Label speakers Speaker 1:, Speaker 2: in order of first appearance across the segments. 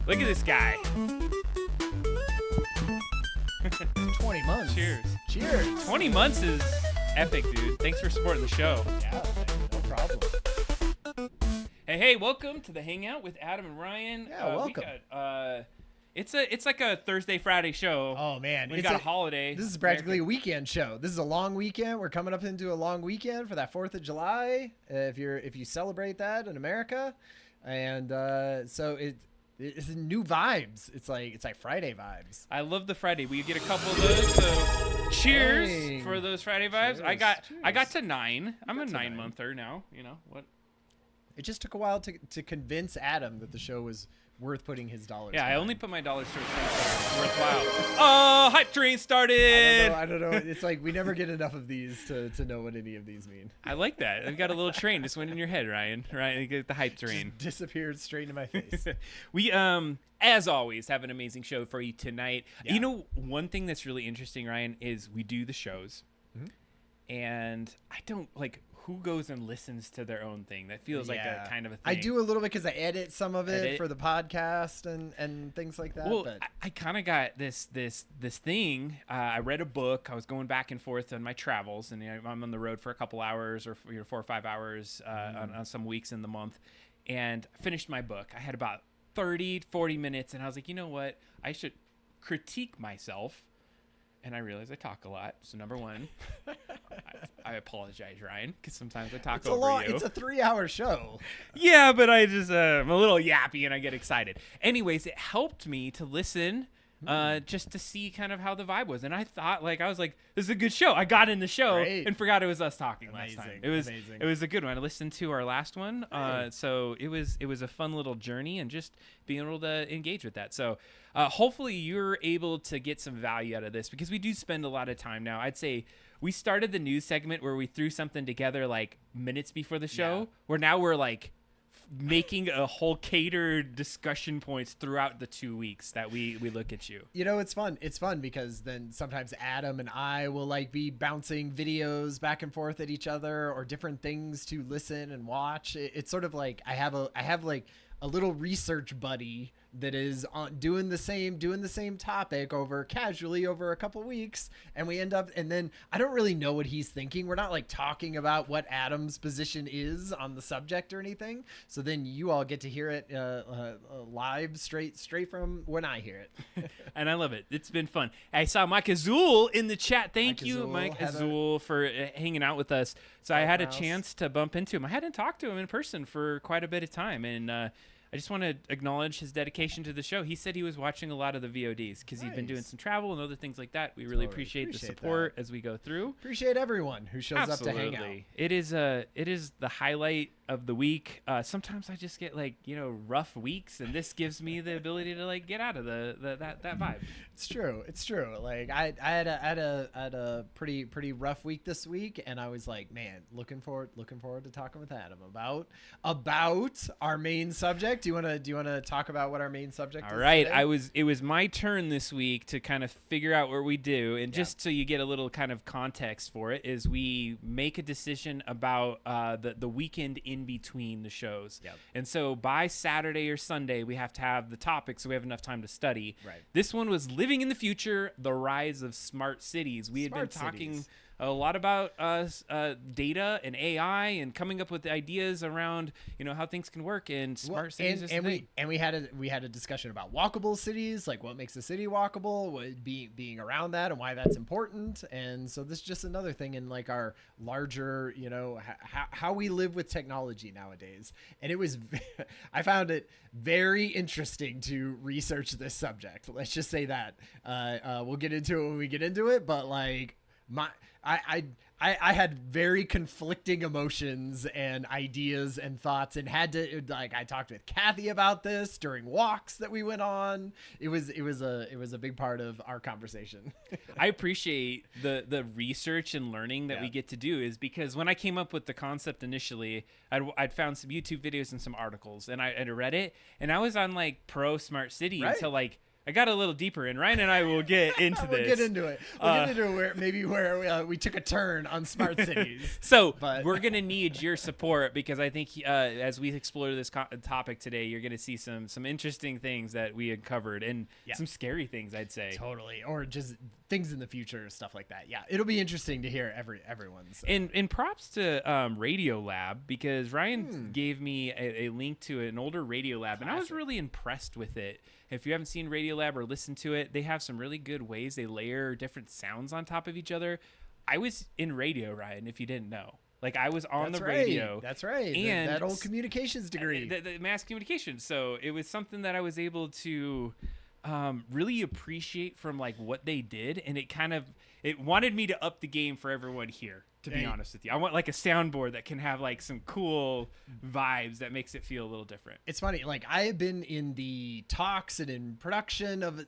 Speaker 1: Look at this guy.
Speaker 2: 20 months.
Speaker 1: Cheers.
Speaker 2: Cheers.
Speaker 1: 20 months is epic, dude. Thanks for supporting the show.
Speaker 2: Yeah, no problem.
Speaker 1: Hey, welcome to the Hangout with Adam and Ryan.
Speaker 2: Yeah, welcome.
Speaker 1: It's like a Thursday, Friday show.
Speaker 2: Oh man,
Speaker 1: We got a holiday.
Speaker 2: This is practically a weekend show. This is a long weekend. We're coming up into a long weekend for that 4th of July. If you celebrate that in America, and so it's new vibes. It's like Friday vibes.
Speaker 1: I love the Friday. We get a couple of those. So cheers
Speaker 2: Dang.
Speaker 1: for those Friday vibes.
Speaker 2: Cheers.
Speaker 1: I got to 9. I'm a
Speaker 2: got to
Speaker 1: 9-monther now. You know what?
Speaker 2: It just took a while to convince Adam that the show was worth putting his dollars.
Speaker 1: Yeah, I
Speaker 2: behind.
Speaker 1: only put my dollars towards things that are worthwhile. Oh, hype train started.
Speaker 2: I don't know. It's like we never get enough of these to know what any of these mean.
Speaker 1: I like that. I've got a little train just went in your head, Ryan. Right, you get the hype train.
Speaker 2: Just disappeared straight into my face.
Speaker 1: We as always have an amazing show for you tonight.
Speaker 2: Yeah.
Speaker 1: You know, one thing that's really interesting, Ryan, is we do the shows, and I don't like who goes and listens to their own thing. That feels like a kind of a thing.
Speaker 2: I do a little bit because I edit some of it
Speaker 1: Edit.
Speaker 2: for the podcast and things like that.
Speaker 1: Well,
Speaker 2: but
Speaker 1: I kind of got this thing. I read a book. I was going back and forth on my travels, and I'm on the road for a couple hours or 4 or 5 hours on some weeks in the month, and I finished my book. I had about 30-40 minutes, and I was like, you know what? I should critique myself. And I realize I talk a lot. So number one, I apologize, Ryan, because sometimes I talk over you.
Speaker 2: It's a 3-hour show.
Speaker 1: Yeah, but I just I'm a little yappy and I get excited. Anyways, it helped me to listen just to see kind of how the vibe was. And I thought, I was like, this is a good show. I got in the show
Speaker 2: Great.
Speaker 1: and forgot it was us talking last time.
Speaker 2: Amazing.
Speaker 1: It was a good one. I listened to our last one. So it was a fun little journey and just being able to engage with that. So hopefully you're able to get some value out of this because we do spend a lot of time now. I'd say we started the news segment where we threw something together like minutes before the show, where now we're like making a whole catered discussion points throughout the 2 weeks that we look at you.
Speaker 2: You know, it's fun. It's fun because then sometimes Adam and I will be bouncing videos back and forth at each other or different things to listen and watch. It's sort of like I have a little research buddy that is doing the same topic casually over a couple weeks, and we end up, and then I don't really know what he's thinking. We're not talking about what Adam's position is on the subject or anything. So then you all get to hear it live, straight from when I hear it.
Speaker 1: And I love it. It's been fun. I saw Mike Azul in the chat. Thank you,
Speaker 2: Azul
Speaker 1: Mike
Speaker 2: had
Speaker 1: Azul, for hanging out with us. So I had a
Speaker 2: Mouse.
Speaker 1: chance to bump into him. I hadn't talked to him in person for quite a bit of time, and I just want to acknowledge his dedication to the show. He said he was watching a lot of the VODs because he's been doing some travel and other things like that. We really appreciate the support as we go through.
Speaker 2: Appreciate everyone who shows up to hang out.
Speaker 1: It is the highlight of the week. Sometimes I just get rough weeks, and this gives me the ability to get out of that vibe.
Speaker 2: It's true. I had a pretty rough week this week, and I was like, man, looking forward to talking with Adam about our main subject. Do you want to talk about what our main subject is?
Speaker 1: All right.
Speaker 2: Today?
Speaker 1: It was my turn this week to kind of figure out what we do, and just so you get a little kind of context for it, is we make a decision about the weekend in between the shows.
Speaker 2: Yep.
Speaker 1: And so by Saturday or Sunday, we have to have the topic so we have enough time to study.
Speaker 2: Right.
Speaker 1: This one was living in the future, the rise of smart cities. We had been talking a lot about data and AI and coming up with ideas around how things can work in smart cities.
Speaker 2: And we had a discussion about walkable cities, like what makes a city walkable, being around that, and why that's important. And so this is just another thing in our larger, how we live with technology nowadays. And it was, I found it very interesting to research this subject. Let's just say that. We'll get into it when we get into it, but I had very conflicting emotions and ideas and thoughts, and had to I talked with Kathy about this during walks that we went on. It was a big part of our conversation.
Speaker 1: I appreciate the research and learning that we get to do, is because when I came up with the concept initially, I'd found some YouTube videos and some articles, and I read it, and I was on pro smart city until I got a little deeper in. Ryan and I will get into this.
Speaker 2: We'll get into it. We'll get into where we took a turn on smart cities.
Speaker 1: So we're going to need your support because I think as we explore this topic today, you're going to see some interesting things that we had covered and some scary things, I'd say.
Speaker 2: Totally. Or just things in the future, stuff like that. Yeah, it'll be interesting to hear everyone's.
Speaker 1: And props to Radio Lab because Ryan gave me a link to an older Radio Lab, and I was really impressed with it. If you haven't seen Radio Lab or listened to it, they have some really good ways they layer different sounds on top of each other. I was in radio, Ryan, if you didn't know. Like, I was on the radio.
Speaker 2: That's right.
Speaker 1: And
Speaker 2: that old communications degree.
Speaker 1: The mass communication. So it was something that I was able to really appreciate from, like, what they did. And it wanted me to up the game for everyone here, to be honest with you. I want, like, a soundboard that can have, like, some cool vibes that makes it feel a little different.
Speaker 2: It's funny. Like, I have been in the talks and in production of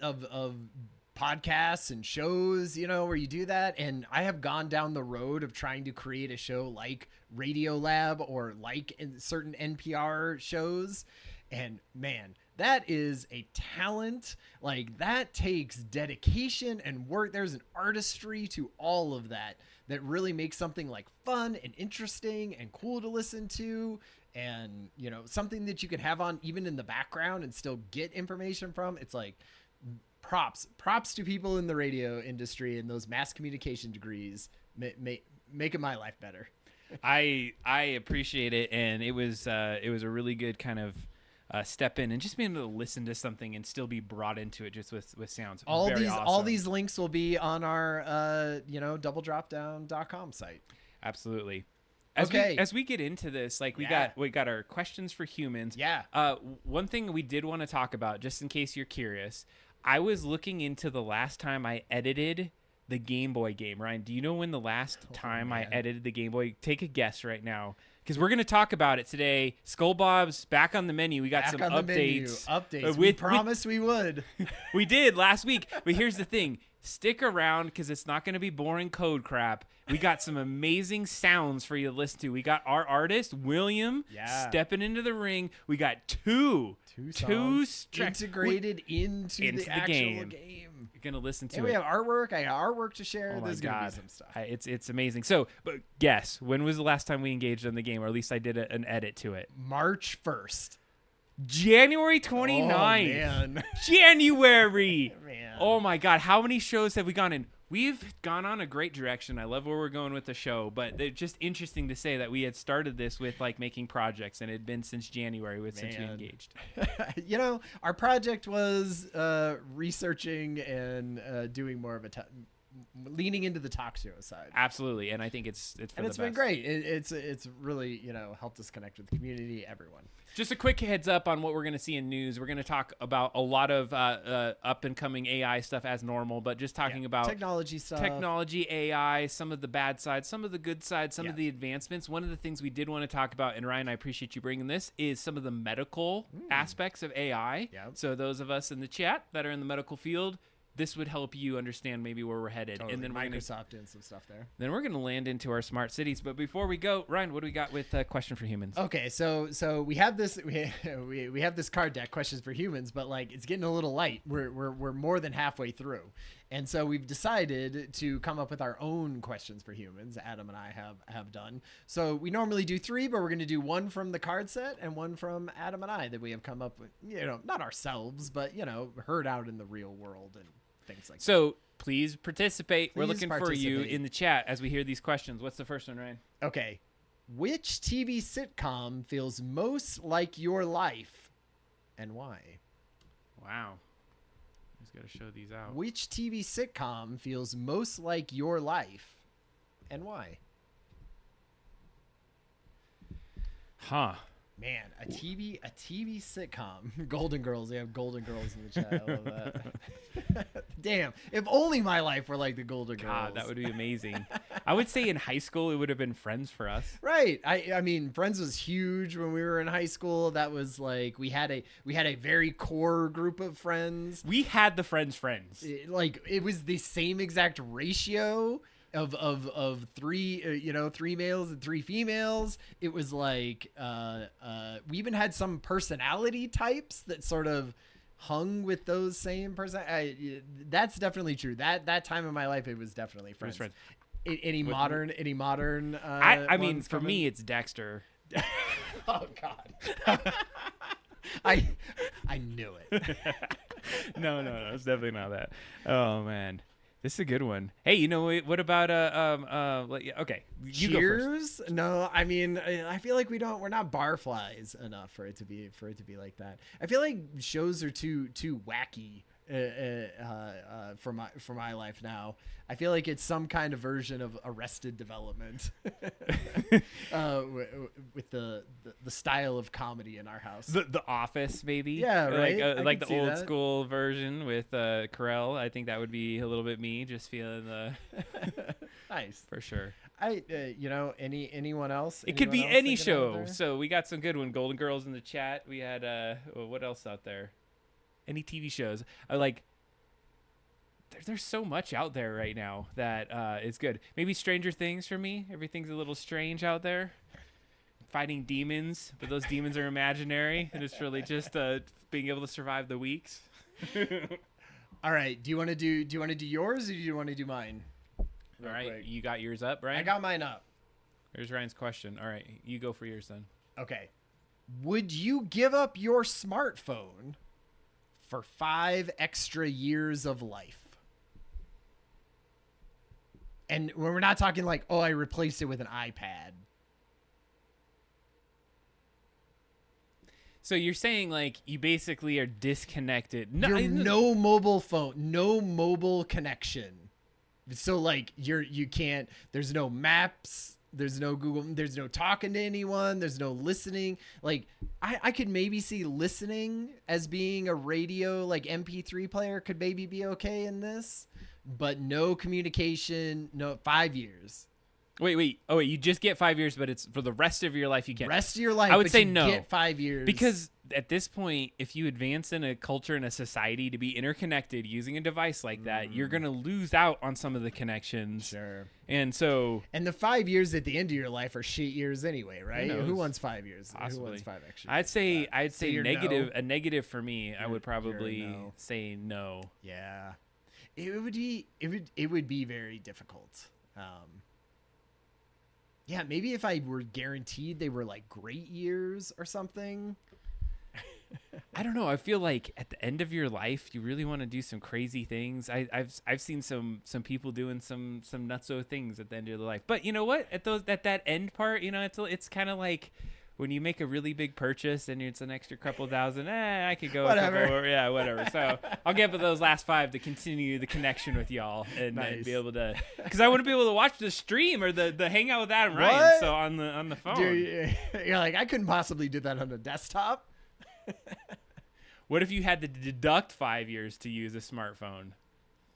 Speaker 2: podcasts and shows, where you do that. And I have gone down the road of trying to create a show like Radio Lab or like in certain NPR shows. And man, that is a talent. Like, that takes dedication and work. There's an artistry to all of that really makes something like fun and interesting and cool to listen to. And, something that you can have on even in the background and still get information from. It's like, props to people in the radio industry and those mass communication degrees making my life better.
Speaker 1: I appreciate it, and it was a really good kind of step in and just being able to listen to something and still be brought into it just with sounds.
Speaker 2: All these links will be on our doubledropdown.com site.
Speaker 1: Absolutely. As we get into this, like we got our questions for humans.
Speaker 2: Yeah.
Speaker 1: One thing we did want to talk about, just in case you're curious, I was looking into the last time I edited the Game Boy game. Ryan, do you know when the last time I edited the Game Boy? Take a guess right now, because we're going to talk about it today. Skull Bob's back on the menu. We got some updates.
Speaker 2: We promised we would.
Speaker 1: We did last week, but here's the thing. Stick around because it's not going to be boring code crap. We got some amazing sounds for you to listen to. We got our artist, William, stepping into the ring. We got two songs
Speaker 2: integrated into the actual game.
Speaker 1: You're going to listen to it.
Speaker 2: We have artwork. I got artwork to share.
Speaker 1: Oh,
Speaker 2: There's going to be some stuff.
Speaker 1: It's amazing. So, but guess, when was the last time we engaged in the game, or at least I did an edit to it?
Speaker 2: March 1st.
Speaker 1: January 29th.
Speaker 2: Oh, man.
Speaker 1: January.
Speaker 2: Man.
Speaker 1: Oh, my God. How many shows have we gone in? We've gone on a great direction. I love where we're going with the show, but it's just interesting to say that we had started this with like making projects, and it had been since January since we engaged.
Speaker 2: Our project was researching and doing more of leaning into the talk show side.
Speaker 1: Absolutely, and I think it's for
Speaker 2: and it's been great. It's really helped us connect with the community, everyone.
Speaker 1: Just a quick heads up on what we're going to see in news. We're going to talk about a lot of up and coming AI stuff as normal, but just talking about
Speaker 2: technology stuff,
Speaker 1: AI, some of the bad sides, some of the good sides, some of the advancements. One of the things we did want to talk about, and Ryan, I appreciate you bringing this, is some of the medical aspects of AI.
Speaker 2: Yep.
Speaker 1: So those of us in the chat that are in the medical field, this would help you understand maybe where we're headed.
Speaker 2: Totally.
Speaker 1: And then
Speaker 2: Microsoft doing some stuff there.
Speaker 1: Then we're going to land into our smart cities. But before we go, Ryan, what do we got with Question for Humans?
Speaker 2: Okay, so we have this we have this card deck, Questions for Humans, but like it's getting a little light. We're more than halfway through. And so we've decided to come up with our own questions for humans. Adam and I have done. So we normally do 3, but we're going to do one from the card set and one from Adam and I that we have come up with, not ourselves, but, heard out in the real world and things like that.
Speaker 1: So please participate. We're looking for you in the chat as we hear these questions. What's the first one, Ryan?
Speaker 2: Okay. Which TV sitcom feels most like your life and why?
Speaker 1: Wow. Got to show these out.
Speaker 2: Which TV sitcom feels most like your life and why?
Speaker 1: Huh.
Speaker 2: Man, a TV sitcom. Golden Girls. They have Golden Girls in the chat. I love that. Damn. If only my life were like the Golden Girls.
Speaker 1: God, that would be amazing. I would say in high school it would have been Friends for us.
Speaker 2: Right. I mean, Friends was huge when we were in high school. That was like we had a very core group of friends.
Speaker 1: We had the friends.
Speaker 2: It was the same exact ratio of 3 males and 3 females. It was like we even had some personality types that sort of hung with those same person. That's definitely true. That time in my life, it was definitely Friends. Any modern
Speaker 1: I mean,
Speaker 2: ones
Speaker 1: for
Speaker 2: coming?
Speaker 1: me, it's Dexter.
Speaker 2: Oh God. I knew it.
Speaker 1: No, it's definitely not that. Oh man, this is a good one. Hey, you know what about okay, you go first.
Speaker 2: Cheers? No, I mean, I feel like we're not barflies enough for it to be like that. I feel like shows are too wacky for my life now. I feel like it's some kind of version of Arrested Development, with the style of comedy in our house.
Speaker 1: The Office, maybe.
Speaker 2: Yeah, right.
Speaker 1: Like the old school version with Carell. I think that would be a little bit me, just feeling the
Speaker 2: nice
Speaker 1: for sure.
Speaker 2: Anyone else?
Speaker 1: It could be any show. So we got some good one. Golden Girls in the chat. We had what else out there? Any TV shows? There's so much out there right now that is good. Maybe Stranger Things for me. Everything's a little strange out there. Fighting demons, but those demons are imaginary, and it's really just being able to survive the weeks.
Speaker 2: All right. Do you want to do yours, or do you want to do mine?
Speaker 1: All right, quick. You got yours up, right?
Speaker 2: I got mine up.
Speaker 1: Here's Ryan's question. All right, you go for yours then.
Speaker 2: Okay. Would you give up your smartphone for 5 extra years of life? And when we're not talking like, oh, I replaced it with an iPad.
Speaker 1: So you're saying like you basically are disconnected.
Speaker 2: No mobile phone, no mobile connection. So like you can't. There's no maps. There's no Google. There's no talking to anyone. There's no listening. Like I could maybe see listening as being a radio like MP3 player could maybe be okay in this. But no communication, no 5 years.
Speaker 1: Wait. Oh, wait. You just get 5 years, but it's for the rest of your life. You can't.
Speaker 2: Rest of your life.
Speaker 1: I would say no.
Speaker 2: Get 5 years
Speaker 1: because at this point, if you advance in a culture and a society to be interconnected using a device like that, you're gonna lose out on some of the connections.
Speaker 2: Sure.
Speaker 1: And so.
Speaker 2: And the 5 years at the end of your life are shit years anyway, right?
Speaker 1: Who
Speaker 2: wants 5 years?
Speaker 1: Possibly.
Speaker 2: Who wants 5 extra?
Speaker 1: I'd say negative.
Speaker 2: No.
Speaker 1: A negative for me. I would probably
Speaker 2: no.
Speaker 1: say no.
Speaker 2: Yeah. It would be very difficult. Yeah, maybe if I were guaranteed they were like great years or something.
Speaker 1: I don't know. I feel like at the end of your life, you really want to do some crazy things. I've seen some people doing some nutso things at the end of their life. But you know what? At that end part, you know, it's kind of like when you make a really big purchase and it's an extra couple thousand. I could go
Speaker 2: whatever.
Speaker 1: Whatever. So I'll get with those last 5 to continue the connection with y'all and be able to, because I wouldn't be able to watch the stream or the hangout with Adam Ryan. So on the phone.
Speaker 2: Dude, you're like, I couldn't possibly do that on a desktop.
Speaker 1: What if you had to deduct 5 years to use a smartphone?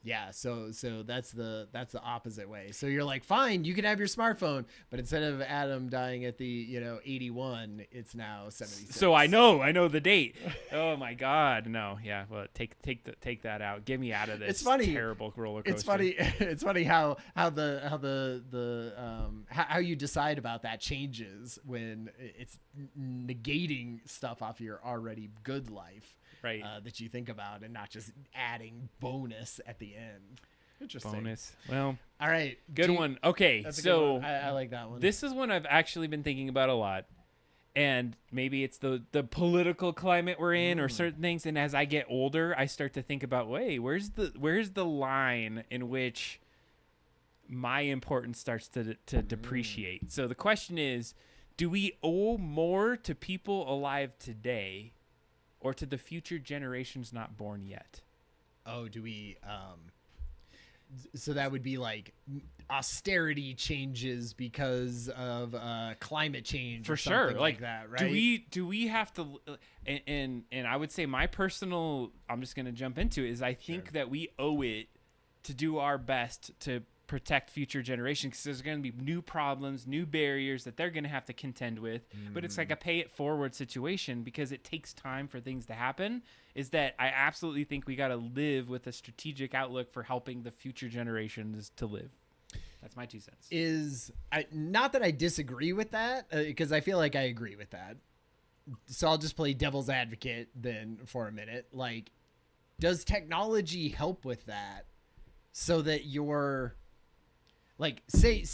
Speaker 2: Yeah, so that's the opposite way. So you're like, fine, you can have your smartphone, but instead of Adam dying at the 81, it's now 76.
Speaker 1: So I know the date. Oh my God, no, yeah. Well, take that out. Get me out of this.
Speaker 2: It's funny.
Speaker 1: Terrible roller coaster.
Speaker 2: It's funny how you decide about that changes when it's negating stuff off your already good life.
Speaker 1: Right.
Speaker 2: That you think about and not just adding bonus at the end. Interesting.
Speaker 1: Bonus. Well,
Speaker 2: all right.
Speaker 1: Good one. Okay. So
Speaker 2: I like that one.
Speaker 1: This is one I've actually been thinking about a lot. And maybe it's the political climate we're in or certain things. And as I get older, I start to think about, wait, where's the line in which my importance starts to depreciate? So the question is, do we owe more to people alive today or to the future generations not born yet?
Speaker 2: Oh, do we so that would be like austerity changes because of climate change
Speaker 1: for
Speaker 2: or
Speaker 1: sure,
Speaker 2: like that, right?
Speaker 1: Do we have to and I would say my personal, I'm just going to jump into it, is I think that we owe it to do our best to protect future generations, because there's going to be new problems, new barriers that they're going to have to contend with. But it's like a pay it forward situation because it takes time for things to happen. Is that I absolutely think we got to live with a strategic outlook for helping the future generations to live. That's my 2 cents.
Speaker 2: Not that I disagree with that, because I feel like I agree with that. So I'll just play devil's advocate then for a minute. Like, does technology help with that so that you're like say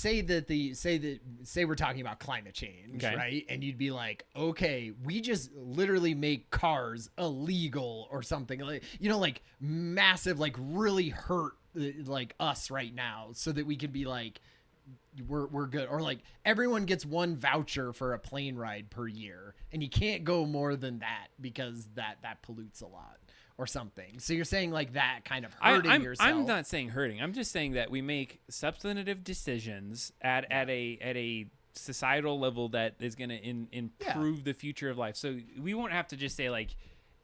Speaker 2: we're talking about climate change,
Speaker 1: Okay.
Speaker 2: right? And you'd be like, okay, we just literally make cars illegal or something, like, like massive, like really hurt like us right now, so that we can be like, we're good. Or like everyone gets one voucher for a plane ride per year, and you can't go more than that because that pollutes a lot or something. So you're saying like that kind of hurting yourself.
Speaker 1: I'm not saying hurting. I'm just saying that we make substantive decisions at a societal level that is going to improve the future of life. So we won't have to just say like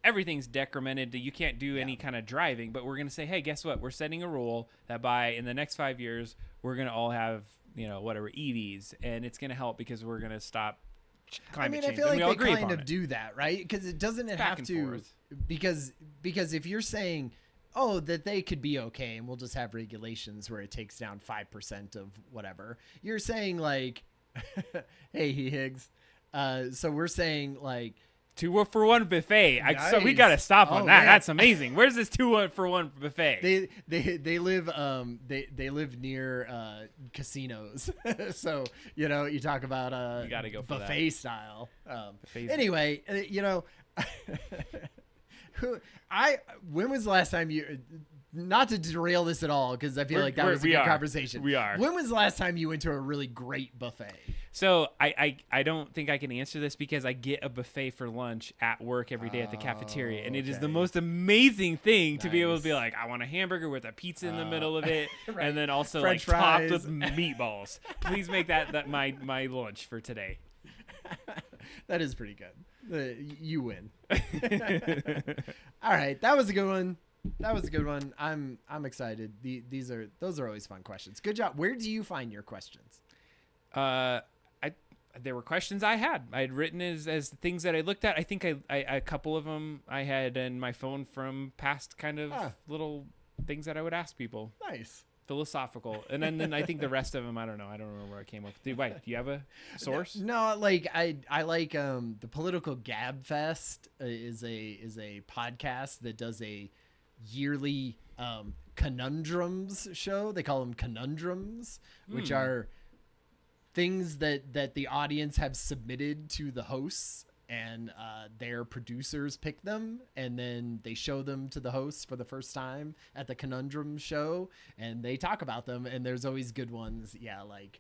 Speaker 1: everything's decremented, you can't do any kind of driving, but we're going to say, hey, guess what? We're setting a rule that in the next 5 years, we're going to all have, whatever, EVs, and it's going to help because we're going to stop climate change.
Speaker 2: I feel like they kind of
Speaker 1: it.
Speaker 2: do that, right? Because it doesn't have to,
Speaker 1: forth.
Speaker 2: because if you're saying, that they could be okay and we'll just have regulations where it takes down 5% of whatever, you're saying like, hey, Higgs. So we're saying like,
Speaker 1: 2-for-1 buffet.
Speaker 2: Nice.
Speaker 1: So we got to stop on that.
Speaker 2: Man.
Speaker 1: That's amazing. Where's this 2-for-1 buffet?
Speaker 2: They live they live near casinos. So you talk about
Speaker 1: you gotta go for
Speaker 2: buffet
Speaker 1: that.
Speaker 2: style.
Speaker 1: Buffets.
Speaker 2: When was the last time you, not to derail this at all, because I feel like that was a good conversation.
Speaker 1: We are.
Speaker 2: When was the last time you went to a really great buffet?
Speaker 1: So I don't think I can answer this because I get a buffet for lunch at work every day at the cafeteria, and it is the most amazing thing to be able to be like, I want a hamburger with a pizza in the middle of it, right. And then also
Speaker 2: French
Speaker 1: like
Speaker 2: fries.
Speaker 1: topped with meatballs. Please make that my lunch for today.
Speaker 2: That is pretty good. You win. All right, that was a good one. I'm excited. Those are always fun questions. Good job. Where do you find your questions?
Speaker 1: There were questions I had written as things that I looked at. I think a couple of them I had in my phone from past kind of little things that I would ask people.
Speaker 2: Nice.
Speaker 1: Philosophical. And then I think the rest of them, I don't know. I don't remember where I came up with. Do you have a source?
Speaker 2: No, like I like the Political Gab Fest is a podcast that does a yearly conundrums show. They call them conundrums, which are things that the audience have submitted to the hosts, and their producers pick them, and then they show them to the hosts for the first time at the conundrum show, and they talk about them, and there's always good ones. Yeah, like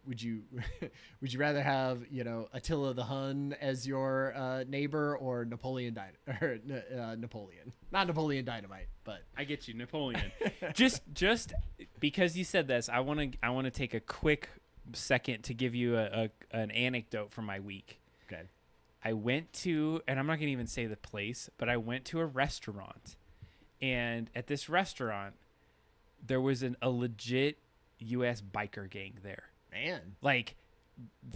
Speaker 2: would you rather have Attila the Hun as your neighbor, or Napoleon Napoleon, not Napoleon Dynamite, but
Speaker 1: I get you, Napoleon. just because you said this, I want to take a quick second to give you an anecdote from my week.
Speaker 2: Okay.
Speaker 1: I went to, and I'm not going to even say the place, but I went to a restaurant, and at this restaurant there was a legit U.S. biker gang there.
Speaker 2: Man,
Speaker 1: like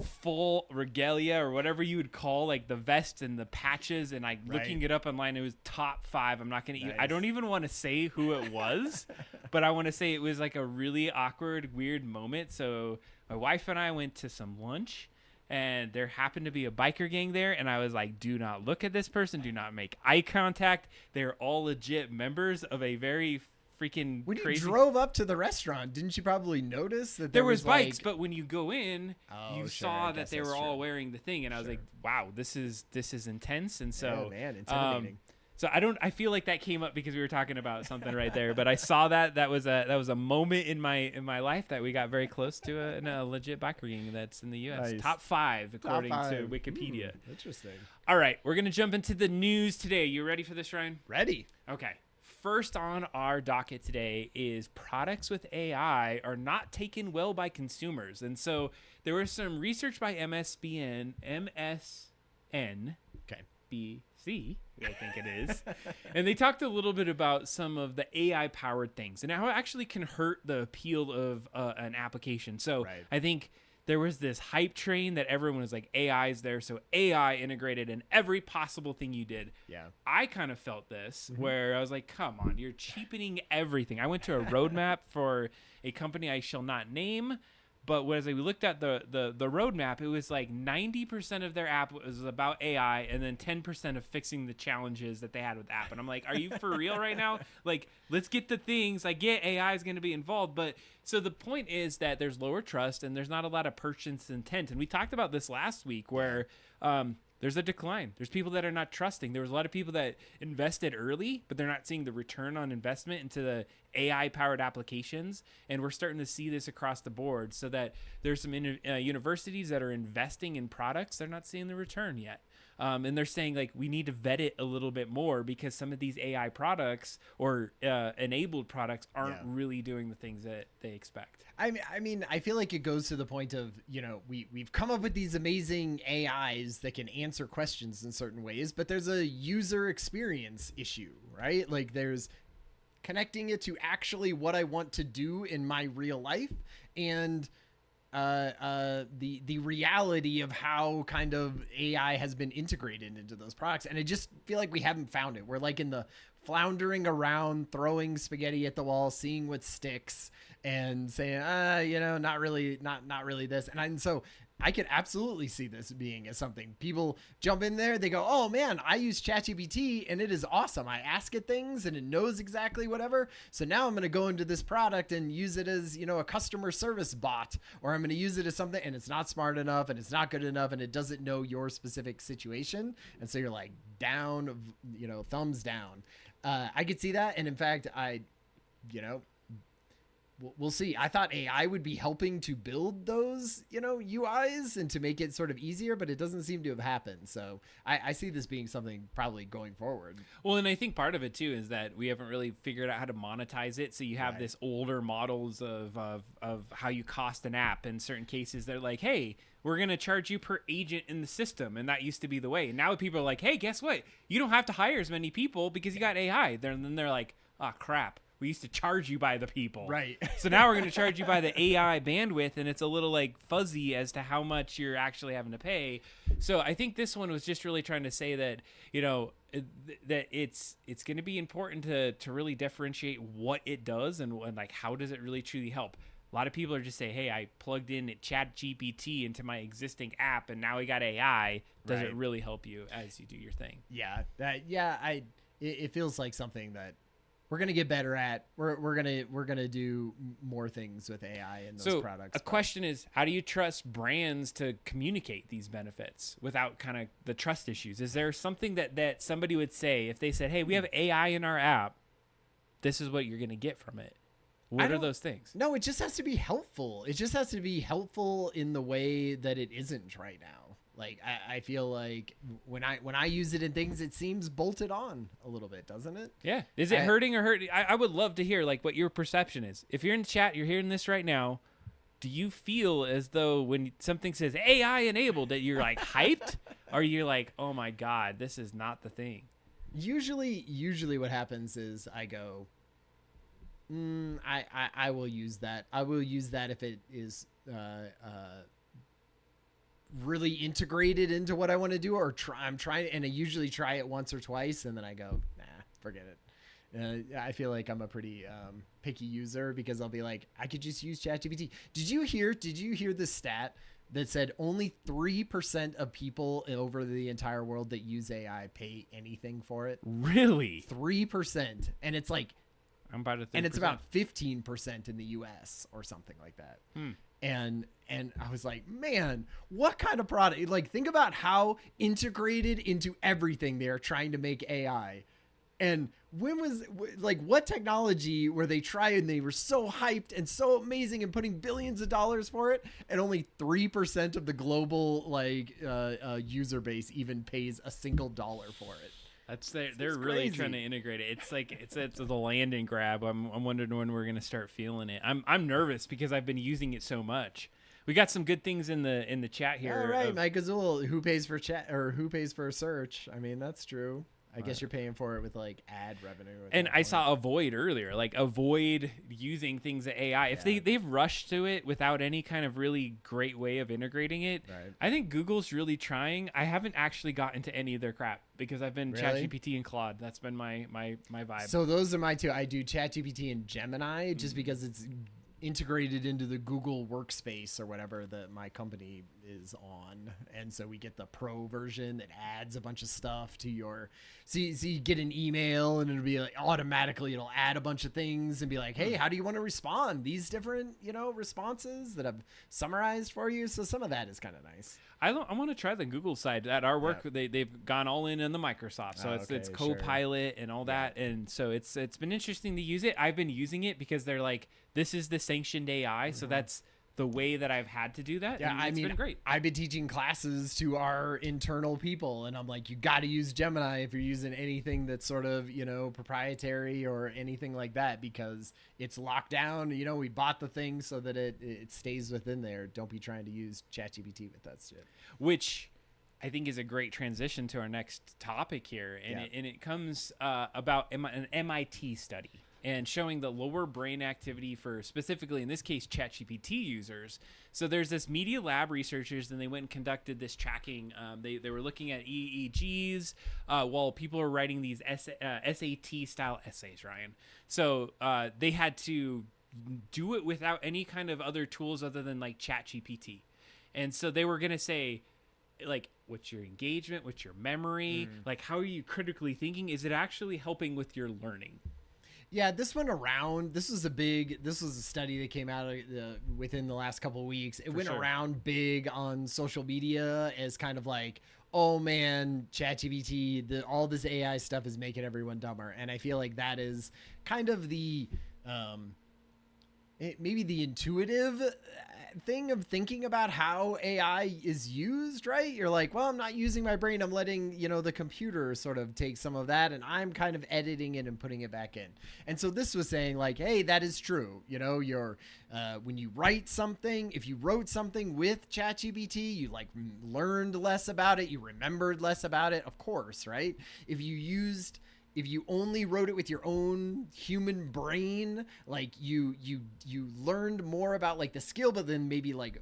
Speaker 1: full regalia or whatever you would call like the vest and the patches, and looking it up online, it was top 5. I'm not gonna I don't even want to say who it was, but I want to say it was like a really awkward, weird moment. So my wife and I went to some lunch, and there happened to be a biker gang there, and I was like, do not look at this person, do not make eye contact. They're all legit members of a very freaking
Speaker 2: when
Speaker 1: crazy.
Speaker 2: You drove up to the restaurant, didn't you probably notice that
Speaker 1: there was bikes,
Speaker 2: like...
Speaker 1: but when you go in, you saw that they were all wearing the thing, and I was like, wow, this is intense. And so
Speaker 2: man, intimidating.
Speaker 1: So I feel like that came up because we were talking about something right there, but I saw that was a moment in my life that we got very close to a legit biker gang that's in the US.
Speaker 2: Nice.
Speaker 1: Top 5 according to Wikipedia.
Speaker 2: Interesting.
Speaker 1: All right, we're going to jump into the news today. You ready for this, Ryan?
Speaker 2: Ready.
Speaker 1: Okay. First on our docket today is products with AI are not taken well by consumers. And so there was some research by MSN,
Speaker 2: okay,
Speaker 1: BC, I think it is. And they talked a little bit about some of the AI-powered things and how it actually can hurt the appeal of an application. So I think there was this hype train that everyone was like, AI is there, so AI integrated in every possible thing you did.
Speaker 2: Yeah.
Speaker 1: I kind of felt this where I was like, come on, you're cheapening everything. I went to a roadmap for a company I shall not name, But as we looked at the roadmap, it was like 90% of their app was about AI, and then 10% of fixing the challenges that they had with the app. And I'm like, are you for real right now? Like, let's get the things. I get AI is going to be involved, but so the point is that there's lower trust and there's not a lot of purchase intent. And we talked about this last week where there's a decline. There's people that are not trusting. There was a lot of people that invested early, but they're not seeing the return on investment into the AI-powered applications. And we're starting to see this across the board so that there's some universities that are investing in products. They're not seeing the return yet. And they're saying, like, we need to vet it a little bit more because some of these AI products or enabled products aren't really doing the things that they expect.
Speaker 2: I mean, I feel like it goes to the point of, we've come up with these amazing AIs that can answer questions in certain ways, but there's a user experience issue, right? Like, there's connecting it to actually what I want to do in my real life and the reality of how kind of AI has been integrated into those products. And I just feel like we haven't found it. We're like in the floundering around, throwing spaghetti at the wall, seeing what sticks and saying, not really this. And so I could absolutely see this being as something people jump in there. They go, oh man, I use ChatGPT and it is awesome. I ask it things and it knows exactly whatever. So now I'm going to go into this product and use it as, a customer service bot, or I'm going to use it as something and it's not smart enough and it's not good enough and it doesn't know your specific situation. And so you're like down, thumbs down. I could see that. And in fact, we'll see. I thought AI would be helping to build those, UIs and to make it sort of easier, but it doesn't seem to have happened. So I see this being something probably going forward.
Speaker 1: Well, and I think part of it too is that we haven't really figured out how to monetize it. So you have this older models of how you cost an app. In certain cases, they're like, hey, we're going to charge you per agent in the system. And that used to be the way. And now people are like, hey, guess what? You don't have to hire as many people because you got AI. Then they're like, oh, crap. We used to charge you by the people.
Speaker 2: Right.
Speaker 1: So now we're going to charge you by the AI bandwidth, and it's a little like fuzzy as to how much you're actually having to pay. So I think this one was just really trying to say that, that it's going to be important to really differentiate what it does and like how does it really truly help. A lot of people are just saying, hey, I plugged in ChatGPT into my existing app and now we got AI. Does it really help you as you do your thing?
Speaker 2: Yeah. It feels like something that we're going to get better at. We're going to do more things with AI in those products.
Speaker 1: A question is, how do you trust brands to communicate these benefits without kind of the trust issues? Is there something that somebody would say if they said, hey, we have AI in our app, this is what you're going to get from it? What are those things?
Speaker 2: No, it just has to be helpful. It just has to be helpful in the way that it isn't right now. Like I feel like when I use it in things, it seems bolted on a little bit, doesn't it?
Speaker 1: Yeah. Is it hurting or hurting? I would love to hear like what your perception is. If you're in the chat, you're hearing this right now. Do you feel as though when something says AI enabled that you're like hyped, or you're like, oh my God, this is not the thing?
Speaker 2: Usually what happens is I go, I will use that. I will use that if it is really integrated into what I want to do, or I'm trying, and I usually try it once or twice, and then I go, nah, forget it. I feel like I'm a pretty picky user because I'll be like, I could just use ChatGPT. Did you hear the stat that said only 3% of people over the entire world that use AI pay anything for it?
Speaker 1: Really?
Speaker 2: 3%. And it's like,
Speaker 1: I'm about to think.
Speaker 2: And it's about 15% in the US or something like that. And I was like, man, what kind of product? Like, think about how integrated into everything they are trying to make AI. And what technology were they trying? They were so hyped and so amazing and putting billions of dollars for it. And only 3% of the global user base even pays a single dollar for it.
Speaker 1: They're really trying to integrate it. It's like it's the land and grab. I'm wondering when we're gonna start feeling it. I'm nervous because I've been using it so much. We got some good things in the chat here.
Speaker 2: All right, Mike Azul, who pays for chat or who pays for search? I mean, that's true. I guess you're paying for it with like ad revenue.
Speaker 1: And I saw avoid earlier, like avoid using things at AI. If they've rushed to it without any kind of really great way of integrating it, I think Google's really trying. I haven't actually got into any of their crap because I've been ChatGPT and Claude. That's been my vibe.
Speaker 2: So those are my two. I do ChatGPT and Gemini just because it's integrated into the Google Workspace or whatever that my company is on. And so we get the pro version that adds a bunch of stuff to your, so you get an email and it'll be like automatically, it'll add a bunch of things and be like, hey, how do you want to respond? These different, responses that I've summarized for you. So some of that is kind of nice.
Speaker 1: I want to try the Google side. At our work, they've gone all in the Microsoft, so it's Copilot and all that, and so it's been interesting to use it. I've been using it because they're like, this is the sanctioned AI, so that's the way that I've had to do that.
Speaker 2: Yeah,
Speaker 1: It's been great.
Speaker 2: I've been teaching classes to our internal people, and I'm like, you got to use Gemini if you're using anything that's sort of, proprietary or anything like that, because it's locked down. We bought the thing so that it stays within there. Don't be trying to use ChatGPT with that shit.
Speaker 1: Which I think is a great transition to our next topic here, and it comes about an MIT study. And showing the lower brain activity for, specifically in this case, ChatGPT users. So there's this Media Lab researchers, and they went and conducted this tracking. They were looking at EEGs while people are writing these SAT-style essays, Ryan. So they had to do it without any kind of other tools other than like ChatGPT. And so they were going to say, like, what's your engagement? What's your memory? Like, how are you critically thinking? Is it actually helping with your learning?
Speaker 2: Yeah, this went around. This was a study that came out within the last couple of weeks. It went around big on social media as kind of like, oh man, ChatGPT, all this AI stuff is making everyone dumber. And I feel like that is kind of the, maybe the intuitive thing of thinking about how AI is used, right? You're like, well, I'm not using my brain. I'm letting, the computer sort of take some of that, and I'm kind of editing it and putting it back in. And so this was saying like, hey, that is true. When you write something, if you wrote something with ChatGPT, you like learned less about it. You remembered less about it, of course, right? If you only wrote it with your own human brain, like you learned more about like the skill, but then maybe like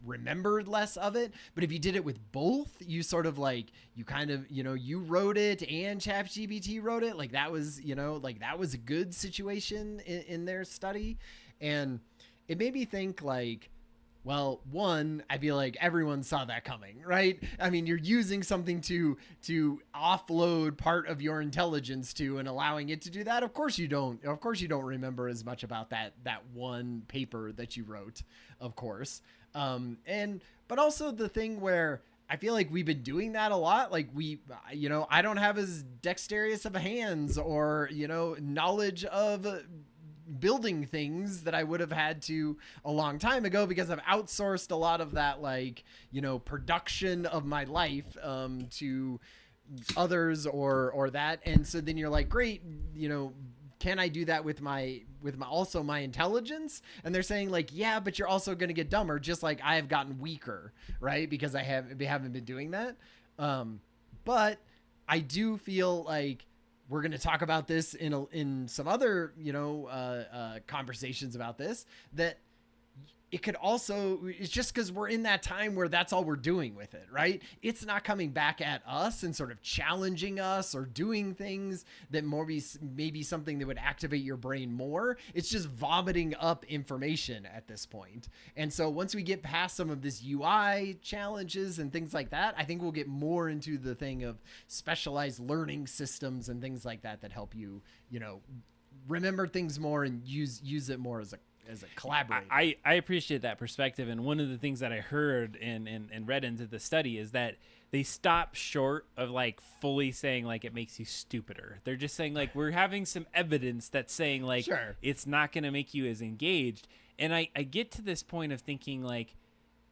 Speaker 2: remembered less of it. But if you did it with both, you sort of like, you kind of, you wrote it and ChatGPT wrote it. Like that was, that was a good situation in their study. And it made me think like, well, one, I feel like everyone saw that coming, right? I mean, you're using something to offload part of your intelligence to and allowing it to do that. Of course you don't remember as much about that one paper that you wrote, of course. But also the thing where I feel like we've been doing that a lot. Like I don't have as dexterous of hands or, knowledge of building things that I would have had to a long time ago because I've outsourced a lot of that, like, production of my life to others or that. And so then you're like, great, can I do that with my also my intelligence? And they're saying like, yeah, but you're also going to get dumber, just like I have gotten weaker, right? Because I haven't been doing that. But I do feel like we're going to talk about this in some other, conversations about this, that it could also, it's just because we're in that time where that's all we're doing with it, right? It's not coming back at us and sort of challenging us or doing things that maybe something that would activate your brain more. It's just vomiting up information at this point. And so once we get past some of this UI challenges and things like that, I think we'll get more into the thing of specialized learning systems and things like that help you, remember things more and use it more as a collaborator.
Speaker 1: I appreciate that perspective. And one of the things that I heard and read into the study is that they stop short of like fully saying like it makes you stupider. They're just saying like, we're having some evidence that's saying like,
Speaker 2: sure,
Speaker 1: it's not going to make you as engaged. And I get to this point of thinking like,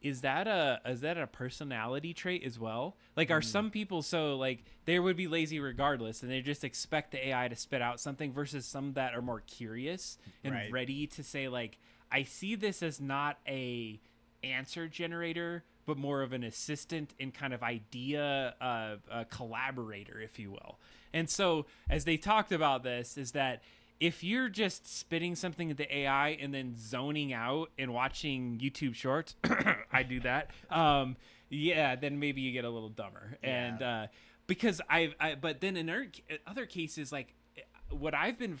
Speaker 1: is that a personality trait as well? Like, are some people so like they would be lazy regardless, and they just expect the AI to spit out something, versus some that are more curious and ready to say like, I see this as not a answer generator, but more of an assistant and kind of idea collaborator, if you will. And so as they talked about this, is that if you're just spitting something at the AI and then zoning out and watching YouTube shorts, I do that. Then maybe you get a little dumber. Yeah. And because but then in other cases, like what I've been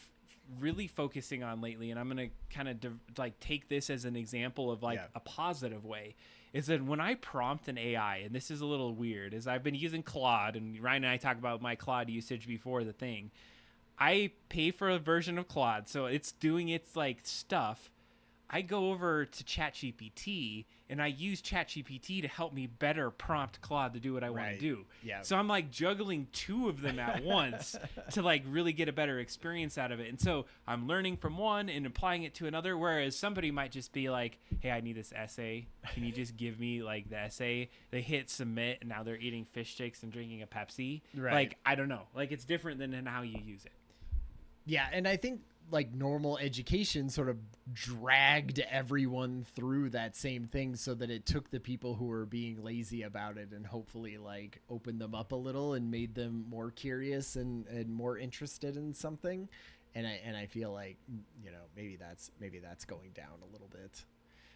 Speaker 1: really focusing on lately, and I'm going to kind of like take this as an example of like a positive way, is that when I prompt an AI, and this is a little weird, is I've been using Claude, and Ryan and I talked about my Claude usage before the thing. I pay for a version of Claude, so it's doing its like stuff. I go over to ChatGPT and I use ChatGPT to help me better prompt Claude to do what I want to do.
Speaker 2: Yeah.
Speaker 1: So I'm like juggling two of them at once to like really get a better experience out of it. And so I'm learning from one and applying it to another, whereas somebody might just be like, hey, I need this essay. Can you just give me like the essay? They hit submit and now they're eating fish sticks and drinking a Pepsi.
Speaker 2: Right.
Speaker 1: Like, I don't know. Like, it's different than in how you use it.
Speaker 2: Yeah, and I think like normal education sort of dragged everyone through that same thing so that it took the people who were being lazy about it and hopefully like opened them up a little and made them more curious and more interested in something. And I feel like, you know, maybe that's going down a little bit.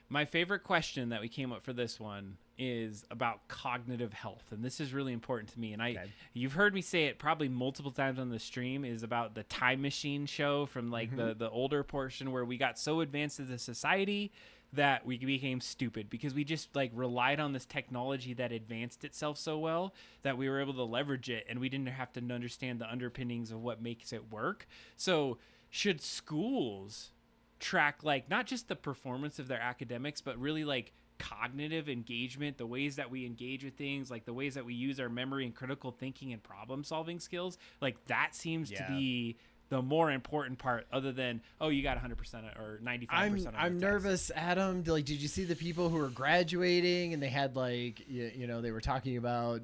Speaker 1: My favorite question that we came up for this one is about cognitive health, and this is really important to me. And you've heard me say it probably multiple times on the stream, is about the Time Machine show from like the older portion where we got so advanced as a society that we became stupid because we just like relied on this technology that advanced itself so well that we were able to leverage it, and we didn't have to understand the underpinnings of what makes it work. So should schools track like not just the performance of their academics, but really like cognitive engagement, the ways that we engage with things, like the ways that we use our memory and critical thinking and problem solving skills? Like that seems to be the more important part, other than, oh, you got 100% or 95%.
Speaker 2: I'm nervous, Adam. Like, did you see the people who were graduating and they had like, you know, they were talking about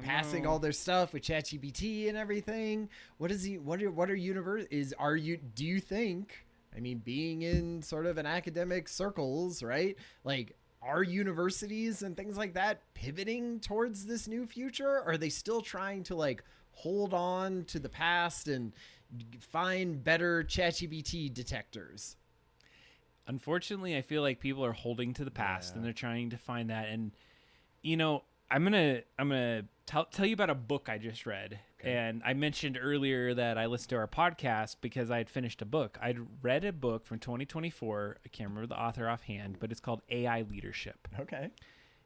Speaker 2: passing all their stuff with ChatGPT and everything? Do you think, I mean, being in sort of an academic circles, right? Like, are universities and things like that pivoting towards this new future? Or are they still trying to like hold on to the past and find better ChatGPT detectors?
Speaker 1: Unfortunately, I feel like people are holding to the past and they're trying to find that. And, you know, I'm gonna tell you about a book I just read. Okay. And I mentioned earlier that I listened to our podcast because I had finished a book. I'd read a book from 2024. I can't remember the author offhand, but it's called AI Leadership.
Speaker 2: Okay.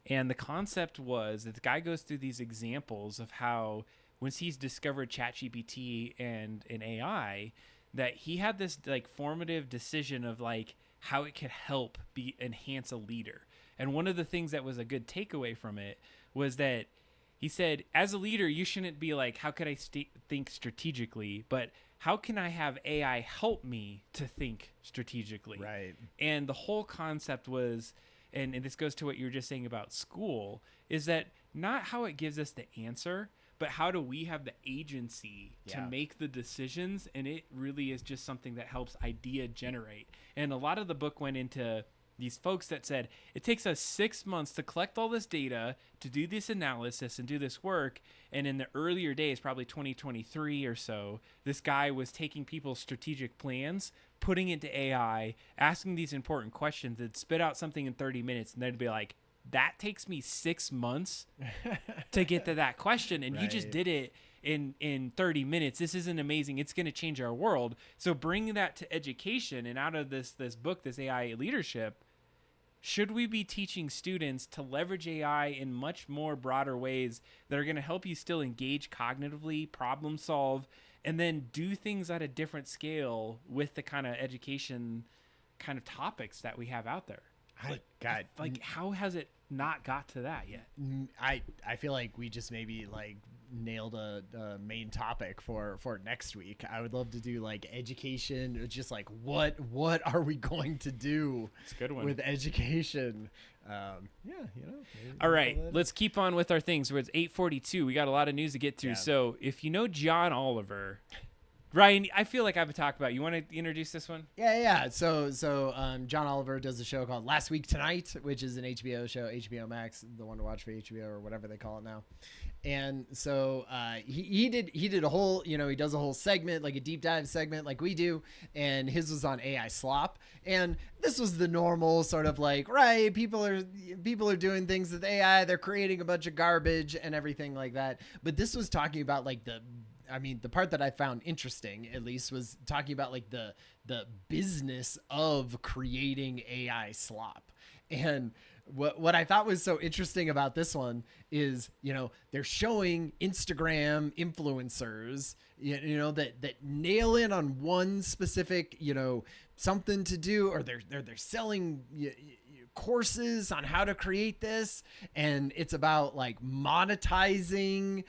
Speaker 1: And the concept was that the guy goes through these examples of how once he's discovered ChatGPT and an AI, that he had this like formative decision of like how it could help enhance a leader. And one of the things that was a good takeaway from it was that he said, as a leader, you shouldn't be like, how could I think strategically? But how can I have AI help me to think strategically?
Speaker 2: Right.
Speaker 1: And the whole concept was, and this goes to what you were just saying about school, is that not how it gives us the answer, but how do we have the agency to make the decisions? And it really is just something that helps idea generate. And a lot of the book went into these folks that said it takes us 6 months to collect all this data, to do this analysis and do this work. And in the earlier days, probably 2023 or so, this guy was taking people's strategic plans, putting it to AI, asking these important questions. It'd spit out something in 30 minutes, and they'd be like, that takes me 6 months to get to that question. And you just did it in 30 minutes. This isn't amazing. It's going to change our world. So bring that to education, and out of this book, this AI leadership, should we be teaching students to leverage AI in much more broader ways that are going to help you still engage cognitively, problem solve, and then do things at a different scale with the kind of education kind of topics that we have out there? How has it not got to that yet?
Speaker 2: I feel like we just maybe like nailed a main topic for next week. I would love to do like education, just like what are we going to do
Speaker 1: it's a good one.
Speaker 2: With education?
Speaker 1: All right, let's keep on with our things. It's 8:42. We got a lot of news to get through. So if you know John Oliver, Ryan, I feel like I've talked about. You want to introduce this one?
Speaker 2: Yeah. So John Oliver does a show called Last Week Tonight, which is an HBO show, HBO Max, the one to watch for HBO or whatever they call it now. And so he did a whole, he does a whole segment, like a deep dive segment like we do, and his was on AI slop. And this was the normal sort of like, right, people are doing things with AI, they're creating a bunch of garbage and everything like that. But this was talking about like I mean, the part that I found interesting, at least, was talking about like the business of creating AI slop. And what I thought was so interesting about this one is, you know, they're showing Instagram influencers, you know, that nail in on one specific, you know, something to do, or they're selling courses on how to create this, and it's about like monetizing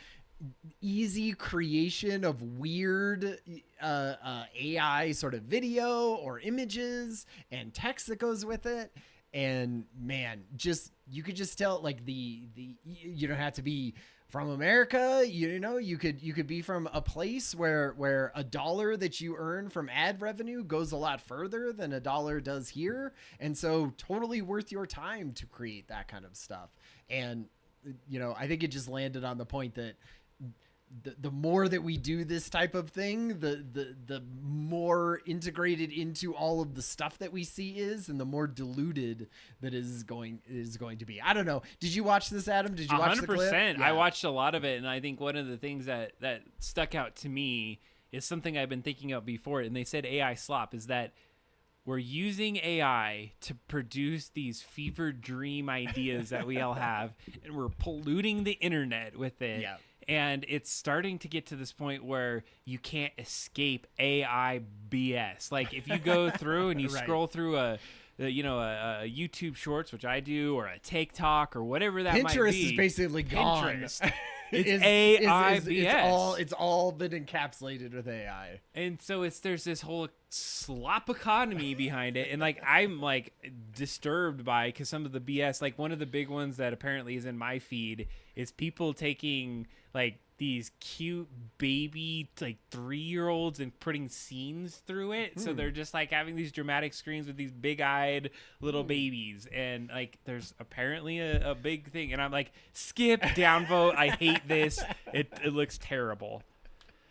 Speaker 2: easy creation of weird AI sort of video or images and text that goes with it. And man, just you could just tell like the you don't have to be from America, you know, you could be from a place where a dollar that you earn from ad revenue goes a lot further than a dollar does here, and so totally worth your time to create that kind of stuff. And you know, I think it just landed on the point that the more that we do this type of thing, the more integrated into all of the stuff that we see is, and the more diluted that is going to be. I don't know. Did you watch this, Adam? Did you watch
Speaker 1: 100%.
Speaker 2: the clip? Yeah.
Speaker 1: I watched a lot of it, and I think one of the things that stuck out to me is something I've been thinking of before, and they said AI slop, is that we're using AI to produce these fever dream ideas that we all have, and we're polluting the internet with it.
Speaker 2: Yeah.
Speaker 1: And it's starting to get to this point where you can't escape AI BS. Like if you go through and you
Speaker 2: Right.
Speaker 1: scroll through a YouTube Shorts, which I do, or a TikTok, or whatever that might be.
Speaker 2: Pinterest is basically gone.
Speaker 1: Pinterest. It's AI BS.
Speaker 2: It's all been encapsulated with AI.
Speaker 1: And so there's this whole slop economy behind it, and like I'm like disturbed by, because some of the BS, like one of the big ones that apparently is in my feed is people taking like these cute baby like 3-year-olds and putting scenes through it. So they're just like having these dramatic screens with these big-eyed little babies, and like there's apparently a big thing, and I'm like, skip, downvote, I hate this. It looks terrible.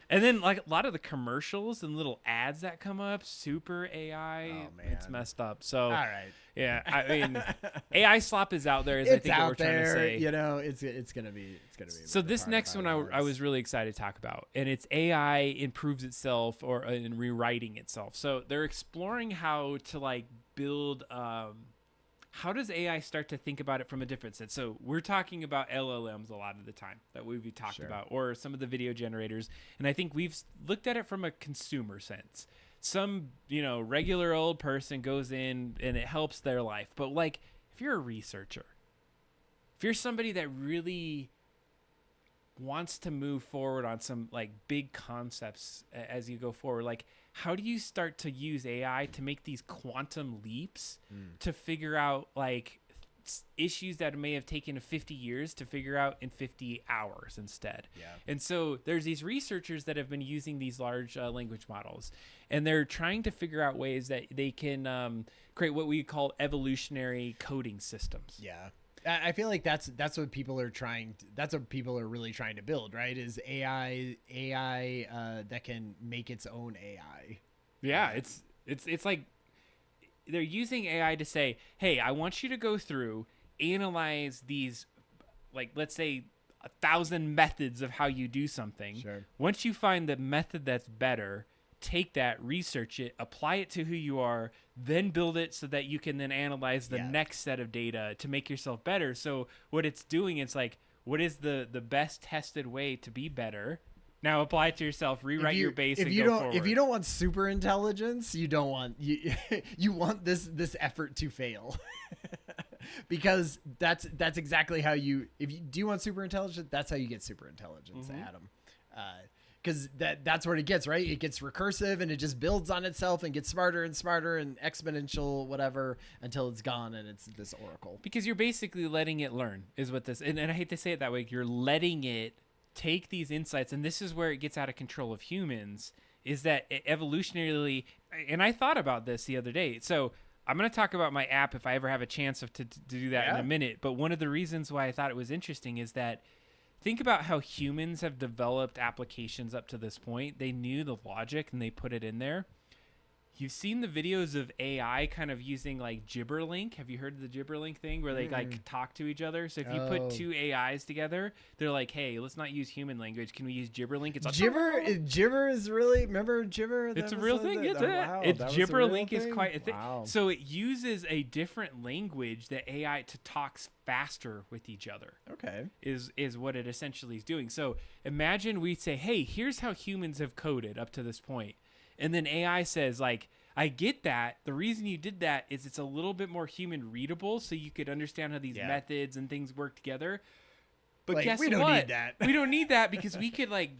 Speaker 1: And then like a lot of the commercials and little ads that come up, super AI.
Speaker 2: Oh, man.
Speaker 1: It's messed up. So
Speaker 2: All right.
Speaker 1: yeah, I mean, AI slop is out there, is
Speaker 2: It's
Speaker 1: I think
Speaker 2: out
Speaker 1: what we're trying to
Speaker 2: there,
Speaker 1: say.
Speaker 2: you know. It's gonna be.
Speaker 1: So this next one I was really excited to talk about, and it's AI improves itself or in rewriting itself. So they're exploring how to like build. How does AI start to think about it from a different sense? So we're talking about LLMs a lot of the time that we've talked about, or some of the video generators, and I think we've looked at it from a consumer sense. Some, you know, regular old person goes in and it helps their life. But like, if you're a researcher, if you're somebody that really wants to move forward on some like big concepts as you go forward, like how do you start to use AI to make these quantum leaps to figure out like issues that may have taken 50 years to figure out in 50 hours instead?
Speaker 2: Yeah.
Speaker 1: And so there's these researchers that have been using these large language models, and they're trying to figure out ways that they can create what we call evolutionary coding systems.
Speaker 2: Yeah. I feel like that's what people are that's what people are really trying to build, right? Is AI that can make its own AI.
Speaker 1: Yeah, it's like they're using AI to say, hey, I want you to go through, analyze these, like, let's say 1,000 methods of how you do something.
Speaker 2: Sure.
Speaker 1: Once you find the method that's better, take that, research it, apply it to who you are, then build it so that you can then analyze the next set of data to make yourself better. So what it's doing, it's like, what is the best tested way to be better? Now apply it to yourself, rewrite your base, and go forward.
Speaker 2: If you don't want super intelligence, you don't want you want this effort to fail. Because that's exactly how do you want super intelligence, that's how you get super intelligence, Adam. Because that's where it gets, right? It gets recursive and it just builds on itself and gets smarter and smarter and exponential whatever until it's gone and it's this oracle.
Speaker 1: Because you're basically letting it learn is what this, and I hate to say it that way, you're letting it take these insights, and this is where it gets out of control of humans, is that evolutionarily, and I thought about this the other day. So I'm going to talk about my app if I ever have a chance to do that in a minute. But one of the reasons why I thought it was interesting is that think about how humans have developed applications up to this point. They knew the logic and they put it in there. You've seen the videos of AI kind of using like Gibberlink. Have you heard of the Gibberlink thing where they like talk to each other? So if you put two AIs together, they're like, "Hey, let's not use human language. Can we use Gibberlink?" It's like
Speaker 2: Gibber is really, remember Gibber?
Speaker 1: It's a real thing. It's Gibberlink is quite a thing. Wow. So it uses a different language that AI to talk faster with each other.
Speaker 2: Okay.
Speaker 1: Is what it essentially is doing. So imagine we say, "Hey, here's how humans have coded up to this point." And then AI says, like, I get that. The reason you did that is it's a little bit more human readable, so you could understand how these methods and things work together. But like, guess what? We don't need that. We don't need that because we could, like,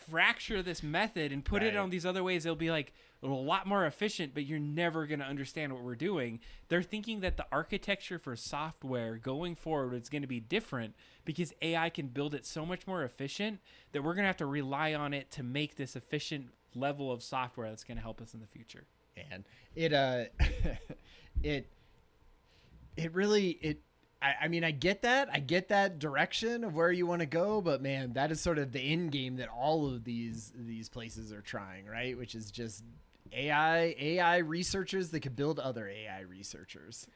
Speaker 1: fracture this method and put it on these other ways. It'll be, like, a lot more efficient, but you're never going to understand what we're doing. They're thinking that the architecture for software going forward is going to be different because AI can build it so much more efficient that we're going to have to rely on it to make this efficient level of software that's going to help us in the future.
Speaker 2: And I mean, I get that direction of where you want to go, but man, that is sort of the end game that all of these places are trying, right? Which is just AI researchers that could build other AI researchers.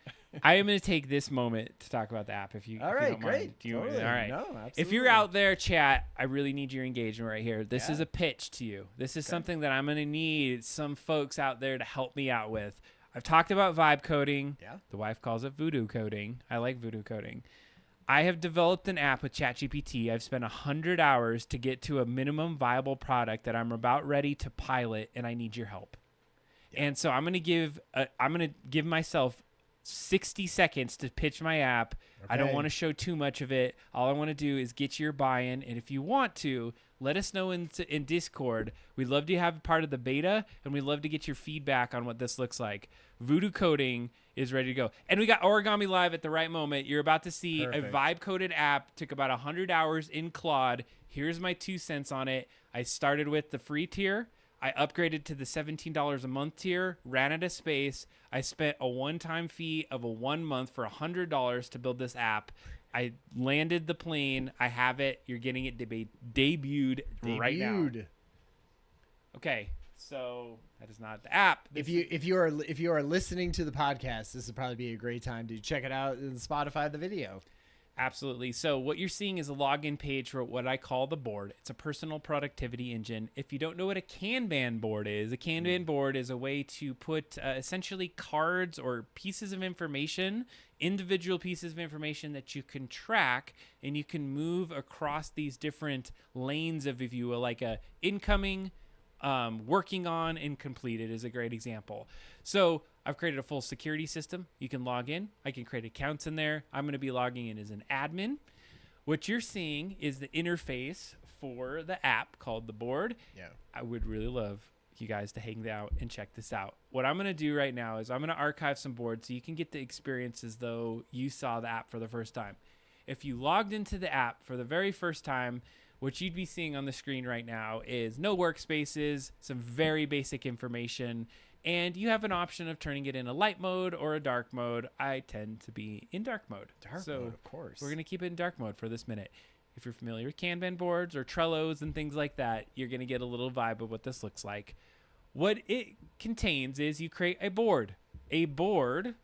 Speaker 1: I am going to take this moment to talk about the app. If you don't mind.
Speaker 2: Totally.
Speaker 1: All right.
Speaker 2: No, absolutely.
Speaker 1: If you're out there, chat, I really need your engagement right here. This is a pitch to you. This is something that I'm going to need some folks out there to help me out with. I've talked about vibe coding.
Speaker 2: Yeah.
Speaker 1: The wife calls it voodoo coding. I like voodoo coding. I have developed an app with ChatGPT. I've spent 100 hours to get to a minimum viable product that I'm about ready to pilot, and I need your help. Yeah. And so I'm going to give myself 60 seconds to pitch my app. Okay. I don't want to show too much of it. All I want to do is get your buy-in. And if you want to, let us know in Discord. We'd love to have part of the beta, and we'd love to get your feedback on what this looks like. Voodoo coding is ready to go. And we got Origami live at the right moment. You're about to see a vibe-coded app. Took about 100 hours in Claude. Here's my 2 cents on it. I started with the free tier. I upgraded to the $17 a month tier, ran out of space. I spent a one-time fee of a 1 month for $100 to build this app. I landed the plane. I have it. You're getting it debuted right now. Okay, so that is not the app.
Speaker 2: If you are listening to the podcast, this would probably be a great time to check it out in Spotify, the video.
Speaker 1: Absolutely. So what you're seeing is a login page for what I call the board. It's a personal productivity engine. If you don't know what a Kanban board is, a Kanban board is a way to put essentially cards or pieces of information, individual pieces of information that you can track, and you can move across these different lanes of, if you will, like a incoming, working on, and completed is a great example. So I've created a full security system. You can log in. I can create accounts in there. I'm going to be logging in as an admin. What you're seeing is the interface for the app called the board.
Speaker 2: Yeah.
Speaker 1: I would really love you guys to hang out and check this out. What I'm going to do right now is I'm going to archive some boards so you can get the experience as though you saw the app for the first time. If you logged into the app for the very first time, what you'd be seeing on the screen right now is no workspaces, some very basic information, and you have an option of turning it in a light mode or a dark mode. I tend to be in dark mode.
Speaker 2: Dark mode, of course.
Speaker 1: We're going to keep it in dark mode for this minute. If you're familiar with Kanban boards or Trellos and things like that, you're going to get a little vibe of what this looks like. What it contains is you create a board. A board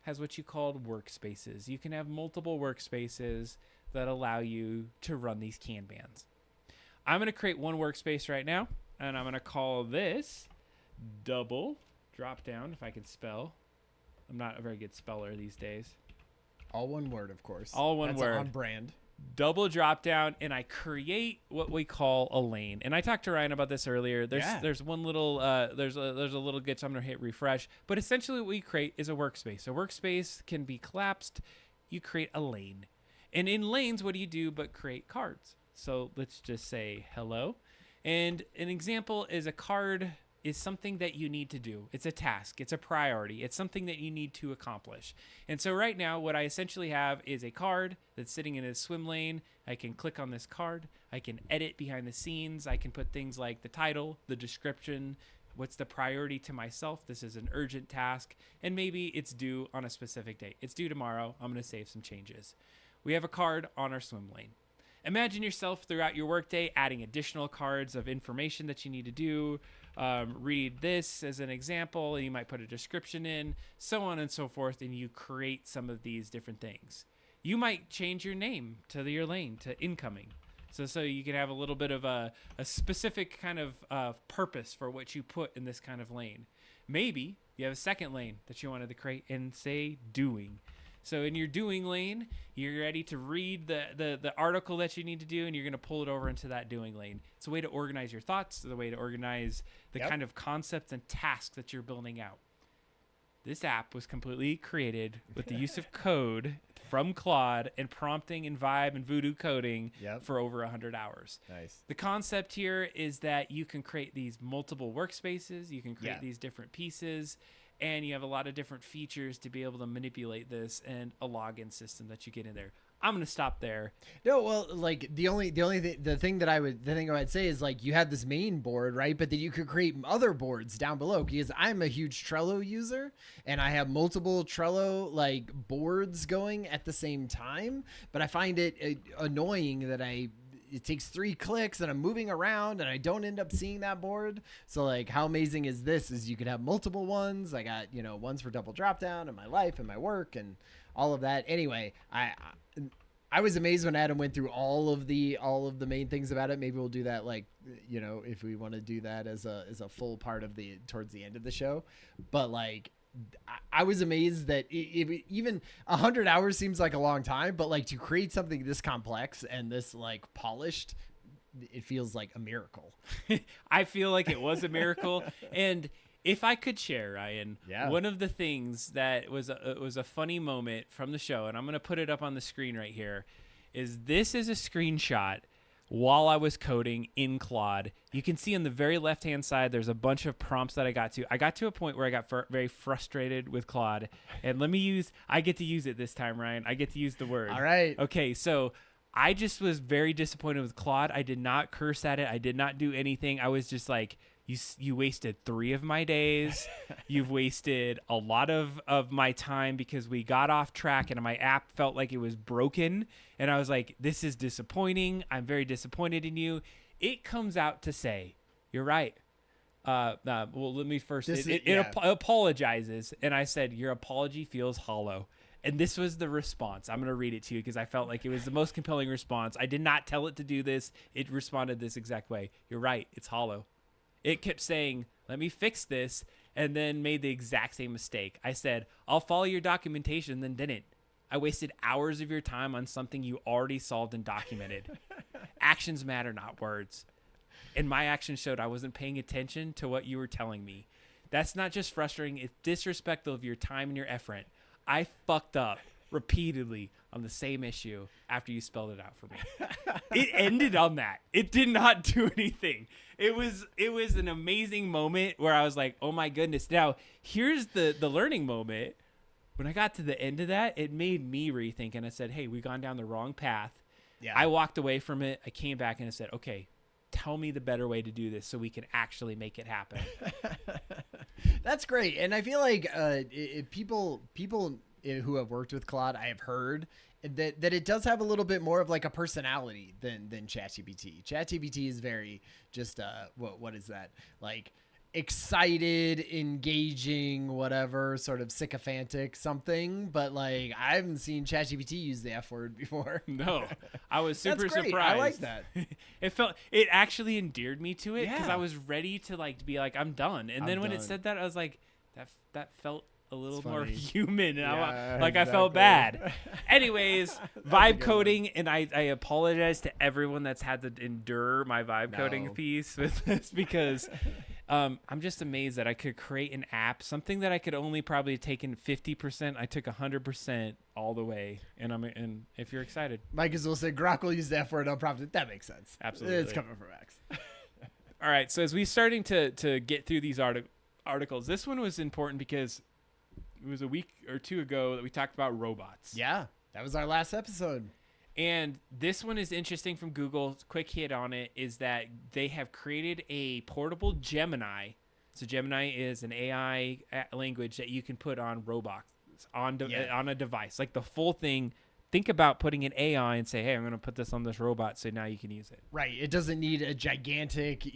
Speaker 1: has what you call workspaces. You can have multiple workspaces that allow you to run these Kanbans. I'm going to create one workspace right now, and I'm going to call this double drop down, if I can spell. I'm not a very good speller these days.
Speaker 2: All one word, of course.
Speaker 1: All one word.
Speaker 2: On brand.
Speaker 1: Double drop down, and I create what we call a lane. And I talked to Ryan about this earlier. There's one little there's a little glitch. I'm gonna hit refresh. But essentially, what we create is a workspace. A workspace can be collapsed. You create a lane, and in lanes, what do you do but create cards? So let's just say hello, and an example is a card is something that you need to do. It's a task. It's a priority. It's something that you need to accomplish. And so right now, what I essentially have is a card that's sitting in a swim lane. I can click on this card. I can edit behind the scenes. I can put things like the title, the description, what's the priority to myself. This is an urgent task, and maybe it's due on a specific date. It's due tomorrow. I'm going to save some changes. We have a card on our swim lane. Imagine yourself throughout your workday adding additional cards of information that you need to do, read this as an example, and you might put a description in, so on and so forth, and you create some of these different things. You might change your name to your lane to incoming. So you can have a little bit of a specific kind of purpose for what you put in this kind of lane. Maybe you have a second lane that you wanted to create and say doing. So in your doing lane, you're ready to read the article that you need to do, and you're going to pull it over into that doing lane. It's a way to organize your thoughts, the way to organize the kind of concepts and tasks that you're building out. This app was completely created with the use of code from Claude and prompting and Vibe and Voodoo coding for over 100 hours.
Speaker 2: Nice.
Speaker 1: The concept here is that you can create these multiple workspaces. You can create these different pieces. And you have a lot of different features to be able to manipulate this and a login system that you get in there. I'm going to stop there.
Speaker 2: No, well, like the thing I'd say is like you have this main board, right? But then you could create other boards down below, because I'm a huge Trello user and I have multiple Trello like boards going at the same time. But I find it annoying that it takes 3 clicks and I'm moving around and I don't end up seeing that board. So like how amazing is this is you could have multiple ones. I got, ones for double drop down and my life and my work and all of that. Anyway, I was amazed when Adam went through all of the main things about it. Maybe we'll do that if we want to do that as a full part of towards the end of the show. But like I was amazed that even 100 hours seems like a long time, but like to create something this complex and this like polished, it feels like a miracle.
Speaker 1: I feel like it was a miracle. And if I could share, Ryan, one of the things that was a funny moment from the show, and I'm going to put it up on the screen right here, is this is a screenshot while I was coding in Claude. You can see on the very left-hand side, there's a bunch of prompts that I got to. I got to a point where I got very frustrated with Claude. And I get to use it this time, Ryan. I get to use the word.
Speaker 2: All right.
Speaker 1: Okay, so I just was very disappointed with Claude. I did not curse at it. I did not do anything. I was just like, you wasted 3 of my days. You've wasted a lot of my time because we got off track and my app felt like it was broken. And I was like, this is disappointing. I'm very disappointed in you. It comes out to say, you're right. Well, let me first, it apologizes. And I said, your apology feels hollow. And this was the response. I'm going to read it to you because I felt like it was the most compelling response. I did not tell it to do this. It responded this exact way. You're right. It's hollow. It kept saying, let me fix this, and then made the exact same mistake. I said, I'll follow your documentation, then didn't. I wasted hours of your time on something you already solved and documented. Actions matter, not words. And my actions showed I wasn't paying attention to what you were telling me. That's not just frustrating, it's disrespectful of your time and your effort. I fucked up repeatedly on the same issue after you spelled it out for me. It ended on that. It did not do anything. It was an amazing moment where I was like, oh my goodness. Now, here's the learning moment. When I got to the end of that, it made me rethink, and I said, hey, we've gone down the wrong path. Yeah. I walked away from it. I came back and I said, okay, tell me the better way to do this so we can actually make it happen.
Speaker 2: That's great. And I feel like people who have worked with Claude, I have heard that it does have a little bit more of like a personality than ChatGPT. ChatGPT is very just what is that, like excited, engaging, whatever, sort of sycophantic something. But like I haven't seen ChatGPT use the F word before.
Speaker 1: No, I was super surprised.
Speaker 2: I like that.
Speaker 1: It actually endeared me to it because I was ready to be like, I'm done. And then when it said that, I was like, that felt a little more human. And I felt bad. Anyways, vibe coding, and I apologize to everyone that's had to endure my vibe coding piece with this because I'm just amazed that I could create an app, something that I could only probably taken 50%. I took 100% all the way, and if you're excited,
Speaker 2: Mike is will say Grok will use the F word unprompted. That makes sense.
Speaker 1: Absolutely,
Speaker 2: it's coming from X.
Speaker 1: All right, so as we starting to get through these articles, this one was important because it was a week or two ago that we talked about robots.
Speaker 2: Yeah, that was our last episode.
Speaker 1: And this one is interesting from Google. Quick hit on it is that they have created a portable Gemini. So Gemini is an AI language that you can put on robots, on a device. Like the full thing think about putting an AI and say, hey, I'm going to put this on this robot so now you can use it.
Speaker 2: Right. It doesn't need a gigantic,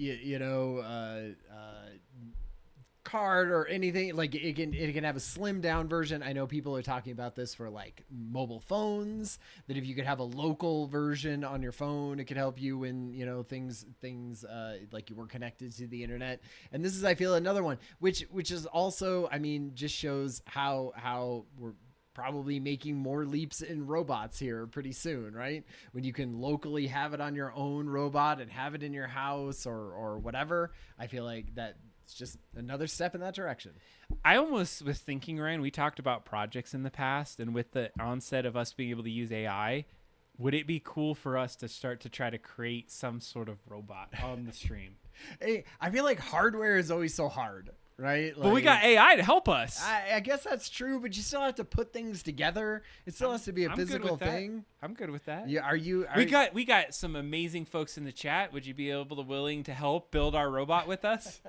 Speaker 2: card or anything. Like it can have a slimmed down version. I know people are talking about this for like mobile phones, that if you could have a local version on your phone, it could help you when, things like you were connected to the internet. And this is, I feel, another one, which is also, I mean, just shows how we're probably making more leaps in robots here pretty soon, right? When you can locally have it on your own robot and have it in your house or whatever. I feel like that it's just another step in that direction.
Speaker 1: I almost was thinking, Ryan, we talked about projects in the past, and with the onset of us being able to use AI, would it be cool for us to start to try to create some sort of robot on the stream?
Speaker 2: Hey, I feel like hardware is always so hard, right?
Speaker 1: But we got AI to help us.
Speaker 2: I guess that's true, but you still have to put things together. It still has to be a physical thing.
Speaker 1: I'm good with that.
Speaker 2: Yeah,
Speaker 1: we got some amazing folks in the chat. Would you be willing to help build our robot with us?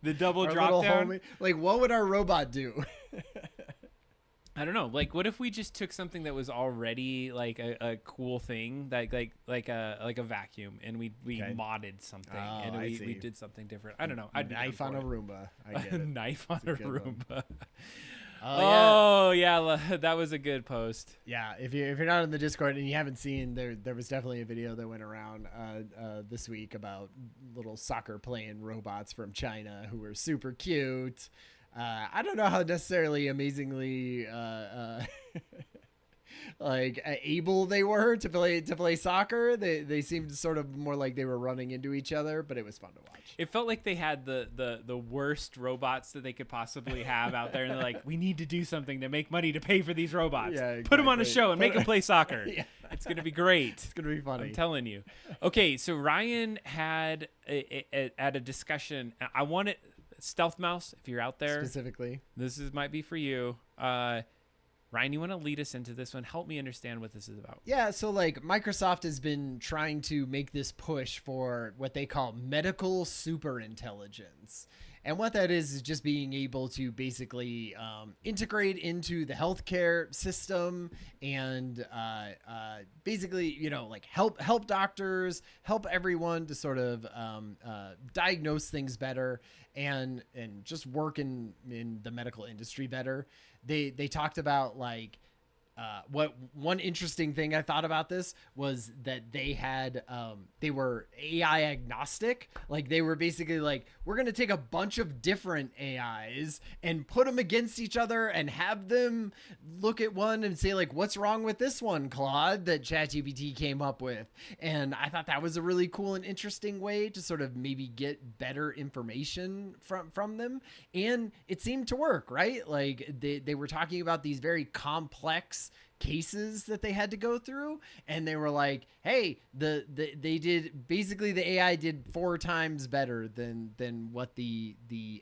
Speaker 1: The double drop down.
Speaker 2: Like, what would our robot do?
Speaker 1: I don't know. Like, what if we just took something that was already like a cool thing, like a vacuum, and we modded something, and we did something different. I don't know.
Speaker 2: A knife on a Roomba. I get it.
Speaker 1: Knife on a Roomba.
Speaker 2: Yeah,
Speaker 1: that was a good post.
Speaker 2: Yeah, if you're not in the Discord and you haven't seen, there was definitely a video that went around this week about little soccer playing robots from China who were super cute. I don't know how necessarily amazingly able they were to play soccer. They seemed sort of more like they were running into each other, but it was fun to watch.
Speaker 1: It felt like they had the worst robots that they could possibly have out there, and they're like, we need to do something to make money to pay for these robots.
Speaker 2: Yeah, exactly.
Speaker 1: Put them on a show and make them play soccer.
Speaker 2: Yeah.
Speaker 1: It's gonna be great.
Speaker 2: It's gonna be funny.
Speaker 1: I'm telling you. Okay, so Ryan had at a discussion. I want it. Stealth Mouse, if you're out there,
Speaker 2: specifically,
Speaker 1: might be for you. Ryan, you want to lead us into this one? Help me understand what this is about.
Speaker 2: Yeah, so like Microsoft has been trying to make this push for what they call medical superintelligence. And what that is just being able to basically integrate into the healthcare system and basically, like help doctors, help everyone to sort of diagnose things better and just work in the medical industry better. They talked about like what one interesting thing I thought about this was that they had they were AI agnostic. Like they were basically like, we're going to take a bunch of different AIs and put them against each other and have them look at one and say like, what's wrong with this one, Claude, that ChatGPT came up with. And I thought that was a really cool and interesting way to sort of maybe get better information from them. And it seemed to work, right? Like they were talking about these very complex cases that they had to go through, and they were like, hey, the AI did 4 times better than what the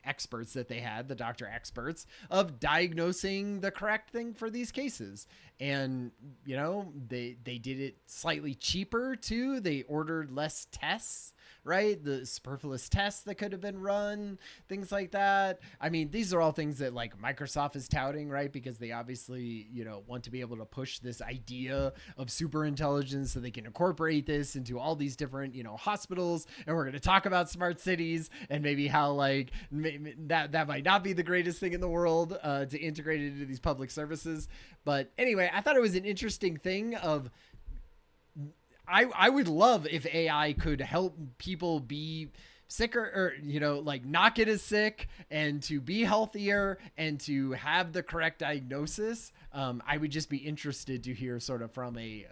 Speaker 2: experts that they had, the doctor experts, of diagnosing the correct thing for these cases. And they did it slightly cheaper too. They ordered less tests, right? The superfluous tests that could have been run, things like that. I mean, these are all things that like Microsoft is touting, right? Because they obviously, want to be able to push this idea of super intelligence so they can incorporate this into all these different, hospitals. And we're going to talk about smart cities and maybe how like that might not be the greatest thing in the world to integrate it into these public services. But anyway, I thought it was an interesting thing of, I would love if AI could help people be sicker or, like not get as sick and to be healthier and to have the correct diagnosis. I would just be interested to hear sort of from a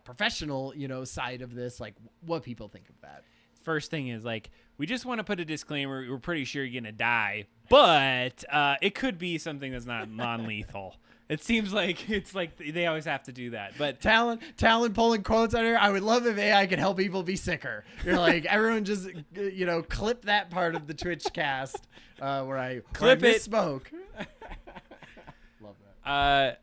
Speaker 2: professional, side of this, like what people think of that.
Speaker 1: First thing is like, we just want to put a disclaimer. We're pretty sure you're going to die, but it could be something that's not non-lethal. It seems like it's like they always have to do that. But
Speaker 2: Talon pulling quotes out here. I would love if AI could help people be sicker. You're like, everyone just, clip that part of the Twitch cast where I misspoke. Love that.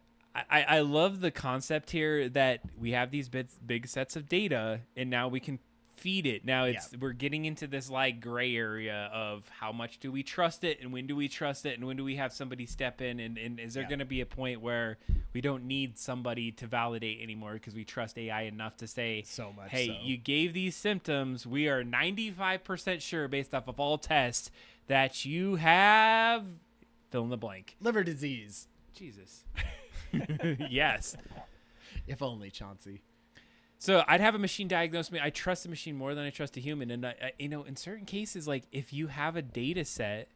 Speaker 1: I love the concept here that we have these big sets of data, and now we can feed it. Now we're getting into this like gray area of how much do we trust it and when do we trust it and when do we have somebody step in and is there going to be a point where we don't need somebody to validate anymore because we trust AI enough to say,
Speaker 2: so much
Speaker 1: hey, you gave these symptoms. We are 95% sure based off of all tests that you have fill in the blank.
Speaker 2: Liver disease.
Speaker 1: Jesus. Yes.
Speaker 2: If only, Chauncey.
Speaker 1: So I'd have a machine diagnose me. I trust the machine more than I trust a human. And, in certain cases, like if you have a data set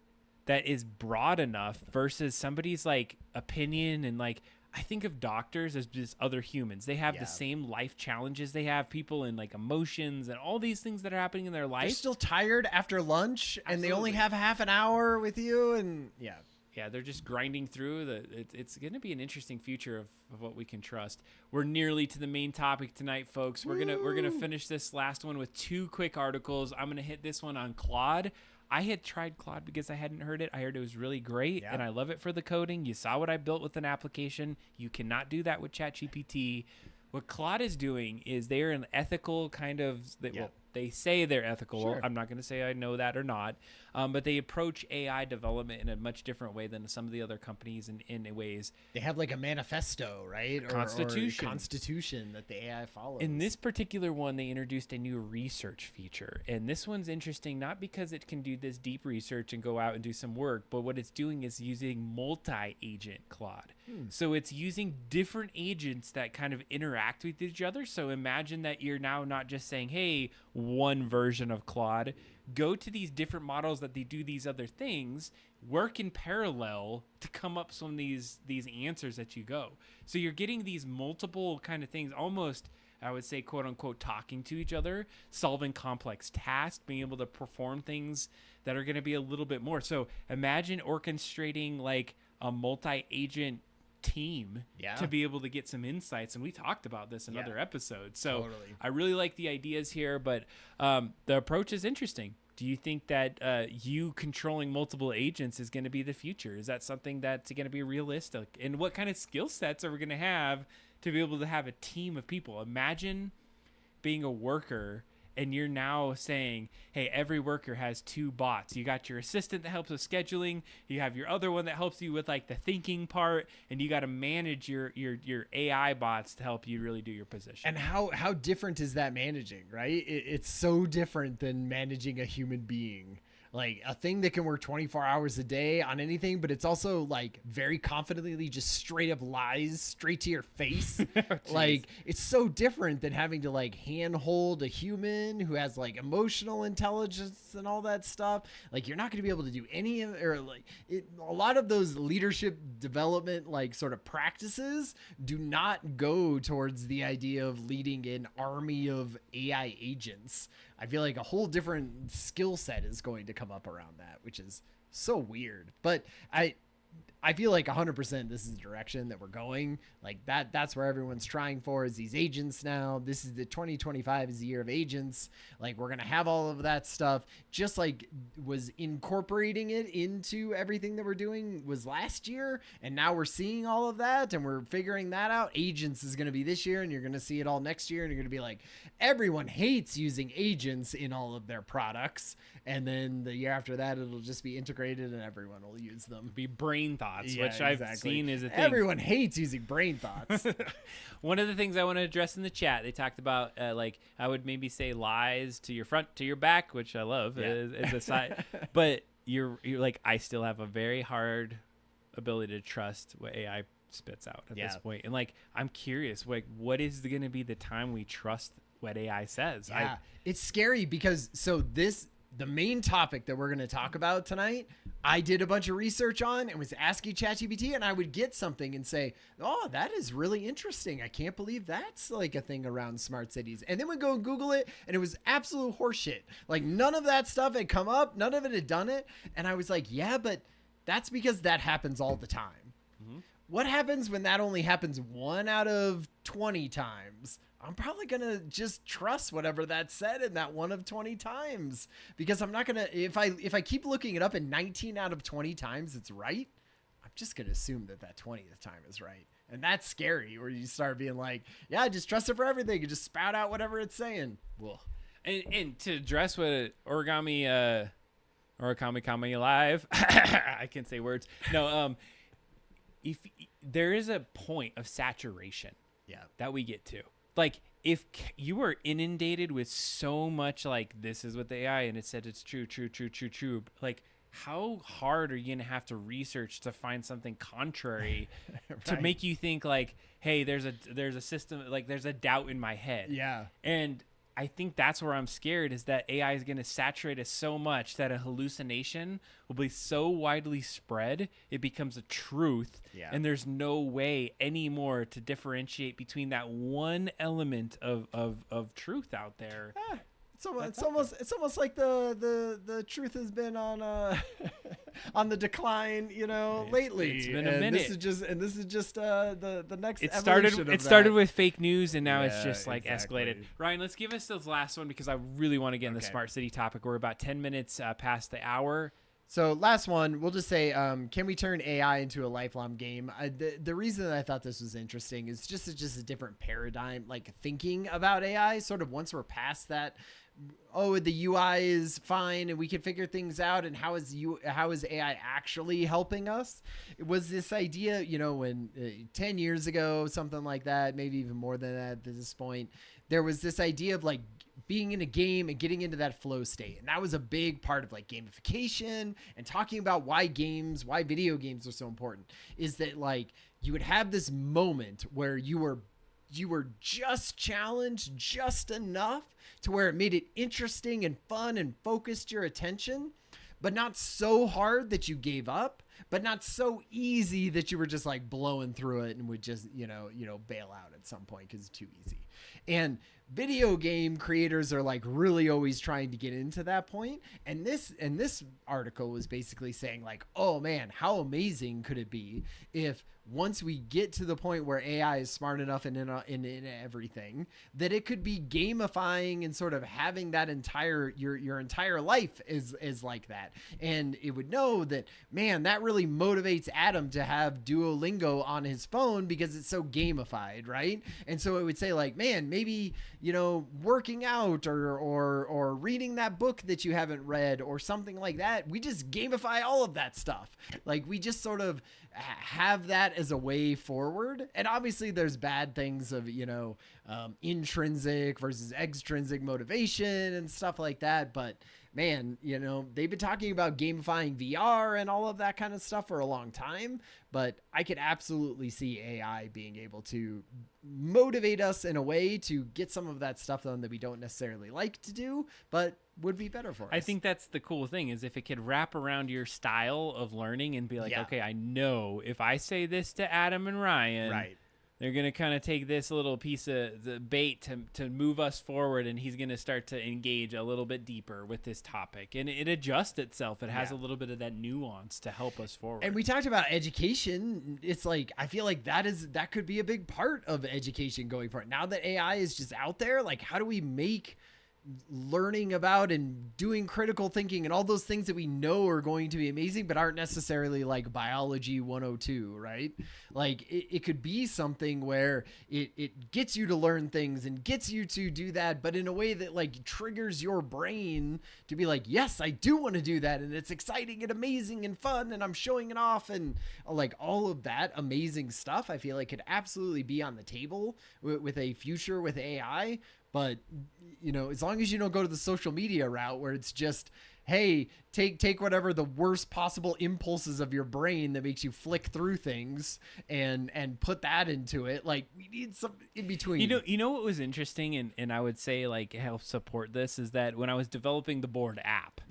Speaker 1: that is broad enough versus somebody's like opinion and like, I think of doctors as just other humans. They have the same life challenges. They have people and like emotions and all these things that are happening in their life.
Speaker 2: They're still tired after lunch and they only have half an hour with you. And
Speaker 1: yeah, they're just grinding through. It's going to be an interesting future of what we can trust. We're nearly to the main topic tonight, folks. We're gonna finish this last one with 2 quick articles. I'm gonna hit this one on Claude. I had tried Claude because I hadn't heard it. I heard it was really great, and I love it for the coding. You saw what I built with an application. You cannot do that with ChatGPT. What Claude is doing is they're an ethical kind of well, they say they're ethical.
Speaker 2: Sure.
Speaker 1: I'm not going to say I know that or not, but they approach AI development in a much different way than some of the other companies in ways.
Speaker 2: They have like a manifesto, right? Or constitution that the AI follows.
Speaker 1: In this particular one, they introduced a new research feature. And this one's interesting, not because it can do this deep research and go out and do some work, but what it's doing is using multi-agent Claude. So it's using different agents that kind of interact with each other. So imagine that you're now not just saying, hey, one version of Claude. Go to these different models that they do these other things, work in parallel to come up some of these answers that you go. So you're getting these multiple kind of things, almost, I would say, quote unquote, talking to each other, solving complex tasks, being able to perform things that are going to be a little bit more. So imagine orchestrating like a multi-agent team to be able to get some insights, and we talked about this in other episodes. So totally. I really like the ideas here, but the approach is interesting. Do you think that you controlling multiple agents is going to be the future? Is that something that's going to be realistic? And what kind of skill sets are we going to have to be able to have a team of people? Imagine being a worker and you're now saying, hey, every worker has 2 bots. You got your assistant that helps with scheduling. You have your other one that helps you with like the thinking part, and you got to manage your AI bots to help you really do your position.
Speaker 2: And how different is that managing, right? It's so different than managing a human being. Like a thing that can work 24 hours a day on anything, but it's also like very confidently just straight up lies straight to your face. Like it's so different than having to like handhold a human who has like emotional intelligence and all that stuff. Like you're not going to be able to do any of, or like a lot of those leadership development like sort of practices do not go towards the idea of leading an army of AI agents. I feel like a whole different skill set is going to come up around that, which is so weird. But I feel like 100% this is the direction that we're going. Like that's where everyone's trying for, is these agents now. This is the 2025 is the year of agents. Like we're going to have all of that stuff, just like was incorporating it into everything that we're doing was last year. And now we're seeing all of that and we're figuring that out. Agents is going to be this year, and you're going to see it all next year. And you're going to be like, everyone hates using agents in all of their products. And then the year after that, it'll just be integrated and everyone will use them.
Speaker 1: Be brain thoughts, which I've seen is a thing.
Speaker 2: Everyone hates using brain thoughts.
Speaker 1: One of the things I want to address in the chat, they talked about like I would maybe say lies to your front, to your back, which I love is a side. But you're like, I still have a very hard ability to trust what AI spits out at this point. And like, I'm curious, like, what is going to be the time we trust what AI says?
Speaker 2: Yeah, it's scary because the main topic that we're going to talk about tonight, I did a bunch of research on and was asking ChatGPT, and I would get something and say, oh, that is really interesting. I can't believe that's like a thing around smart cities. And then we go and Google it, and it was absolute horseshit. Like none of that stuff had come up. None of it had done it. And I was like, yeah, but that's because that happens all the time. Mm-hmm. What happens when that only happens 1 out of 20 times? I'm probably going to just trust whatever that said in that 1 of 20 times, because I'm not going to, if I keep looking it up and 19 out of 20 times it's right, I'm just going to assume that 20th time is right. And that's scary, where you start being like, yeah, just trust it for everything and just spout out whatever it's saying. Well,
Speaker 1: And to address what origami kami live, I can say words. No, if there is a point of saturation, that we get to, like if you are inundated with so much like this is what the AI and it said it's true, like how hard are you gonna have to research to find something contrary right. to make you think like, hey, there's a system, like there's a doubt in my head. And I think that's where I'm scared, is that AI is going to saturate us so much that a hallucination will be so widely spread, it becomes a truth. And there's no way anymore to differentiate between that one element of truth out there.
Speaker 2: It's almost like the truth has been on on the decline, lately.
Speaker 1: It's been a minute.
Speaker 2: This is just the next.
Speaker 1: It started with fake news, and now it's just like escalated. Ryan, let's give us the last one because I really want to get in the smart city topic. We're about 10 minutes past the hour.
Speaker 2: So last one, we'll just say, can we turn AI into a lifelong game? The reason that I thought this was interesting is it's just a different paradigm, like thinking about AI. Sort of once we're past that, the UI is fine and we can figure things out, and how is AI actually helping us? It was this idea, when 10 years ago, something like that, maybe even more than that at this point, there was this idea of like being in a game and getting into that flow state. And that was a big part of like gamification and talking about why video games are so important, is that like you would have this moment where you were just challenged just enough to where it made it interesting and fun and focused your attention, but not so hard that you gave up, but not so easy that you were just like blowing through it and would just, bail out at some point because it's too easy. And video game creators are like really always trying to get into that point. And this article was basically saying like, oh man, how amazing could it be if once we get to the point where AI is smart enough and in everything, that it could be gamifying and sort of having that entire, your entire life is like that. And it would know that, man, that really motivates Adam to have Duolingo on his phone because it's so gamified, right? And so it would say like, man, maybe, working out or reading that book that you haven't read or something like that. We just gamify all of that stuff. Like we just sort of have that as a way forward. And obviously there's bad things of, intrinsic versus extrinsic motivation and stuff like that. But man, they've been talking about gamifying VR and all of that kind of stuff for a long time, but I could absolutely see AI being able to motivate us in a way to get some of that stuff done that we don't necessarily like to do, but would be better for us.
Speaker 1: I think that's the cool thing, is if it could wrap around your style of learning and be like, okay, I know if I say this to Adam and Ryan, right, they're going to kind of take this little piece of the bait to move us forward, and he's going to start to engage a little bit deeper with this topic. And it adjusts itself. It has a little bit of that nuance to help us forward.
Speaker 2: And we talked about education. It's like, I feel like that could be a big part of education going forward. Now that AI is just out there, like how do we make learning about and doing critical thinking and all those things that we know are going to be amazing but aren't necessarily like biology 102, right? Like it could be something where it gets you to learn things and gets you to do that, but in a way that like triggers your brain to be like, yes, I do want to do that, and it's exciting and amazing and fun, and I'm showing it off, and like all of that amazing stuff I feel like could absolutely be on the table with a future with AI. But, as long as you don't go to the social media route where it's just, hey, take whatever the worst possible impulses of your brain that makes you flick through things and put that into it. Like, we need some in between.
Speaker 1: You know what was interesting, and I would say like help support this, is that when I was developing the board app,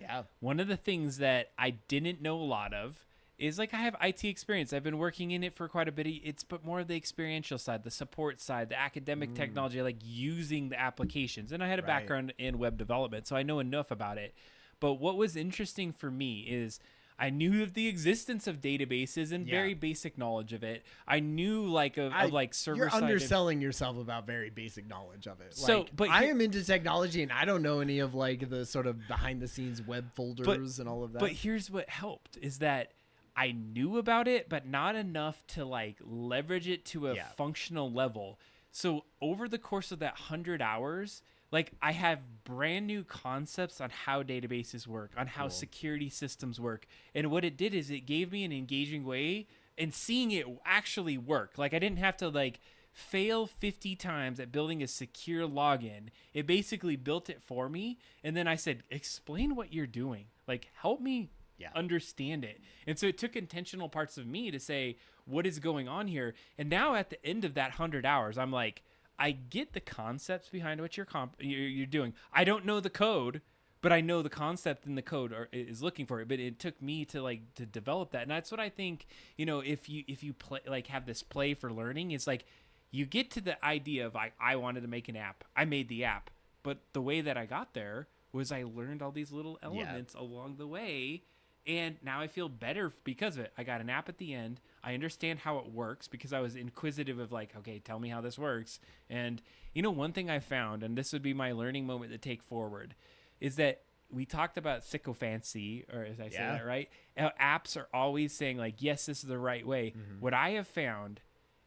Speaker 1: one of the things that I didn't know a lot of is like I have IT experience. I've been working in it for quite a bit. It's but more of the experiential side, the support side, the academic technology, like using the applications. And I had a background in web development, so I know enough about it. But what was interesting for me is I knew of the existence of databases and very basic knowledge of it. I knew like of like server side.
Speaker 2: You're underselling yourself about very basic knowledge of it.
Speaker 1: So,
Speaker 2: like,
Speaker 1: but
Speaker 2: I am into technology and I don't know any of like the sort of behind the scenes web folders and all of that.
Speaker 1: But here's what helped is that I knew about it, but not enough to like leverage it to a functional level. So over the course of that 100 hours, like I have brand new concepts on how databases work, on how
Speaker 2: Cool.
Speaker 1: security systems work. And what it did is it gave me an engaging way and seeing it actually work. Like I didn't have to like fail 50 times at building a secure login. It basically built it for me. And then I said, explain what you're doing. Like help me understand it. And so it took intentional parts of me to say, what is going on here? And now at the end of that 100 hours, I'm like, I get the concepts behind what you're doing. I don't know the code, but I know the concept and the code is looking for it. But it took me to develop that, and that's what I think. If you play, like have this play for learning, it's like you get to the idea of I wanted to make an app. I made the app, but the way that I got there was I learned all these little elements along the way. And now I feel better because of it. I got an app at the end. I understand how it works because I was inquisitive of like, okay, tell me how this works. And one thing I found, and this would be my learning moment to take forward, is that we talked about sycophancy, or as I say that right, apps are always saying like, yes, this is the right way. Mm-hmm. What I have found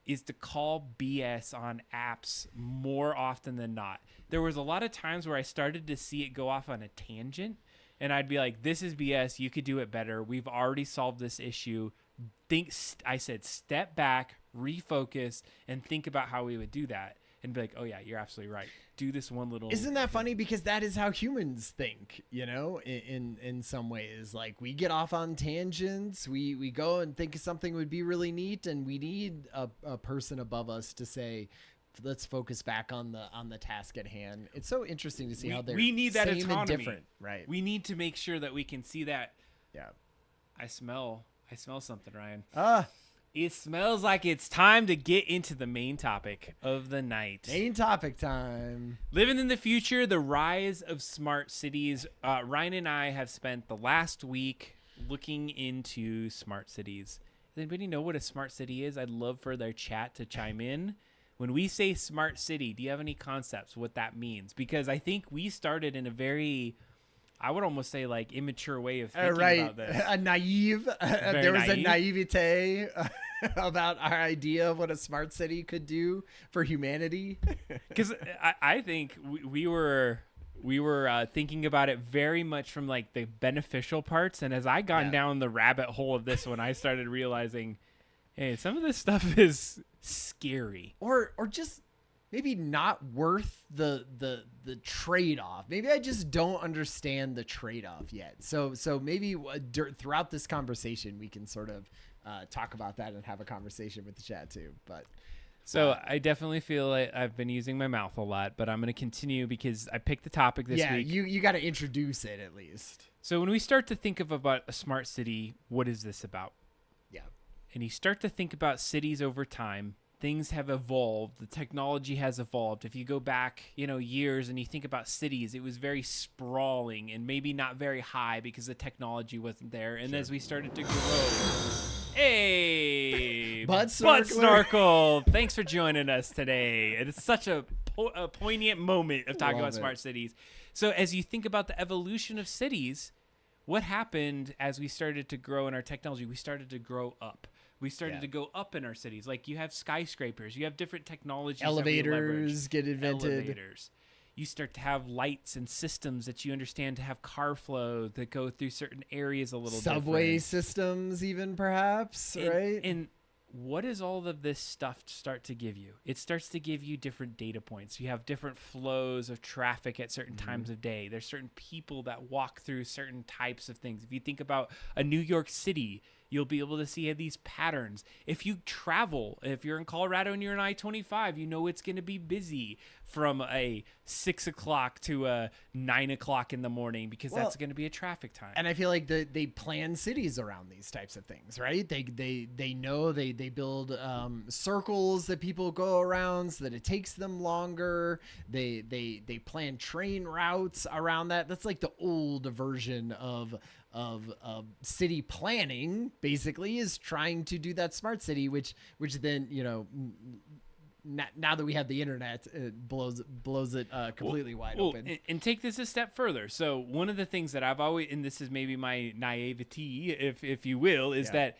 Speaker 1: is to call BS on apps more often than not. There was a lot of times where I started to see it go off on a tangent. And I'd be like, this is BS. You could do it better. We've already solved this issue. I said, step back, refocus, and think about how we would do that. And be like, oh, yeah, you're absolutely right. Do this one little.
Speaker 2: Isn't that funny? Because that is how humans think, in some ways. Like we get off on tangents. We go and think something would be really neat. And we need a person above us to say, let's focus back on the task at hand. It's so interesting to see how they're
Speaker 1: we need that
Speaker 2: same
Speaker 1: autonomy.
Speaker 2: And different, right?
Speaker 1: We need to make sure that we can see that.
Speaker 2: Yeah.
Speaker 1: I smell something, Ryan.
Speaker 2: It
Speaker 1: smells like it's time to get into the main topic of the night.
Speaker 2: Main topic time.
Speaker 1: Living in the future, the rise of smart cities. Ryan and I have spent the last week looking into smart cities. Does anybody know what a smart city is? I'd love for their chat to chime in. When we say smart city, do you have any concepts what that means? Because I think we started in a very, I would almost say like immature way of thinking about this.
Speaker 2: A naive. There was a naivete about our idea of what a smart city could do for humanity.
Speaker 1: Because I think we were thinking about it very much from like the beneficial parts. And as I got down the rabbit hole of this one, I started realizing, hey, some of this stuff is scary,
Speaker 2: or just maybe not worth the trade-off. Maybe I just don't understand the trade-off yet. So maybe throughout this conversation we can sort of talk about that and have a conversation with the chat too. But
Speaker 1: I definitely feel like I've been using my mouth a lot, but I'm going to continue because I picked the topic this week.
Speaker 2: Yeah, you got to introduce it at least.
Speaker 1: So when we start to think about a smart city, what is this about?
Speaker 2: Yeah.
Speaker 1: And you start to think about cities over time. Things have evolved. The technology has evolved. If you go back, years and you think about cities, it was very sprawling and maybe not very high because the technology wasn't there. And as we started to grow, hey,
Speaker 2: Butt
Speaker 1: Snorkel, thanks for joining us today. And it's such a poignant moment of talking about smart cities. So as you think about the evolution of cities, what happened as we started to grow in our technology? We started to grow up. We started to go up in our cities. Like you have skyscrapers, you have different technologies.
Speaker 2: Elevators get invented.
Speaker 1: Elevators. You start to have lights and systems that you understand to have car flow that go through certain areas a little
Speaker 2: Subway
Speaker 1: different.
Speaker 2: systems even perhaps, right?
Speaker 1: And what does all of this stuff start to give you? It starts to give you different data points. You have different flows of traffic at certain times of day. There's certain people that walk through certain types of things. If you think about a New York City, you'll be able to see these patterns. If you travel, if you're in Colorado and you're in I-25, you know it's going to be busy from a 6 o'clock to a 9 o'clock in the morning because that's going to be a traffic time.
Speaker 2: And I feel like they plan cities around these types of things, right? They know they build circles that people go around so that it takes them longer. They plan train routes around that. That's like the old version of city planning, basically, is trying to do that smart city, which then now that we have the internet, it blows it completely wide open.
Speaker 1: And take this a step further. So one of the things that I've always, and this is maybe my naivety, if you will, is that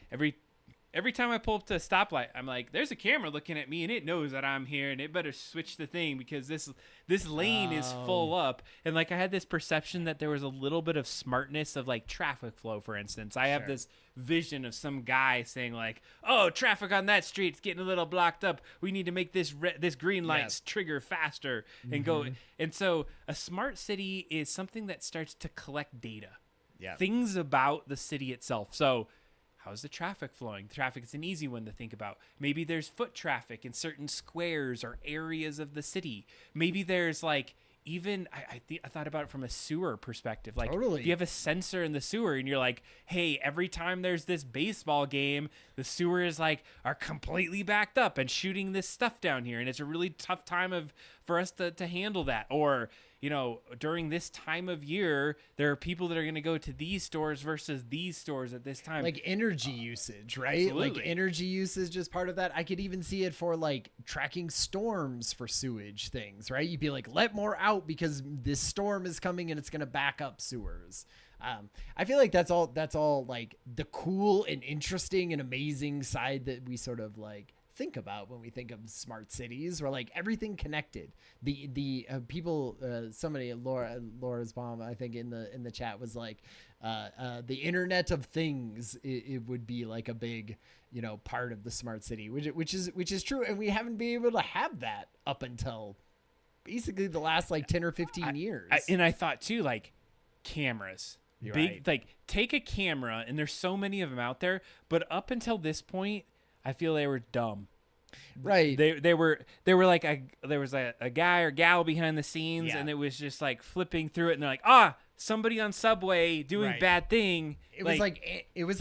Speaker 1: every time I pull up to a stoplight, I'm like, there's a camera looking at me and it knows that I'm here and it better switch the thing because this lane is full up. And like I had this perception that there was a little bit of smartness of like traffic flow, for instance. I have this vision of some guy saying like, oh, traffic on that street's getting a little blocked up. We need to make this green light trigger faster and go. And so a smart city is something that starts to collect data. Yeah. Things about the city itself. So how's the traffic flowing? Traffic is an easy one to think about. Maybe there's foot traffic in certain squares or areas of the city. Maybe there's like even I thought about it from a sewer perspective. Like if you have a sensor in the sewer and you're like, hey, every time there's this baseball game, the sewers like are completely backed up and shooting this stuff down here, and it's a really tough time for us to handle that. Or you know, during this time of year, there are people that are going to go to these stores versus these stores at this time.
Speaker 2: Like energy usage, right?
Speaker 1: Absolutely.
Speaker 2: Like energy usage is part of that. I could even see it for like tracking storms for sewage things, right? You'd be like, let more out because this storm is coming and it's going to back up sewers. I feel like that's all like the cool and interesting and amazing side that we sort of like think about when we think of smart cities, where like everything connected. The people, somebody, Laura's mom, I think in the chat was like, the Internet of Things. It would be like a big, you know, part of the smart city, which is true, and we haven't been able to have that up until basically the last like 10 or 15 years.
Speaker 1: And I thought too, like cameras. Like take a camera, and there's so many of them out there, but up until this point, I feel they were dumb.
Speaker 2: Right.
Speaker 1: They were like there was a guy or gal behind the scenes, and it was just like flipping through it, and they're like, somebody on Subway doing bad thing.
Speaker 2: It was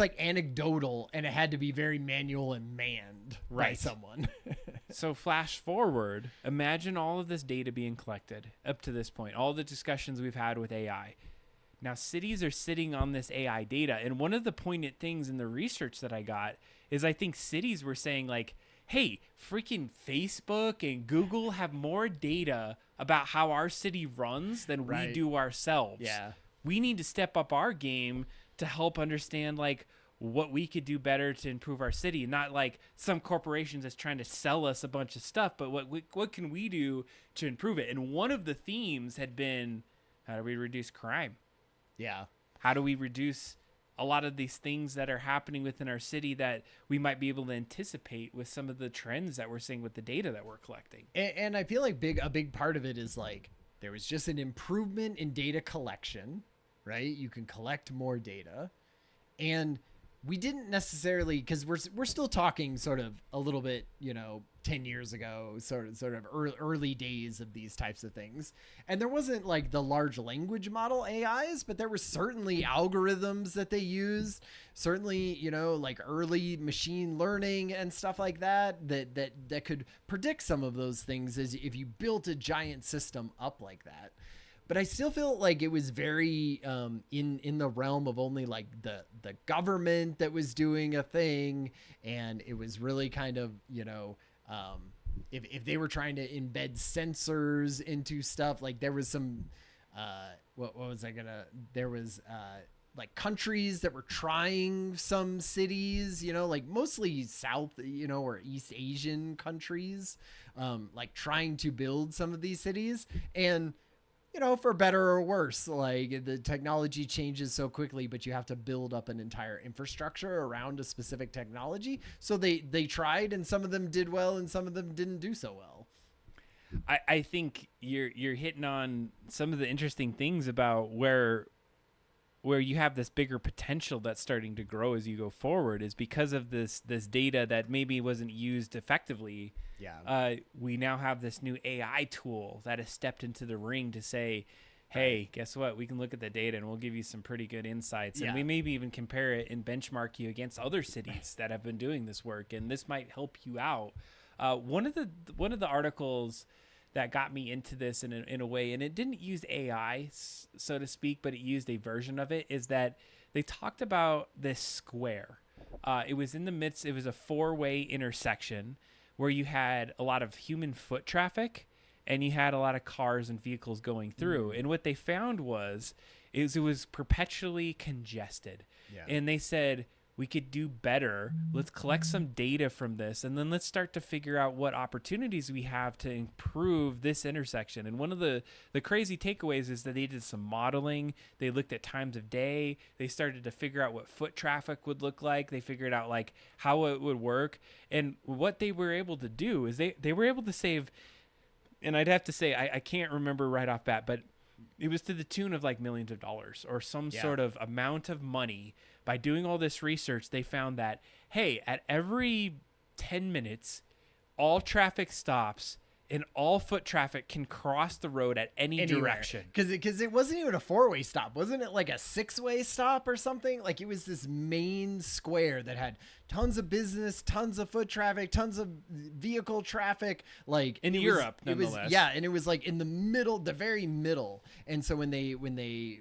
Speaker 2: like anecdotal, and it had to be very manual and manned by someone.
Speaker 1: So flash forward, imagine all of this data being collected up to this point, all the discussions we've had with AI. Now cities are sitting on this AI data, and one of the poignant things in the research that I got is I think cities were saying like, hey, freaking Facebook and Google have more data about how our city runs than we do ourselves.
Speaker 2: Yeah.
Speaker 1: We need to step up our game to help understand like what we could do better to improve our city. Not like some corporations that's trying to sell us a bunch of stuff, but what can we do to improve it? And one of the themes had been, how do we reduce crime?
Speaker 2: Yeah.
Speaker 1: How do we reduce a lot of these things that are happening within our city that we might be able to anticipate with some of the trends that we're seeing with the data that we're collecting?
Speaker 2: And I feel like a big part of it is like there was just an improvement in data collection, right? You can collect more data, and we didn't necessarily, because we're still talking sort of a little bit, you know, 10 years ago, sort of early days of these types of things. And there wasn't like the large language model AIs, but there were certainly algorithms that they used, certainly, you know, like early machine learning and stuff like that could predict some of those things as if you built a giant system up like that. But I still feel like it was very in the realm of only like the government that was doing a thing, and it was really kind of, you know, if they were trying to embed sensors into stuff, like there was some there was like countries that were trying some cities, you know, like mostly South, you know, or East Asian countries, like trying to build some of these cities. And you know, for better or worse, like the technology changes so quickly, but you have to build up an entire infrastructure around a specific technology. So they tried, and some of them did well, and some of them didn't do so well.
Speaker 1: I think you're hitting on some of the interesting things about where you have this bigger potential that's starting to grow as you go forward is because of this data that maybe wasn't used effectively.
Speaker 2: Yeah.
Speaker 1: We now have this new AI tool that has stepped into the ring to say, hey, guess what? We can look at the data and we'll give you some pretty good insights. And we maybe even compare it and benchmark you against other cities that have been doing this work. And this might help you out. One of the articles that got me into this in a way, and it didn't use AI, so to speak, but it used a version of it, is that they talked about this square. It was in the midst, it was a 4-way intersection where you had a lot of human foot traffic and you had a lot of cars and vehicles going through. And what they found was it was perpetually congested. Yeah. And they said, we could do better. Let's collect some data from this, and then let's start to figure out what opportunities we have to improve this intersection. And one of the crazy takeaways is that they did some modeling. They looked at times of day. They started to figure out what foot traffic would look like. They figured out like how it would work. And what they were able to do is they were able to save, and I'd have to say, I can't remember right off bat, but it was to the tune of like millions of dollars or some sort of amount of money. By doing all this research, they found that, hey, at every 10 minutes, all traffic stops and all foot traffic can cross the road at any direction.
Speaker 2: Because it wasn't even a 4-way stop. Wasn't it like a 6-way stop or something? Like, it was this main square that had tons of business, tons of foot traffic, tons of vehicle traffic. Like
Speaker 1: in Europe, nonetheless.
Speaker 2: And it was like in the middle, the very middle. And so when they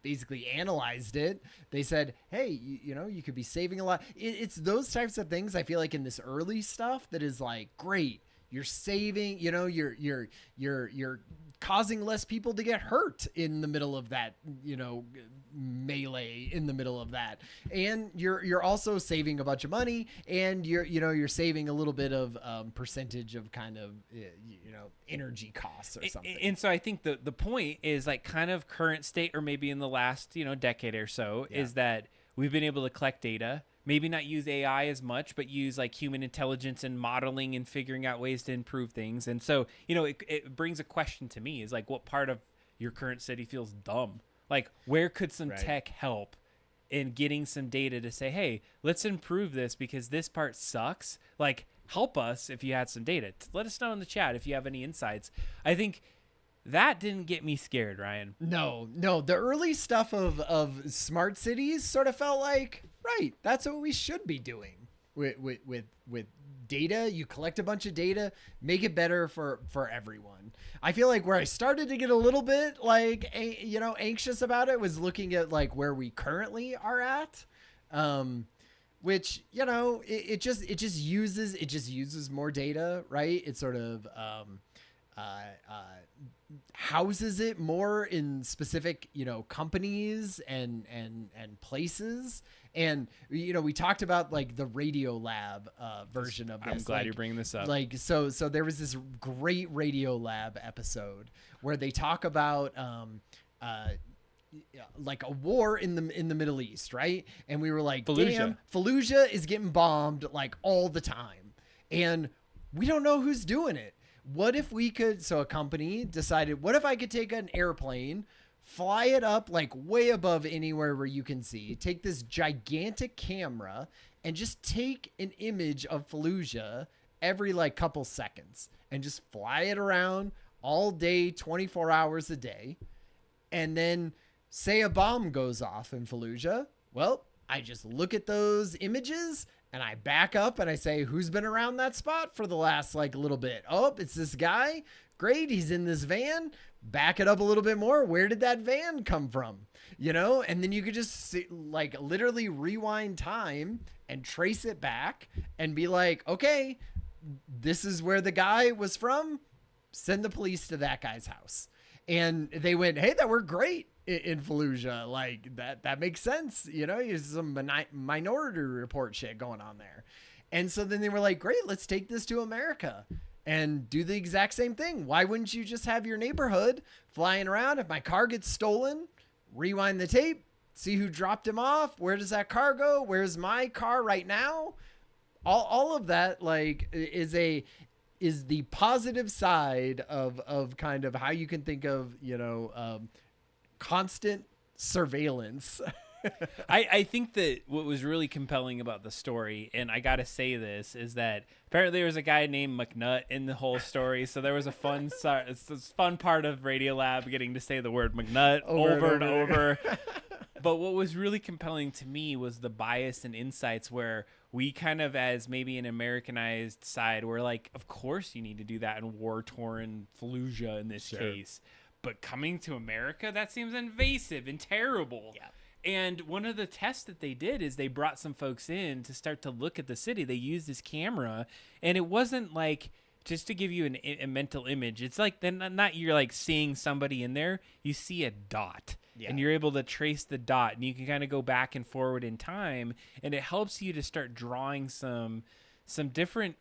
Speaker 2: basically analyzed it, they said, hey, you could be saving a lot. It's those types of things I feel like in this early stuff that is like, great. You're saving, you're causing less people to get hurt in the middle of that, melee in the middle of that. And you're also saving a bunch of money, and you're saving a little bit of percentage of kind of, energy costs or something.
Speaker 1: And so I think the point is like kind of current state, or maybe in the last, decade or so, is that we've been able to collect data. Maybe not use AI as much, but use like human intelligence and modeling and figuring out ways to improve things. And so, it brings a question to me is like, what part of your current city feels dumb? Like, where could some tech help in getting some data to say, hey, let's improve this because this part sucks. Like, help us if you had some data. Let us know in the chat if you have any insights. I think that didn't get me scared, Ryan.
Speaker 2: No. The early stuff of smart cities sort of felt like, right, that's what we should be doing with data. You collect a bunch of data, make it better for everyone. I feel like where I started to get a little bit like, anxious about it was looking at like where we currently are at. Which, it just uses more data, right? It sort of, houses it more in specific, companies and places. And, we talked about like the Radio Lab version of this.
Speaker 1: I'm glad you're bringing this up.
Speaker 2: Like, so there was this great Radio Lab episode where they talk about, like a war in the Middle East, right? And we were like, damn, Fallujah is getting bombed like all the time, and we don't know who's doing it. What if we could? So a company decided, what if I could take an airplane, fly it up like way above anywhere where you can see, take this gigantic camera and just take an image of Fallujah every like couple seconds and just fly it around all day, 24 hours a day. And then say a bomb goes off in Fallujah. Well, I just look at those images and I back up and I say, who's been around that spot for the last like little bit? Oh, it's this guy. Great. He's in this van. Back it up a little bit more. Where did that van come from? And then you could just like literally rewind time and trace it back and be like, okay, this is where the guy was from. Send the police to that guy's house. And they went, hey, that worked great in Fallujah. Like that makes sense. There's some minority report shit going on there. And so then they were like, great, let's take this to America and do the exact same thing. Why wouldn't you just have your neighborhood flying around? If my car gets stolen, rewind the tape, see who dropped him off. Where does that car go? Where's my car right now? All of that like is the positive side of kind of how you can think of, constant surveillance.
Speaker 1: I think that what was really compelling about the story, and I got to say this, is that apparently there was a guy named McNutt in the whole story. So there was a fun part of Radiolab getting to say the word McNutt over and over. But what was really compelling to me was the bias and insights where we kind of, as maybe an Americanized side, we're like, of course you need to do that in war-torn Fallujah in this case. But coming to America, that seems invasive and terrible.
Speaker 2: Yeah.
Speaker 1: And one of the tests that they did is they brought some folks in to start to look at the city. They used this camera, and it wasn't like just to give you a mental image, it's like then not you're like seeing somebody in there, you see a dot.
Speaker 2: Yeah.
Speaker 1: And you're able to trace the dot, and you can kind of go back and forward in time, and it helps you to start drawing some different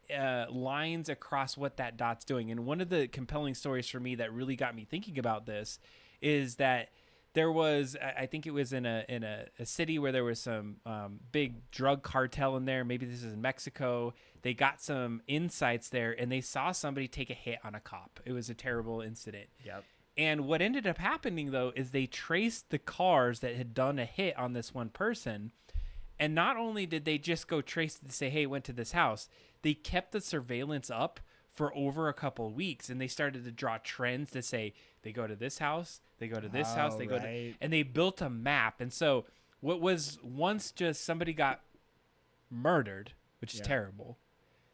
Speaker 1: lines across what that dot's doing. And one of the compelling stories for me that really got me thinking about this is that there was, I think it was in a city where there was some big drug cartel in there. Maybe this is in Mexico. They got some insights there, and they saw somebody take a hit on a cop. It was a terrible incident.
Speaker 2: Yep.
Speaker 1: And what ended up happening, though, is they traced the cars that had done a hit on this one person. And not only did they just go trace it to say, hey, went to this house, they kept the surveillance up for over a couple of weeks. And they started to draw trends to say, they go to this house, they go to this house, they go to... And they built a map. And so what was once just somebody got murdered, which is terrible,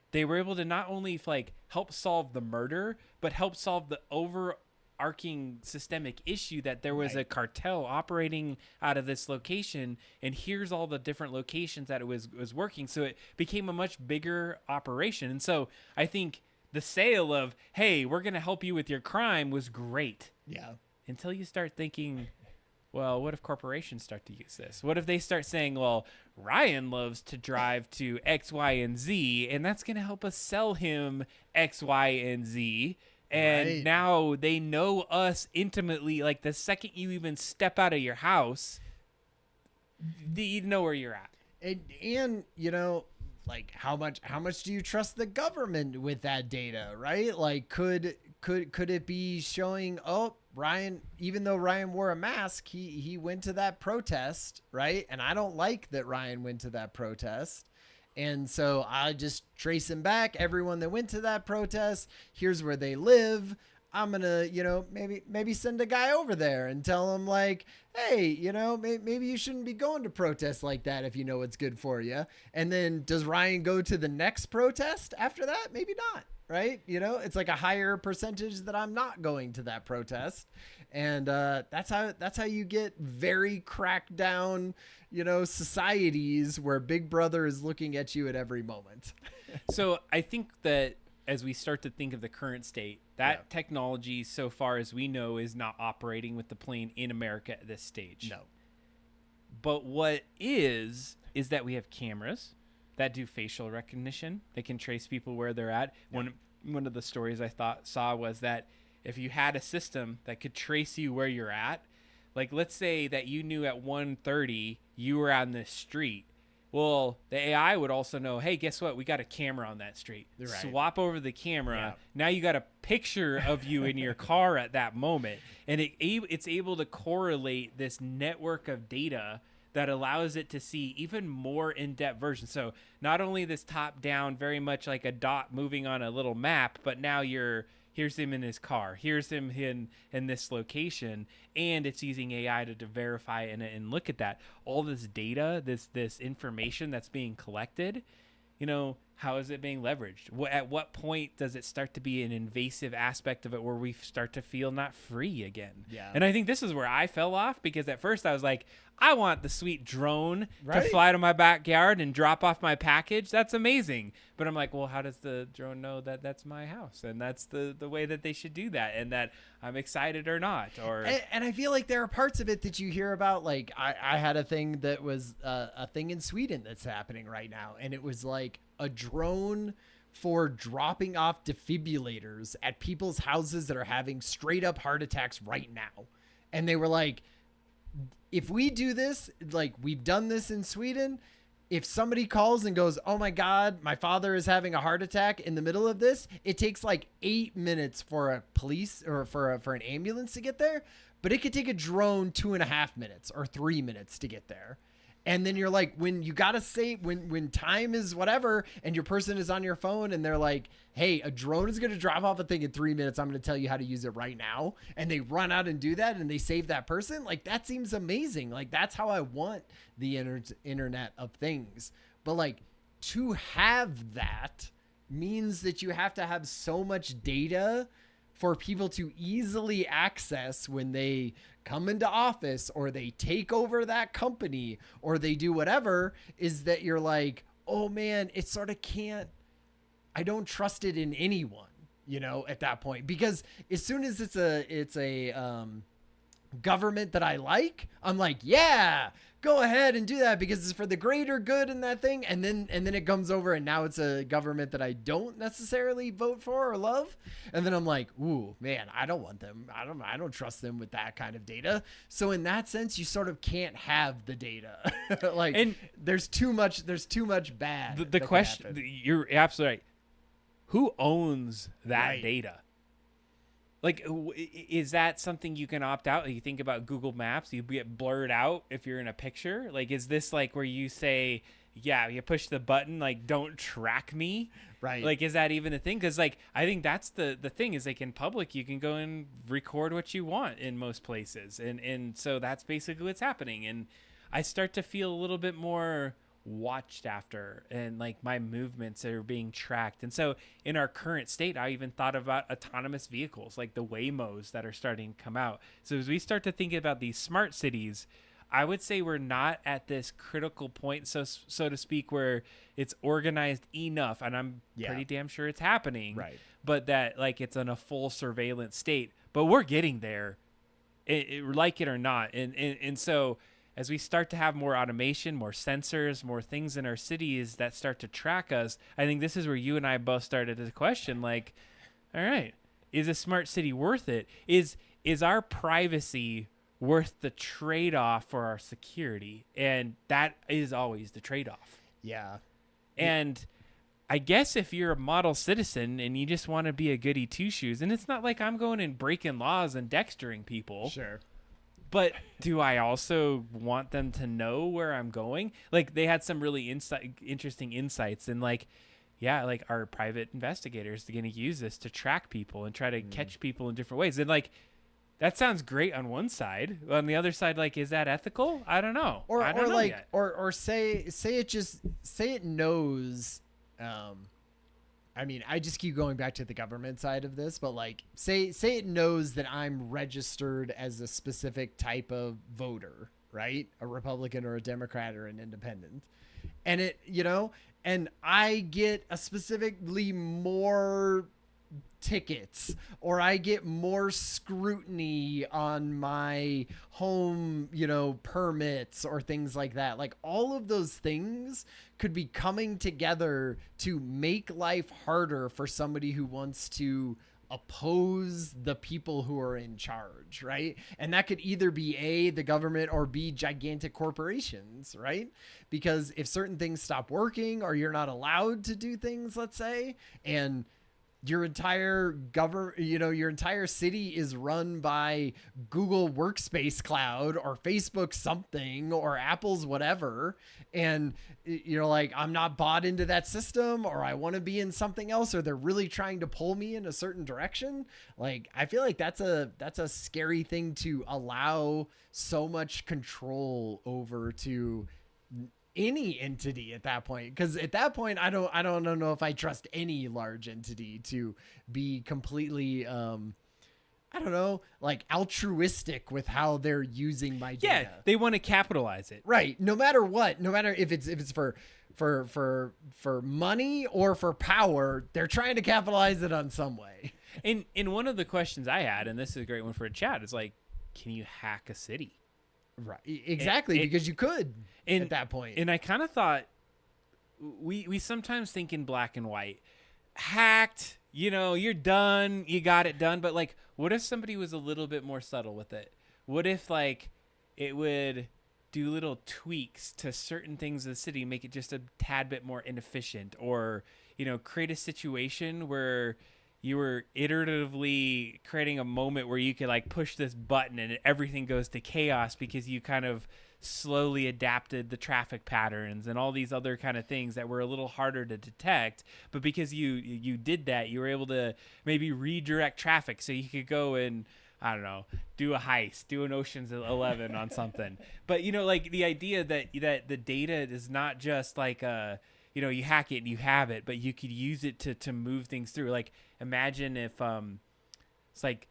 Speaker 1: they were able to not only like help solve the murder, but help solve the overarching systemic issue that there was a cartel operating out of this location, and here's all the different locations that it was working. So it became a much bigger operation. And so I think the sale of, hey, we're going to help you with your crime was great.
Speaker 2: Yeah.
Speaker 1: Until you start thinking, well, what if corporations start to use this? What if they start saying, well, Ryan loves to drive to X, Y, and Z, and that's going to help us sell him X, Y, and Z. And now they know us intimately. Like the second you even step out of your house, you know where you're at.
Speaker 2: And you know, like how much do you trust the government with that data, right? Like could it be showing, oh, Ryan, even though Ryan wore a mask, he went to that protest, right? And I don't like that Ryan went to that protest. And so I just trace him back. Everyone that went to that protest, here's where they live. I'm going to, you know, maybe send a guy over there and tell him like, hey, you know, maybe you shouldn't be going to protests like that if you know what's good for you. And then does Ryan go to the next protest after that? Maybe not. Right. You know, it's like a higher percentage that I'm not going to that protest. And that's how you get very cracked down, you know, societies where Big Brother is looking at you at every moment.
Speaker 1: So I think that as we start to think of the current state, that technology, so far as we know, is not operating with the plane in America at this stage.
Speaker 2: No.
Speaker 1: But what is that we have cameras that do facial recognition. They can trace people where they're at. One of the stories I saw was that if you had a system that could trace you where you're at, like let's say that you knew at 1:30 you were on this street. Well, the AI would also know, hey, guess what? We got a camera on that street.
Speaker 2: Right.
Speaker 1: Swap over the camera. Yeah. Now you got a picture of you in your car at that moment. And it's able to correlate this network of data that allows it to see even more in-depth versions. So not only this top-down, very much like a dot moving on a little map, but now here's him in his car, here's him in this location, and it's using AI to verify and look at that. All this data, this information that's being collected, you know, how is it being leveraged? At what point does it start to be an invasive aspect of it where we start to feel not free again?
Speaker 2: Yeah.
Speaker 1: And I think this is where I fell off, because at first I was like, I want the sweet drone
Speaker 2: Right.
Speaker 1: to fly to my backyard and drop off my package. That's amazing. But I'm like, well, how does the drone know that that's my house? And that's the way that they should do that, and that I'm excited or not.
Speaker 2: And I feel like there are parts of it that you hear about. Like I had a thing that was a thing in Sweden that's happening right now. And it was like a drone for dropping off defibrillators at people's houses that are having straight up heart attacks right now. And they were like, if we do this, like we've done this in Sweden, if somebody calls and goes, oh my God, my father is having a heart attack in the middle of this, it takes like 8 minutes for a police or for an ambulance to get there. But it could take a drone 2.5 minutes or 3 minutes to get there. And then you're like, when you got to say, when time is whatever, and your person is on your phone and they're like, hey, a drone is going to drop off a thing in 3 minutes. I'm going to tell you how to use it right now. And they run out and do that and they save that person. Like, that seems amazing. Like, that's how I want the Internet of Things. But like, to have that means that you have to have so much data for people to easily access when they come into office or they take over that company or they do whatever, is that you're like, oh man, it sort of can't, I don't trust it in anyone. at that point, because as soon as it's a government that I like, I'm like, yeah, go ahead and do that because it's for the greater good in that thing. And then it comes over and now it's a government that I don't necessarily vote for or love. And then I'm like, ooh, man, I don't want them. I don't trust them with that kind of data. So in that sense, you sort of can't have the data. Like, and there's too much bad.
Speaker 1: The question, you're absolutely right. Who owns that data? Like, is that something you can opt out? You think about Google Maps, you get blurred out if you're in a picture. Like, is this like where you say, yeah, you push the button, like, don't track me?
Speaker 2: Right.
Speaker 1: Like, is that even a thing? Because, like, I think that's the thing is, like, in public, you can go and record what you want in most places. And so that's basically what's happening. And I start to feel a little bit more watched after, and like my movements are being tracked. And so in our current state, I even thought about autonomous vehicles, like the Waymos that are starting to come out. So as we start to think about these smart cities, I would say we're not at this critical point, so to speak, where it's organized enough, and I'm pretty damn sure it's happening,
Speaker 2: right?
Speaker 1: But that like it's in a full surveillance state, but we're getting there, like it or not. And so as we start to have more automation, more sensors, more things in our cities that start to track us, I think this is where you and I both started to question, like, all right, is a smart city worth it? Is our privacy worth the trade-off for our security? And that is always the trade-off.
Speaker 2: Yeah.
Speaker 1: And I guess if you're a model citizen and you just want to be a goody two-shoes, and it's not like I'm going and breaking laws and dextering people.
Speaker 2: Sure.
Speaker 1: But do I also want them to know where I'm going? Like, they had some really interesting insights, and like, yeah, like, are private investigators going to use this to track people and try to catch people in different ways? And like, that sounds great on one side. On the other side, like, is that ethical? I don't know. I don't know yet.
Speaker 2: Or say it knows. I mean, I just keep going back to the government side of this, but like, say it knows that I'm registered as a specific type of voter, right? A Republican or a Democrat or an independent. And it, and I get a specifically more tickets, or I get more scrutiny on my home, permits or things like that. Like, all of those things could be coming together to make life harder for somebody who wants to oppose the people who are in charge, right? And that could either be the government or B, gigantic corporations, right? Because if certain things stop working, or you're not allowed to do things, let's say, and your entire your entire city is run by Google Workspace Cloud or Facebook something or Apple's whatever, and you're like, I'm not bought into that system, or I want to be in something else, or they're really trying to pull me in a certain direction. Like, I feel like that's a scary thing to allow so much control over to any entity at that point, because at that point I don't know if I trust any large entity to be completely I don't know, like, altruistic with how they're using my data.
Speaker 1: Yeah, they want to capitalize it,
Speaker 2: right? No matter what, no matter if it's for money or for power, they're trying to capitalize it on some way.
Speaker 1: And in one of the questions I had, and this is a great one for a chat, is like, can you hack a city?
Speaker 2: Right, exactly, because you could at that point.
Speaker 1: And I kind of thought, we sometimes think in black and white. Hacked, you're done, you got it done. But like, what if somebody was a little bit more subtle with it? What if like it would do little tweaks to certain things of the city, make it just a tad bit more inefficient, or create a situation where you were iteratively creating a moment where you could like push this button and everything goes to chaos because you kind of slowly adapted the traffic patterns and all these other kind of things that were a little harder to detect. But because you did that, you were able to maybe redirect traffic so you could go and, I don't know, do a heist, do an Ocean's 11 on something. But, like, the idea that the data is not just like you hack it and you have it, but you could use it to move things through. Like, imagine if it's like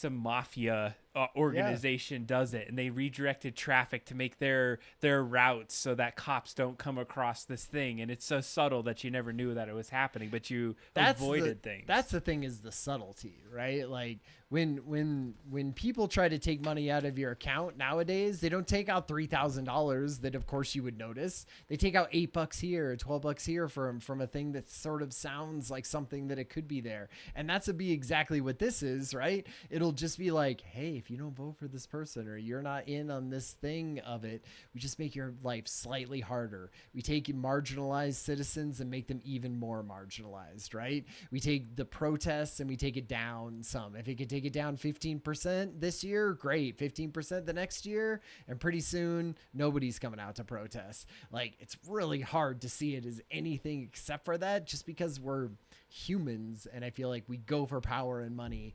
Speaker 1: mafia organization does it, and they redirected traffic to make their routes so that cops don't come across this thing, and it's so subtle that you never knew that it was happening, but you avoided things.
Speaker 2: That's the thing, is the subtlety, right? Like when people try to take money out of your account nowadays, they don't take out $3,000 that of course you would notice. They take out $8 here, $12 here from a thing that sort of sounds like something that it could be there. And that's to be exactly what this is, right? It'll just be like, hey, if you don't vote for this person or you're not in on this thing of it, we just make your life slightly harder. We take marginalized citizens and make them even more marginalized, right? We take the protests and we take it down some. If it could take it down 15% this year, great. 15% the next year, and pretty soon nobody's coming out to protest. Like, it's really hard to see it as anything except for that, just because we're humans, and I feel like we go for power and money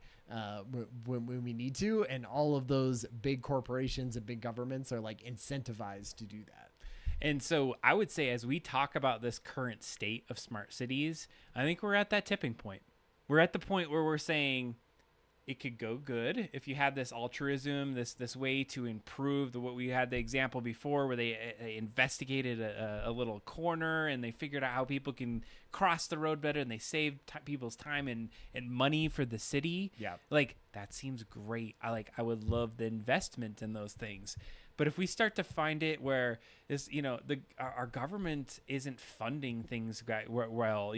Speaker 2: when we need to, and all of those big corporations and big governments are like incentivized to do that.
Speaker 1: And so I would say, as we talk about this current state of smart cities, I think we're at that tipping point. We're at the point where we're saying it could go good if you have this altruism, this way to improve what we had the example before, where they investigated a little corner and they figured out how people can cross the road better, and they saved people's time and money for the city.
Speaker 2: Yeah.
Speaker 1: Like, that seems great. I would love the investment in those things. But if we start to find it where this, our government isn't funding things well,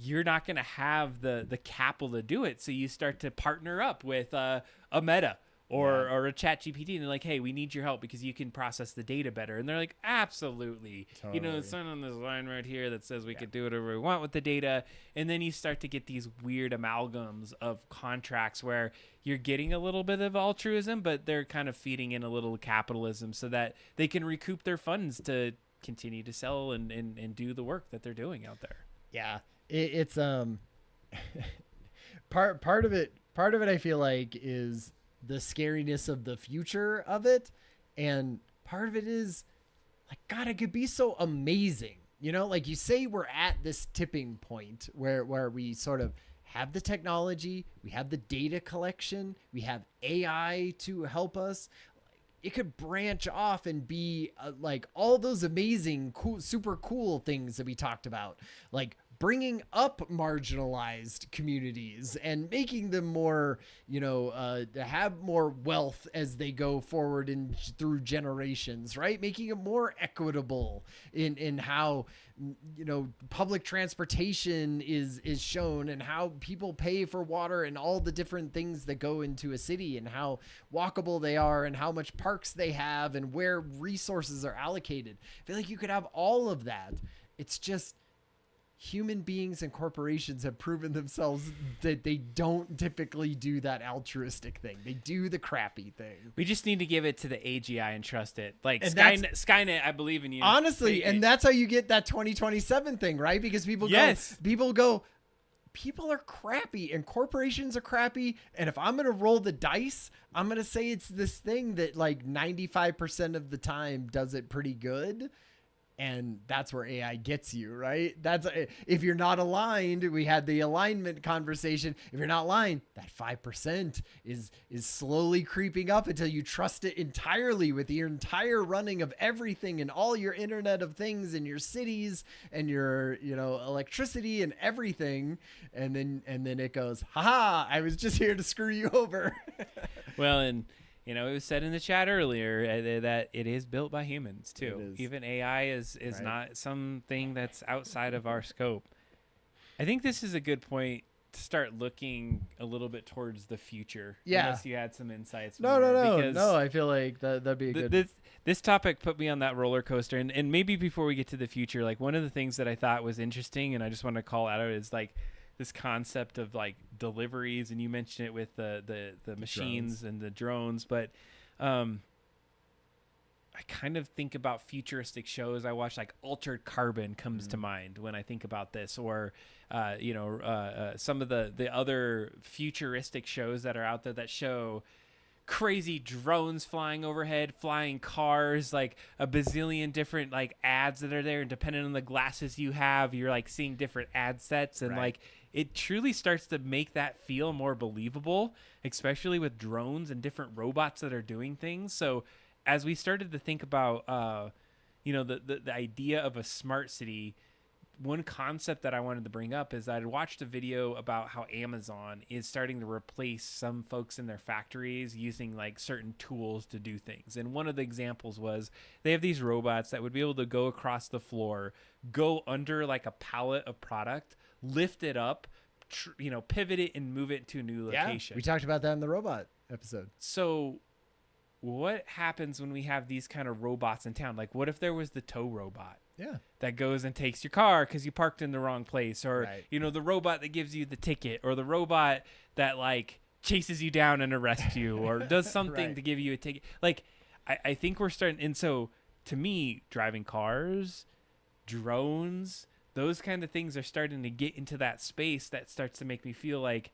Speaker 1: you're not going to have the capital to do it. So you start to partner up with a Meta or a Chat GPT, and they're like, hey, we need your help because you can process the data better. And they're like, absolutely.
Speaker 2: Totally.
Speaker 1: It's on this line right here that says we could do whatever we want with the data. And then you start to get these weird amalgams of contracts where you're getting a little bit of altruism, but they're kind of feeding in a little capitalism so that they can recoup their funds to continue to sell and do the work that they're doing out there.
Speaker 2: Yeah. It's part of it I feel like is the scariness of the future of it, and part of it is like, God, it could be so amazing, like you say, we're at this tipping point where we sort of have the technology, we have the data collection, we have AI to help us. It could branch off and be like all those amazing, cool, super cool things that we talked about, like bringing up marginalized communities and making them more, have more wealth as they go forward and through generations, right? Making it more equitable in how, public transportation is shown, and how people pay for water, and all the different things that go into a city, and how walkable they are, and how much parks they have, and where resources are allocated. I feel like you could have all of that. It's just, human beings and corporations have proven themselves that they don't typically do that altruistic thing. They do the crappy thing.
Speaker 1: We just need to give it to the AGI and trust it. Like, Skynet, I believe in you.
Speaker 2: Honestly, and that's how you get that 2027 thing, right? Because people are crappy and corporations are crappy. And if I'm going to roll the dice, I'm going to say it's this thing that like 95% of the time does it pretty good. And that's where AI gets you, right? That's if you're not aligned. We had the alignment conversation. If you're not aligned, that 5% is slowly creeping up until you trust it entirely with your entire running of everything and all your Internet of Things and your cities and your electricity and everything. And then it goes, haha, I was just here to screw you over.
Speaker 1: Well, and it was said in the chat earlier that it is built by humans too. Even AI is right. Not something that's outside of our scope. I think this is a good point to start looking a little bit towards the future.
Speaker 2: Yeah.
Speaker 1: Unless you had some insights.
Speaker 2: No. I feel like that'd be a good.
Speaker 1: This topic put me on that roller coaster, and maybe before we get to the future, like one of the things that I thought was interesting, and I just want to call out is like this concept of like deliveries, and you mentioned it with the machines and the drones, but I kind of think about futuristic shows. I watch like Altered Carbon comes to mind when I think about this, or some of the other futuristic shows that are out there that show crazy drones flying overhead, flying cars, like a bazillion different like ads that are there, and depending on the glasses you have, you're like seeing different ad sets, and
Speaker 2: Right.
Speaker 1: like it truly starts to make that feel more believable, especially with drones and different robots that are doing things. So as we started to think about the idea of a smart city, one concept that I wanted to bring up is I'd watched a video about how Amazon is starting to replace some folks in their factories using like certain tools to do things. And one of the examples was they have these robots that would be able to go across the floor, go under like a pallet of product, lift it up, pivot it and move it to a new location.
Speaker 2: We talked about that in the robot episode.
Speaker 1: So what happens when we have these kind of robots in town? Like, what if there was the tow robot?
Speaker 2: Yeah.
Speaker 1: That goes and takes your car because you parked in the wrong place, or
Speaker 2: Right.
Speaker 1: The robot that gives you the ticket, or the robot that like chases you down and arrests you, or does something
Speaker 2: Right.
Speaker 1: to give you a ticket. Like, I think we're starting, and so to me, driving cars, drones, those kind of things are starting to get into that space that starts to make me feel like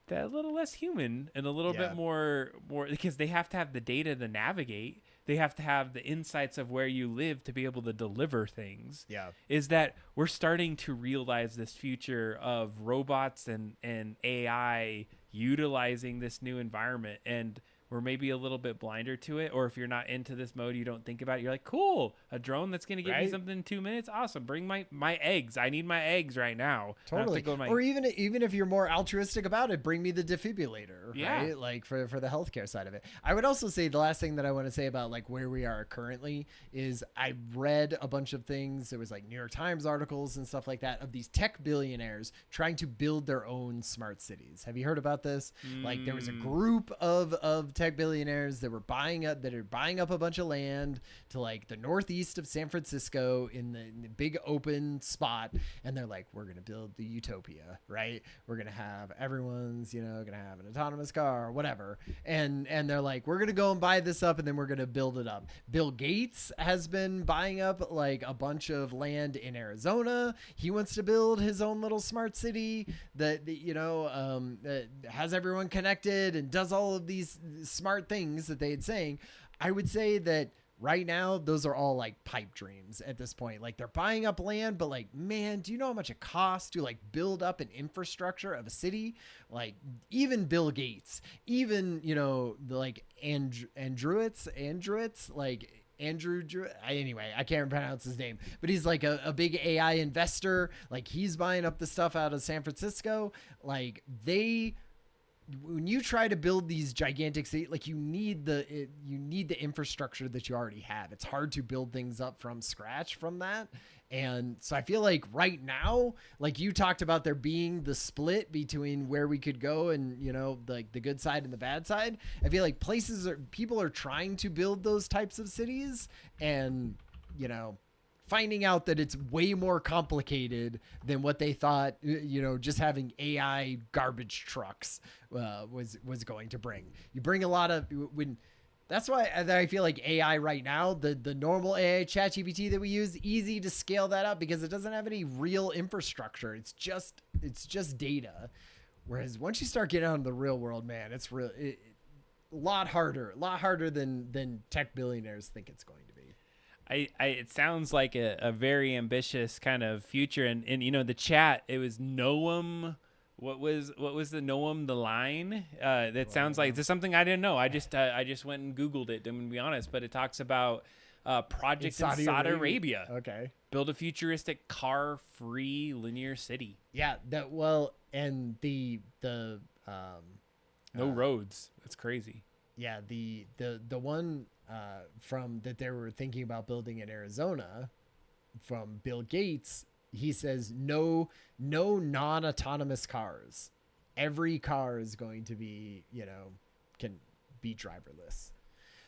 Speaker 1: that a little less human and a little bit more because they have to have the data to navigate. They have to have the insights of where you live to be able to deliver things.
Speaker 2: Yeah.
Speaker 1: Is that we're starting to realize this future of robots and AI utilizing this new environment, and we're maybe a little bit blinder to it. Or if you're not into this mode, you don't think about it. You're like, cool, a drone that's going to give me something in 2 minutes. Awesome. Bring my eggs. I need my eggs right now.
Speaker 2: Totally. Or even if you're more altruistic about it, bring me the defibrillator, right? Like for the healthcare side of it. I would also say the last thing that I want to say about like where we are currently is I read a bunch of things. There was like New York Times articles and stuff like that of these tech billionaires trying to build their own smart cities. Have you heard about this? Like there was a group of tech billionaires that are buying up a bunch of land to like the northeast of San Francisco in the big open spot, and they're like, we're gonna build the utopia, right? We're gonna have everyone's gonna have an autonomous car or whatever, and they're like, we're gonna go and buy this up, and then we're gonna build it up. Bill Gates has been buying up like a bunch of land in Arizona. He wants to build his own little smart city that that has everyone connected and does all of these smart things that they had saying. I would say that right now those are all like pipe dreams at this point. Like they're buying up land, but like, man, do you know how much it costs to like build up an infrastructure of a city? Like even Bill Gates, even the like Andrews, like Andrew Drew, anyway, I can't pronounce his name, but he's like a big AI investor. Like he's buying up the stuff out of San Francisco. Like when you try to build these gigantic cities, like you need the infrastructure that you already have. It's hard to build things up from scratch from that. And so I feel like right now, like you talked about there being the split between where we could go and, like the good side and the bad side. I feel like people are trying to build those types of cities and, finding out that it's way more complicated than what they thought, just having AI garbage trucks was going to bring. You bring a lot of that's why I feel like AI right now, the normal AI ChatGPT that we use, easy to scale that up because it doesn't have any real infrastructure. It's just data. Whereas once you start getting out into the real world, man, it's a lot harder than tech billionaires think it's going to be.
Speaker 1: It sounds like a very ambitious kind of future, and the chat, it was Noam. What was the Noam the line? That sounds like, is this something I didn't know? I just went and Googled it. I'm gonna be honest, but it talks about project in Saudi Arabia.
Speaker 2: Okay,
Speaker 1: build a futuristic car-free linear city.
Speaker 2: Yeah, and the
Speaker 1: no roads. That's crazy.
Speaker 2: Yeah, the one from that they were thinking about building in Arizona from Bill Gates, he says no non-autonomous cars. Every car is going to be, can be driverless.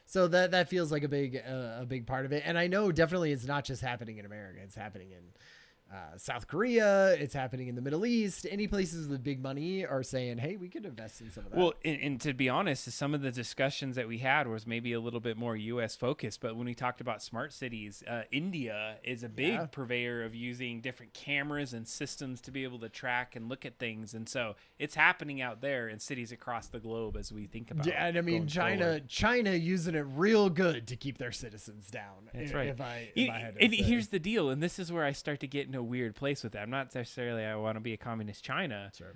Speaker 2: So that feels like a big part of it. And I know definitely it's not just happening in America. It's happening in South Korea. It's happening in the Middle East. Any places with big money are saying, hey, we could invest in some of that.
Speaker 1: Well, and to be honest, some of the discussions that we had was maybe a little bit more U.S. focused. But when we talked about smart cities, India is a big purveyor of using different cameras and systems to be able to track and look at things. And so it's happening out there in cities across the globe as we think about.
Speaker 2: Yeah, and I mean, China using it real good to keep their citizens down.
Speaker 1: That's right.
Speaker 2: If I had to
Speaker 1: and
Speaker 2: say.
Speaker 1: here's the deal, and this is where I start to get in a weird place with it. I'm not necessarily I want to be a communist China.
Speaker 2: Sure.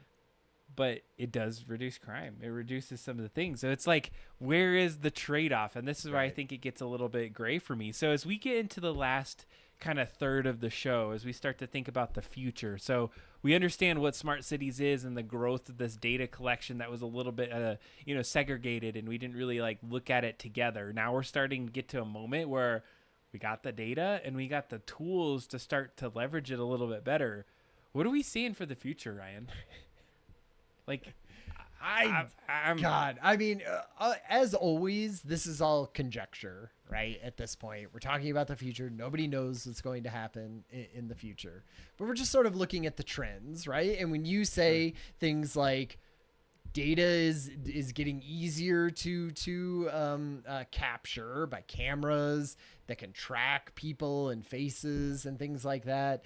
Speaker 1: But it does reduce crime. It reduces some of the things. So it's like, where is the trade-off? And this is where I think it gets a little bit gray for me. So as we get into the last kind of third of the show, as we start to think about the future, so we understand what smart cities is and the growth of this data collection that was a little bit, segregated, and we didn't really like look at it together. Now we're starting to get to a moment where we got the data and we got the tools to start to leverage it a little bit better. What are we seeing for the future, Ryan? Like,
Speaker 2: I mean, as always, this is all conjecture, right? At this point, we're talking about the future. Nobody knows what's going to happen in the future, but we're just sort of looking at the trends, right? And when you say things like data is getting easier to capture by cameras that can track people and faces and things like that,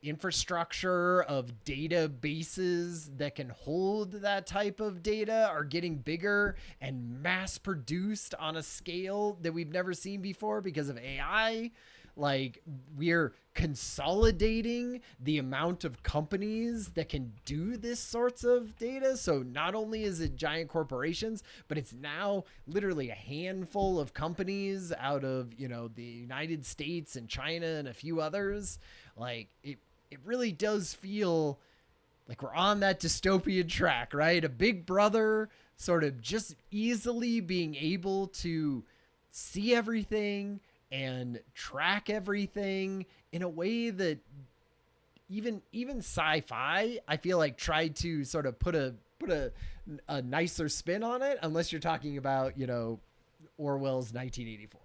Speaker 2: infrastructure of databases that can hold that type of data are getting bigger and mass produced on a scale that we've never seen before because of AI. Like, we're consolidating the amount of companies that can do this sorts of data. So not only is it giant corporations, but it's now literally a handful of companies out of, the United States and China and a few others. Like, it really does feel like we're on that dystopian track, right? A big brother sort of just easily being able to see everything and track everything in a way that even sci-fi, I feel like, tried to sort of put a nicer spin on it, unless you're talking about, Orwell's 1984.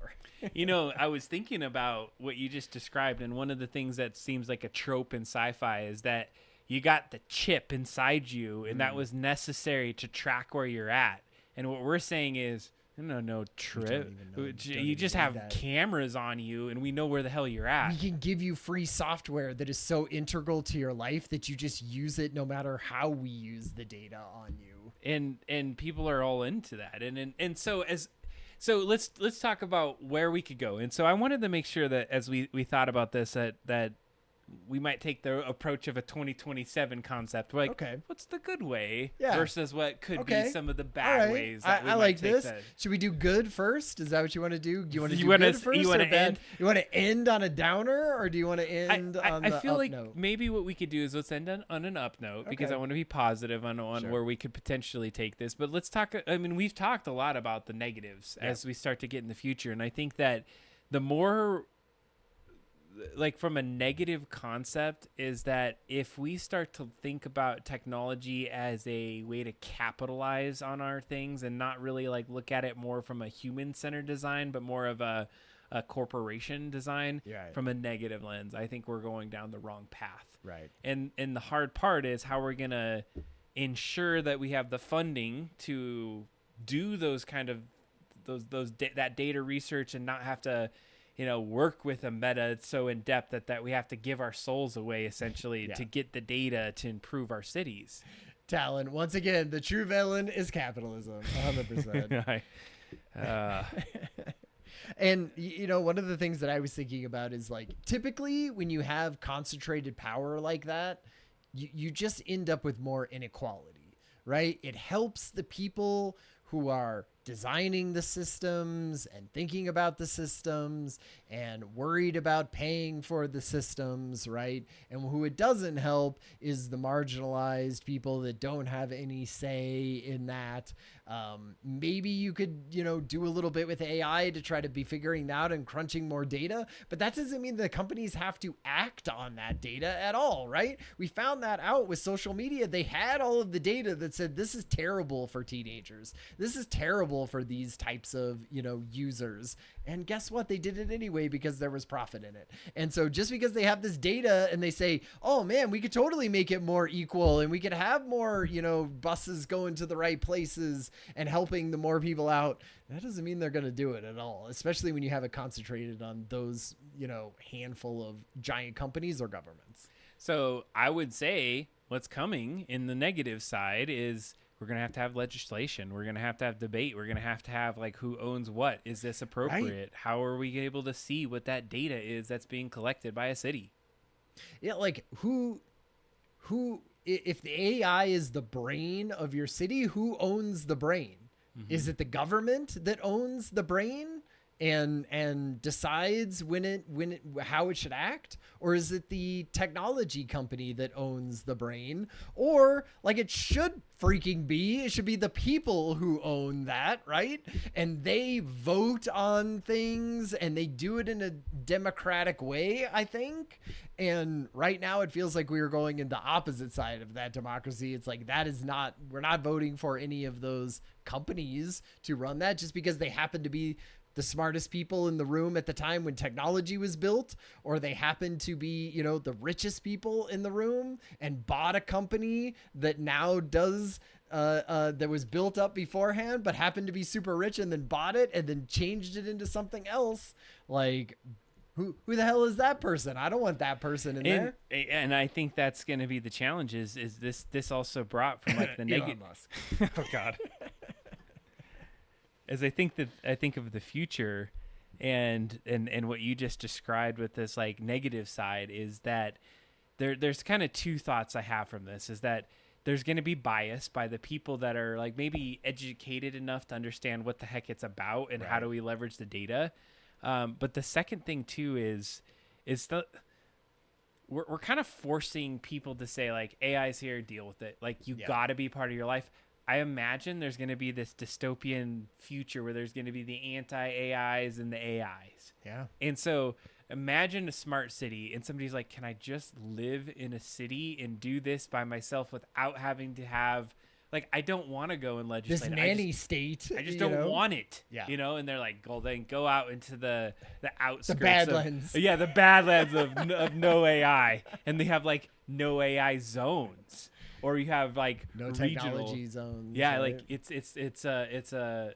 Speaker 1: I was thinking about what you just described, and one of the things that seems like a trope in sci-fi is that you got the chip inside you, and that was necessary to track where you're at. And what we're saying is, no trip. You just have cameras on you, and we know where the hell you're at.
Speaker 2: We can give you free software that is so integral to your life that you just use it no matter how we use the data on you.
Speaker 1: And people are all into that. So let's talk about where we could go. And so I wanted to make sure that as we thought about this, that we might take the approach of a 2027 concept. Like,
Speaker 2: okay,
Speaker 1: what's the good way versus what could be some of the bad ways that we
Speaker 2: I
Speaker 1: might
Speaker 2: like
Speaker 1: take
Speaker 2: this.
Speaker 1: that.
Speaker 2: Should we do good first? Is that what you want to do? Do you want to do good first
Speaker 1: you
Speaker 2: or
Speaker 1: wanna
Speaker 2: bad?
Speaker 1: end?
Speaker 2: You want to end on a downer, or do you want to end on the
Speaker 1: I feel
Speaker 2: up
Speaker 1: like
Speaker 2: note?
Speaker 1: maybe what we could do is let's end on an up note, because I want to be positive on
Speaker 2: Sure.
Speaker 1: where we could potentially take this. But let's talk. I mean, we've talked a lot about the negatives as we start to get in the future. And I think that the more, like, from a negative concept is that if we start to think about technology as a way to capitalize on our things and not really like look at it more from a human-centered design, but more of a corporation design from a negative lens, I think we're going down the wrong path.
Speaker 2: Right.
Speaker 1: And the hard part is how we're going to ensure that we have the funding to do those kind of that data research and not have to work with a meta so in depth that we have to give our souls away essentially to get the data to improve our cities.
Speaker 2: Talon, once again, the true villain is capitalism. 100%. And one of the things that I was thinking about is, like, typically when you have concentrated power like that, you just end up with more inequality, right? It helps the people who are designing the systems and thinking about the systems and worried about paying for the systems, right? And who it doesn't help is the marginalized people that don't have any say in that. Maybe you could, do a little bit with AI to try to be figuring that out and crunching more data, but that doesn't mean the companies have to act on that data at all, right? We found that out with social media. They had all of the data that said, this is terrible for teenagers. This is terrible terrible for these types of, users. And guess what? They did it anyway because there was profit in it. And so just because they have this data and they say, oh man, we could totally make it more equal and we could have more, buses going to the right places and helping the more people out, that doesn't mean they're going to do it at all, especially when you have it concentrated on those, handful of giant companies or governments.
Speaker 1: So I would say what's coming in the negative side is we're going to have legislation. We're going to have debate. We're going to have like who owns what. Is this appropriate? Right. How are we able to see what that data is that's being collected by a city?
Speaker 2: Yeah, like who if the AI is the brain of your city, who owns the brain? Mm-hmm. Is it the government that owns the brain and decides how it should act, or is it the technology company that owns the brain? Or like it should freaking be, it should be the people who own that, right? And they vote on things and they do it in a democratic way, I think. And right now it feels like we are going in the opposite side of that democracy. It's like we're not voting for any of those companies to run that just because they happen to be the smartest people in the room at the time when technology was built, or they happen to be, the richest people in the room and bought a company that now does, that was built up beforehand, but happened to be super rich and then bought it and then changed it into something else. Like, who the hell is that person? I don't want that person in there.
Speaker 1: And I think that's going to be the challenge is this also brought from like the negative. Oh God. As I think of the future and what you just described with this like negative side is that there's kind of two thoughts I have from this is that there's going to be bias by the people that are like maybe educated enough to understand what the heck it's about and how do we leverage the data. But the second thing too is we're kind of forcing people to say like AI's here, deal with it. Like you got to be part of your life. I imagine there's going to be this dystopian future where there's going to be the anti-AIs and the AIs.
Speaker 2: Yeah.
Speaker 1: And so imagine a smart city and somebody's like, can I just live in a city and do this by myself without having to have, like, I don't want to go and legislate.
Speaker 2: This nanny state.
Speaker 1: I just don't want it. Yeah. And they're like, well, then go out into the outskirts.
Speaker 2: The Badlands.
Speaker 1: Yeah, the Badlands of no AI. And they have, like, no AI zones. Or you have like
Speaker 2: no technology zones.
Speaker 1: Yeah, right? Like it's a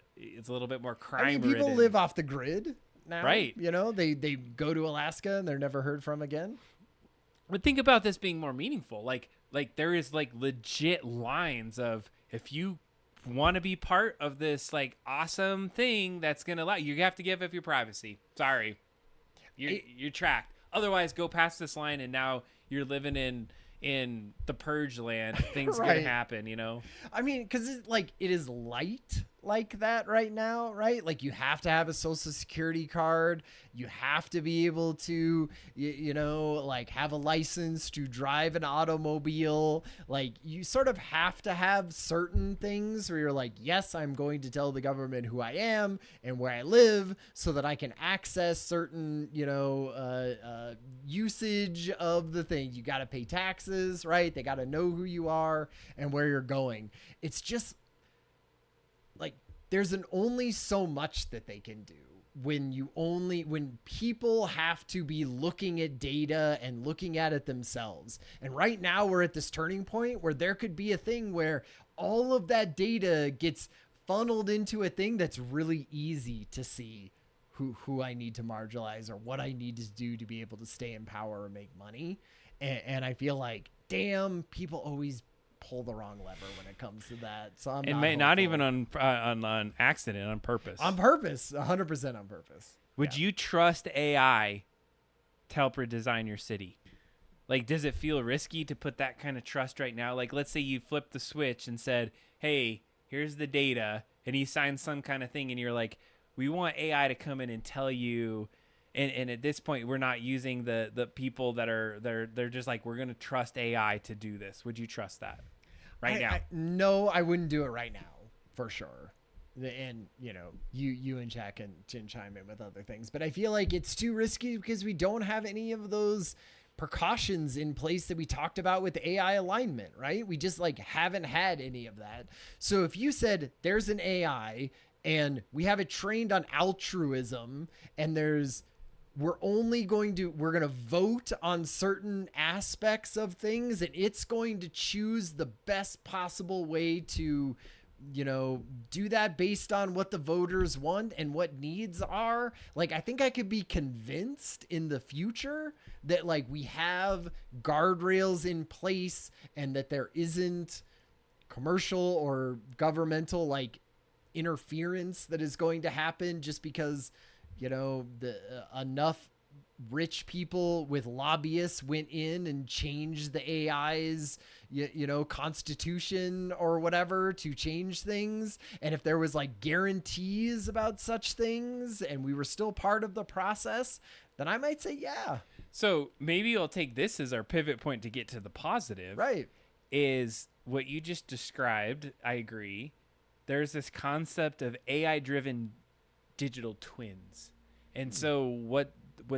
Speaker 1: little bit more crime.
Speaker 2: I mean, people live off the grid now,
Speaker 1: right?
Speaker 2: They go to Alaska and they're never heard from again.
Speaker 1: But think about this being more meaningful. Like there is like legit lines of if you want to be part of this like awesome thing that's gonna allow you have to give up your privacy. Sorry, you're tracked. Otherwise, go past this line and now you're living in the purge land. Things gonna happen,
Speaker 2: I mean, because it is light like that right now, right? Like you have to have a social security card, you have to be able to like have a license to drive an automobile. Like you sort of have to have certain things where you're like, yes, I'm going to tell the government who I am and where I live so that I can access certain usage of the thing. You got to pay taxes, right? They got to know who you are and where you're going. It's just like there's only so much that they can do when people have to be looking at data and looking at it themselves. And right now we're at this turning point where there could be a thing where all of that data gets funneled into a thing that's really easy to see who I need to marginalize or what I need to do to be able to stay in power or make money. And I feel like, damn, people always pull the wrong lever when it comes to that. So I'm
Speaker 1: not even on accident, on purpose.
Speaker 2: On purpose, 100% on purpose.
Speaker 1: Would you trust AI to help redesign your city? Like, does it feel risky to put that kind of trust right now? Like, let's say you flipped the switch and said, hey, here's the data, and he signed some kind of thing, and you're like, we want AI to come in and tell you, and at this point, we're not using the people that they're just like, we're going to trust AI to do this. Would you trust that now?
Speaker 2: No, I wouldn't do it right now, for sure. And, you and Jack can chime in with other things. But I feel like it's too risky because we don't have any of those precautions in place that we talked about with AI alignment, right? We just haven't had any of that. So if you said there's an AI and we have it trained on altruism, and we're going to vote on certain aspects of things, and it's going to choose the best possible way to, do that based on what the voters want and what needs are. Like, I think I could be convinced in the future that, like, we have guardrails in place and that there isn't commercial or governmental, like, interference that is going to happen just because, enough rich people with lobbyists went in and changed the AI's, constitution or whatever to change things. And if there was like guarantees about such things and we were still part of the process, then I might say, yeah.
Speaker 1: So maybe I'll take this as our pivot point to get to the positive.
Speaker 2: Right.
Speaker 1: Is what you just described. I agree. There's this concept of AI-driven digital twins. And so what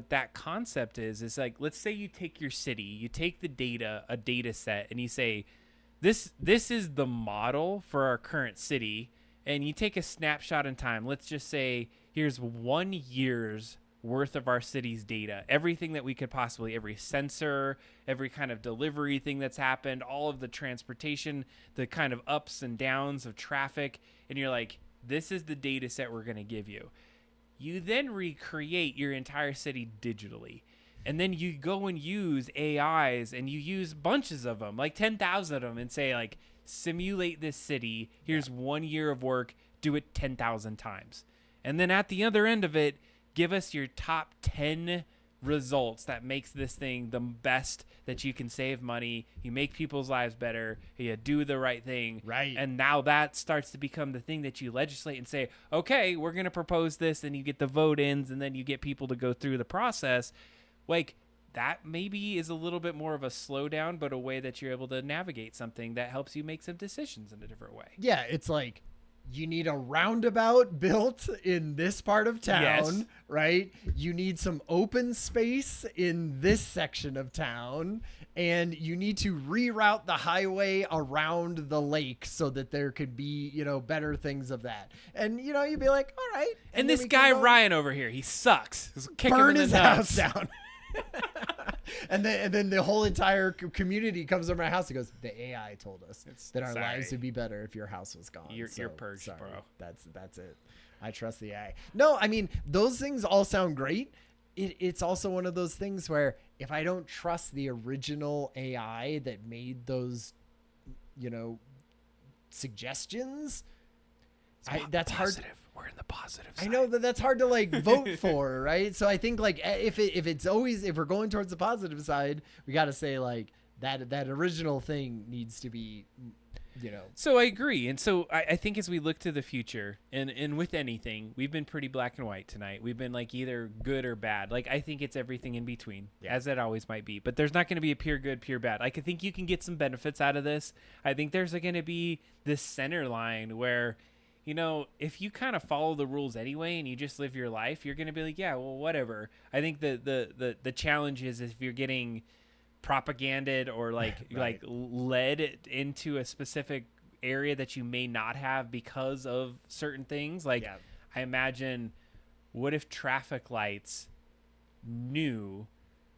Speaker 1: that concept is like, let's say you take your city, you take the data, a data set, and you say, this is the model for our current city, and you take a snapshot in time. Let's just say, here's 1 year's worth of our city's data, everything that we could possibly, every sensor, every kind of delivery thing that's happened, all of the transportation, the kind of ups and downs of traffic, and you're like, this is the data set we're going to give you. You then recreate your entire city digitally. And then you go and use AIs, and you use bunches of them, like 10,000 of them, and say, like, simulate this city. Here's 1 year of work. Do it 10,000 times. And then at the other end of it, give us your top 10 results that makes this thing the best that you can save money. You make people's lives better. You do the right thing.
Speaker 2: Right.
Speaker 1: And now that starts to become the thing that you legislate and say, okay, we're going to propose this, and you get the vote-ins, and then you get people to go through the process. Like, that maybe is a little bit more of a slowdown, but a way that you're able to navigate something that helps you make some decisions in a different way.
Speaker 2: Yeah, it's like, you need a roundabout built in this part of town,
Speaker 1: yes.
Speaker 2: Right? You need some open space in this section of town, and you need to reroute the highway around the lake so that there could be, better things of that. And, you'd be like, all right.
Speaker 1: And this guy Ryan over here, he sucks. Kick
Speaker 2: burn
Speaker 1: him in
Speaker 2: his
Speaker 1: the
Speaker 2: house
Speaker 1: nuts.
Speaker 2: down. And then the whole entire community comes over my house and goes, the AI told us that our lives would be better if your house was gone.
Speaker 1: You're purged,
Speaker 2: sorry.
Speaker 1: bro.
Speaker 2: That's it. I trust the AI. No, I mean, those things all sound great. It's also one of those things where if I don't trust the original AI that made those, suggestions, that's hard.
Speaker 1: We're in the positive side.
Speaker 2: I know that's hard to like vote for, right? So I think like if we're going towards the positive side, we got to say like that original thing needs to be,
Speaker 1: So I agree. And so I think as we look to the future and with anything, we've been pretty black and white tonight. We've been like either good or bad. Like I think it's everything in between, as it always might be. But there's not going to be a pure good, pure bad. Like I think you can get some benefits out of this. I think there's going to be this center line where, if you kind of follow the rules anyway and you just live your life, you're going to be like, yeah, well, whatever. I think the challenge is if you're getting propaganded or like like led into a specific area that you may not have because of certain things. Like I imagine, what if traffic lights knew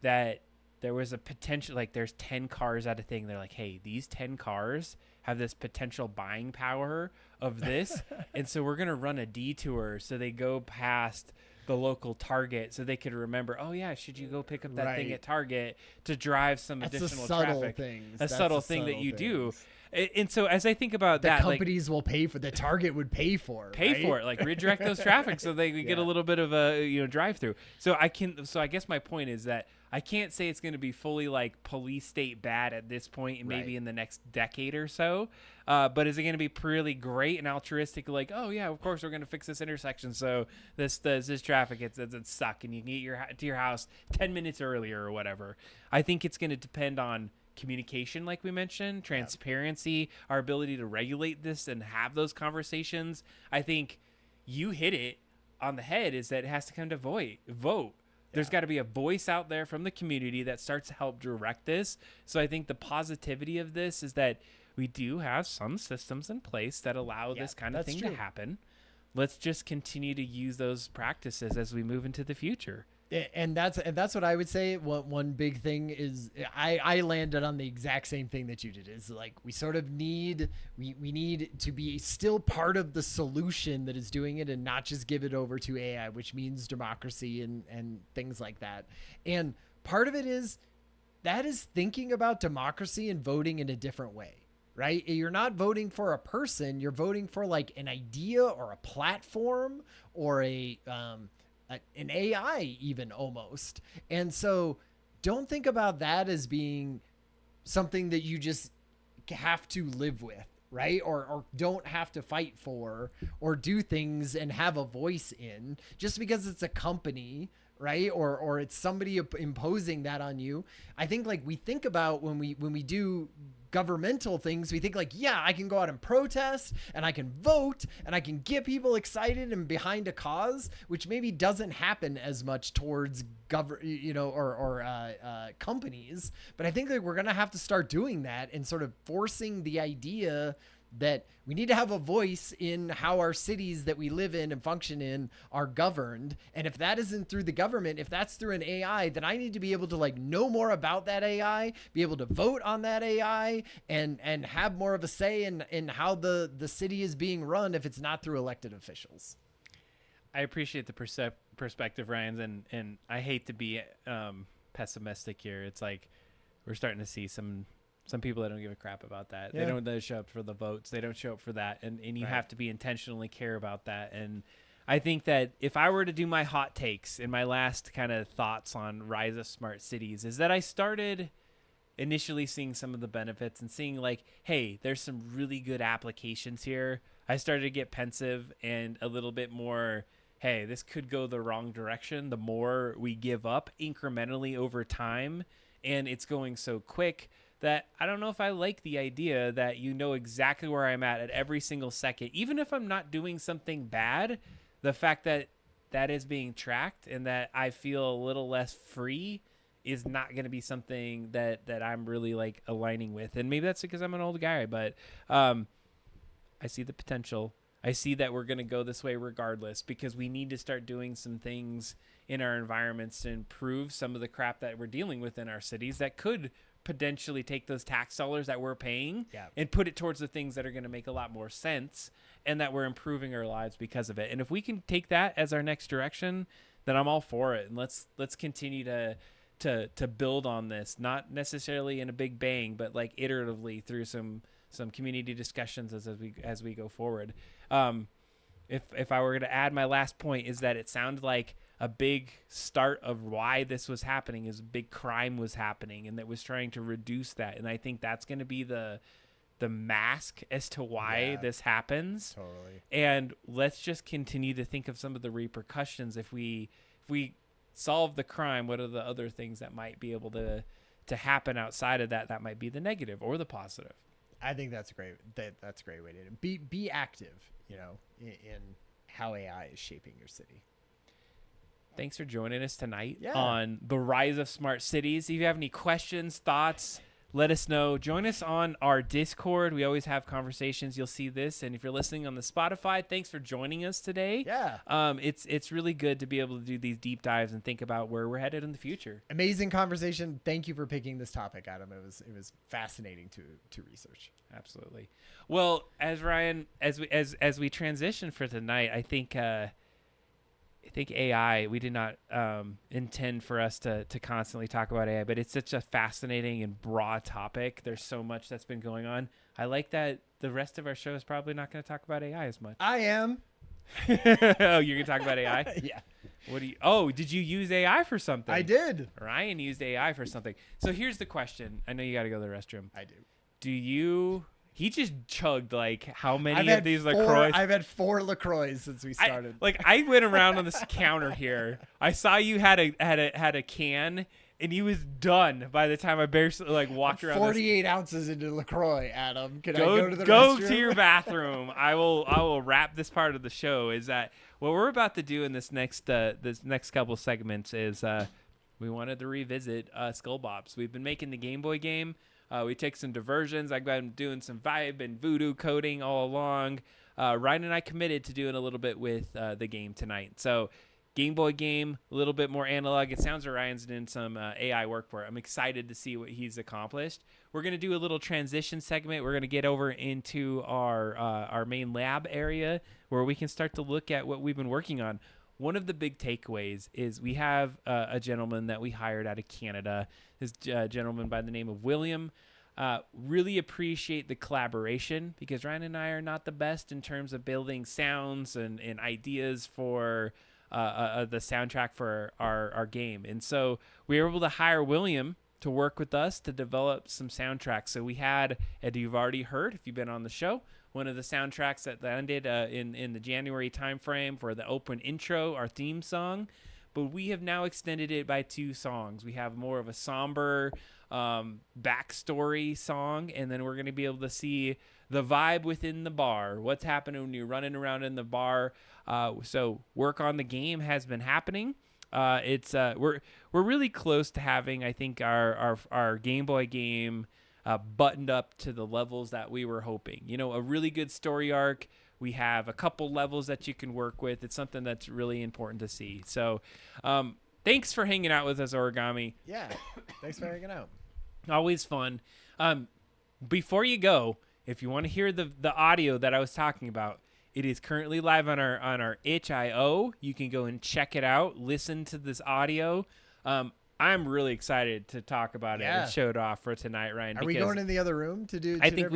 Speaker 1: that there was a potential, like there's 10 cars at a thing. They're like, hey, these 10 cars have this potential buying power of this. And so we're going to run a detour so they go past the local Target so they could remember, oh yeah, should you go pick up that thing at Target to drive some additional traffic. A subtle thing that you do. And so as I think about that,
Speaker 2: companies will pay for, the Target would pay for
Speaker 1: it, like redirect those traffic so they get a little bit of a drive through. So I guess my point is that I can't say it's going to be fully like police state bad at this point and maybe in the next decade or so. But is it going to be really great and altruistic? Like, oh yeah, of course we're going to fix this intersection so this traffic it suck and you can get to your house 10 minutes earlier or whatever. I think it's going to depend on communication, like we mentioned, transparency, our ability to regulate this and have those conversations. I think you hit it on the head, is that it has to come to vote. There's got to be a voice out there from the community that starts to help direct this. So I think the positivity of this is that we do have some systems in place that allow this kind of thing to happen. let's just continue to use those practices as we move into the future.
Speaker 2: And that's what I would say. One big thing is I landed on the exact same thing that you did. Is like we sort of need we need to be still part of the solution that is doing it, and not just give it over to AI, which means democracy and things like that. And part of it is thinking about democracy and voting in a different way. Right? You're not voting for a person, you're voting for like an idea or a platform or an AI even almost. And so don't think about that as being something that you just have to live with, right? Or don't have to fight for or do things and have a voice in just because it's a company, right? Or it's somebody imposing that on you. I think like we think about when we do governmental things, we think like, yeah, I can go out and protest and I can vote and I can get people excited and behind a cause, which maybe doesn't happen as much towards companies. But I think that we're going to have to start doing that and sort of forcing the idea that we need to have a voice in how our cities that we live in and function in are governed. And if that isn't through the government, if that's through an AI, then I need to be able to like know more about that AI, be able to vote on that AI and have more of a say in how the city is being run if it's not through elected officials.
Speaker 1: I appreciate the perspective, Ryan's, and I hate to be pessimistic here. It's like we're starting to see some people that don't give a crap about that. Yeah. They don't show up for the votes. They don't show up for that. And you have to be intentionally care about that. And I think that if I were to do my hot takes in my last kind of thoughts on Rise of Smart Cities is that I started initially seeing some of the benefits and seeing like, hey, there's some really good applications here. I started to get pensive and a little bit more, hey, this could go the wrong direction the more we give up incrementally over time. And it's going so quick that I don't know if I like the idea that you know exactly where I'm at every single second. Even if I'm not doing something bad, the fact that that is being tracked and that I feel a little less free is not going to be something that I'm really like aligning with. And maybe that's because I'm an old guy, but I see the potential. I see that we're going to go this way regardless because we need to start doing some things in our environments to improve some of the crap that we're dealing with in our cities that could potentially take those tax dollars that we're paying and put it towards the things that are going to make a lot more sense and that we're improving our lives because of it. And if we can take that as our next direction, then I'm all for it. And let's continue to build on this, not necessarily in a big bang, but like iteratively through some community discussions as we go forward. If I were to add my last point is that it sounds like a big start of why this was happening is big crime was happening and that was trying to reduce that. And I think that's going to be the mask as to why this happens.
Speaker 2: Totally.
Speaker 1: And let's just continue to think of some of the repercussions. If we solve the crime, what are the other things that might be able to happen outside of that might be the negative or the positive?
Speaker 2: I think that's great. That's a great way to be active, in how AI is shaping your city.
Speaker 1: Thanks for joining us tonight on the Rise of Smart Cities. If you have any questions, thoughts, let us know. Join us on our Discord. We always have conversations. You'll see this. And if you're listening on the Spotify, thanks for joining us today.
Speaker 2: Yeah.
Speaker 1: It's really good to be able to do these deep dives and think about where we're headed in the future.
Speaker 2: Amazing conversation. Thank you for picking this topic, Adam. It was fascinating to research.
Speaker 1: Absolutely. Well, as we transition for tonight, I think AI, we did not intend for us to constantly talk about AI, but it's such a fascinating and broad topic. There's so much that's been going on. I like that the rest of our show is probably not going to talk about AI as much.
Speaker 2: I am.
Speaker 1: Oh, you're going to talk about AI?
Speaker 2: Yeah.
Speaker 1: Did you use AI for something?
Speaker 2: I did.
Speaker 1: Ryan used AI for something. So here's the question. I know you got to go to the restroom.
Speaker 2: I do.
Speaker 1: He just chugged like how many of these LaCroix?
Speaker 2: I've had 4 LaCroix since we started.
Speaker 1: I went around on this counter here. I saw you had a can, and he was done by the time I barely walked around.
Speaker 2: 48 ounces into LaCroix, Adam. Can I go to the restroom?
Speaker 1: Go to your bathroom. I will wrap this part of the show. Is that what we're about to do in this next couple segments? Is we wanted to revisit Skull Bops. We've been making the Game Boy game. We take some diversions. I've been doing some vibe and voodoo coding all along. Ryan and I committed to doing a little bit with the game tonight. So Game Boy game, a little bit more analog. It sounds like Ryan's doing some AI work for it. I'm excited to see what he's accomplished. We're going to do a little transition segment. We're going to get over into our main lab area where we can start to look at what we've been working on. One of the big takeaways is we have a gentleman that we hired out of Canada. This gentleman by the name of William. Really appreciate the collaboration because Ryan and I are not the best in terms of building sounds and ideas for the soundtrack for our game. And so we were able to hire William to work with us to develop some soundtracks. So we had, and you've already heard if you've been on the show, one of the soundtracks that landed in the January timeframe for the open intro, our theme song. But we have now extended it by 2 songs. We have more of a somber backstory song, and then we're going to be able to see the vibe within the bar, what's happening when you're running around in the bar. So work on the game has been happening. We're really close to having, I think, our Game Boy game buttoned up to the levels that we were hoping. You know, a really good story arc. We have a couple levels that you can work with. It's something that's really important to see. So thanks for hanging out with us, Origami.
Speaker 2: Yeah, thanks for hanging out.
Speaker 1: Always fun. Before you go, if you want to hear the audio that I was talking about, it is currently live on our itch.io. You can go and check it out. Listen to this audio. I'm really excited to talk about it and show it off for tonight, Ryan.
Speaker 2: Are we going in the other room to do?
Speaker 1: I think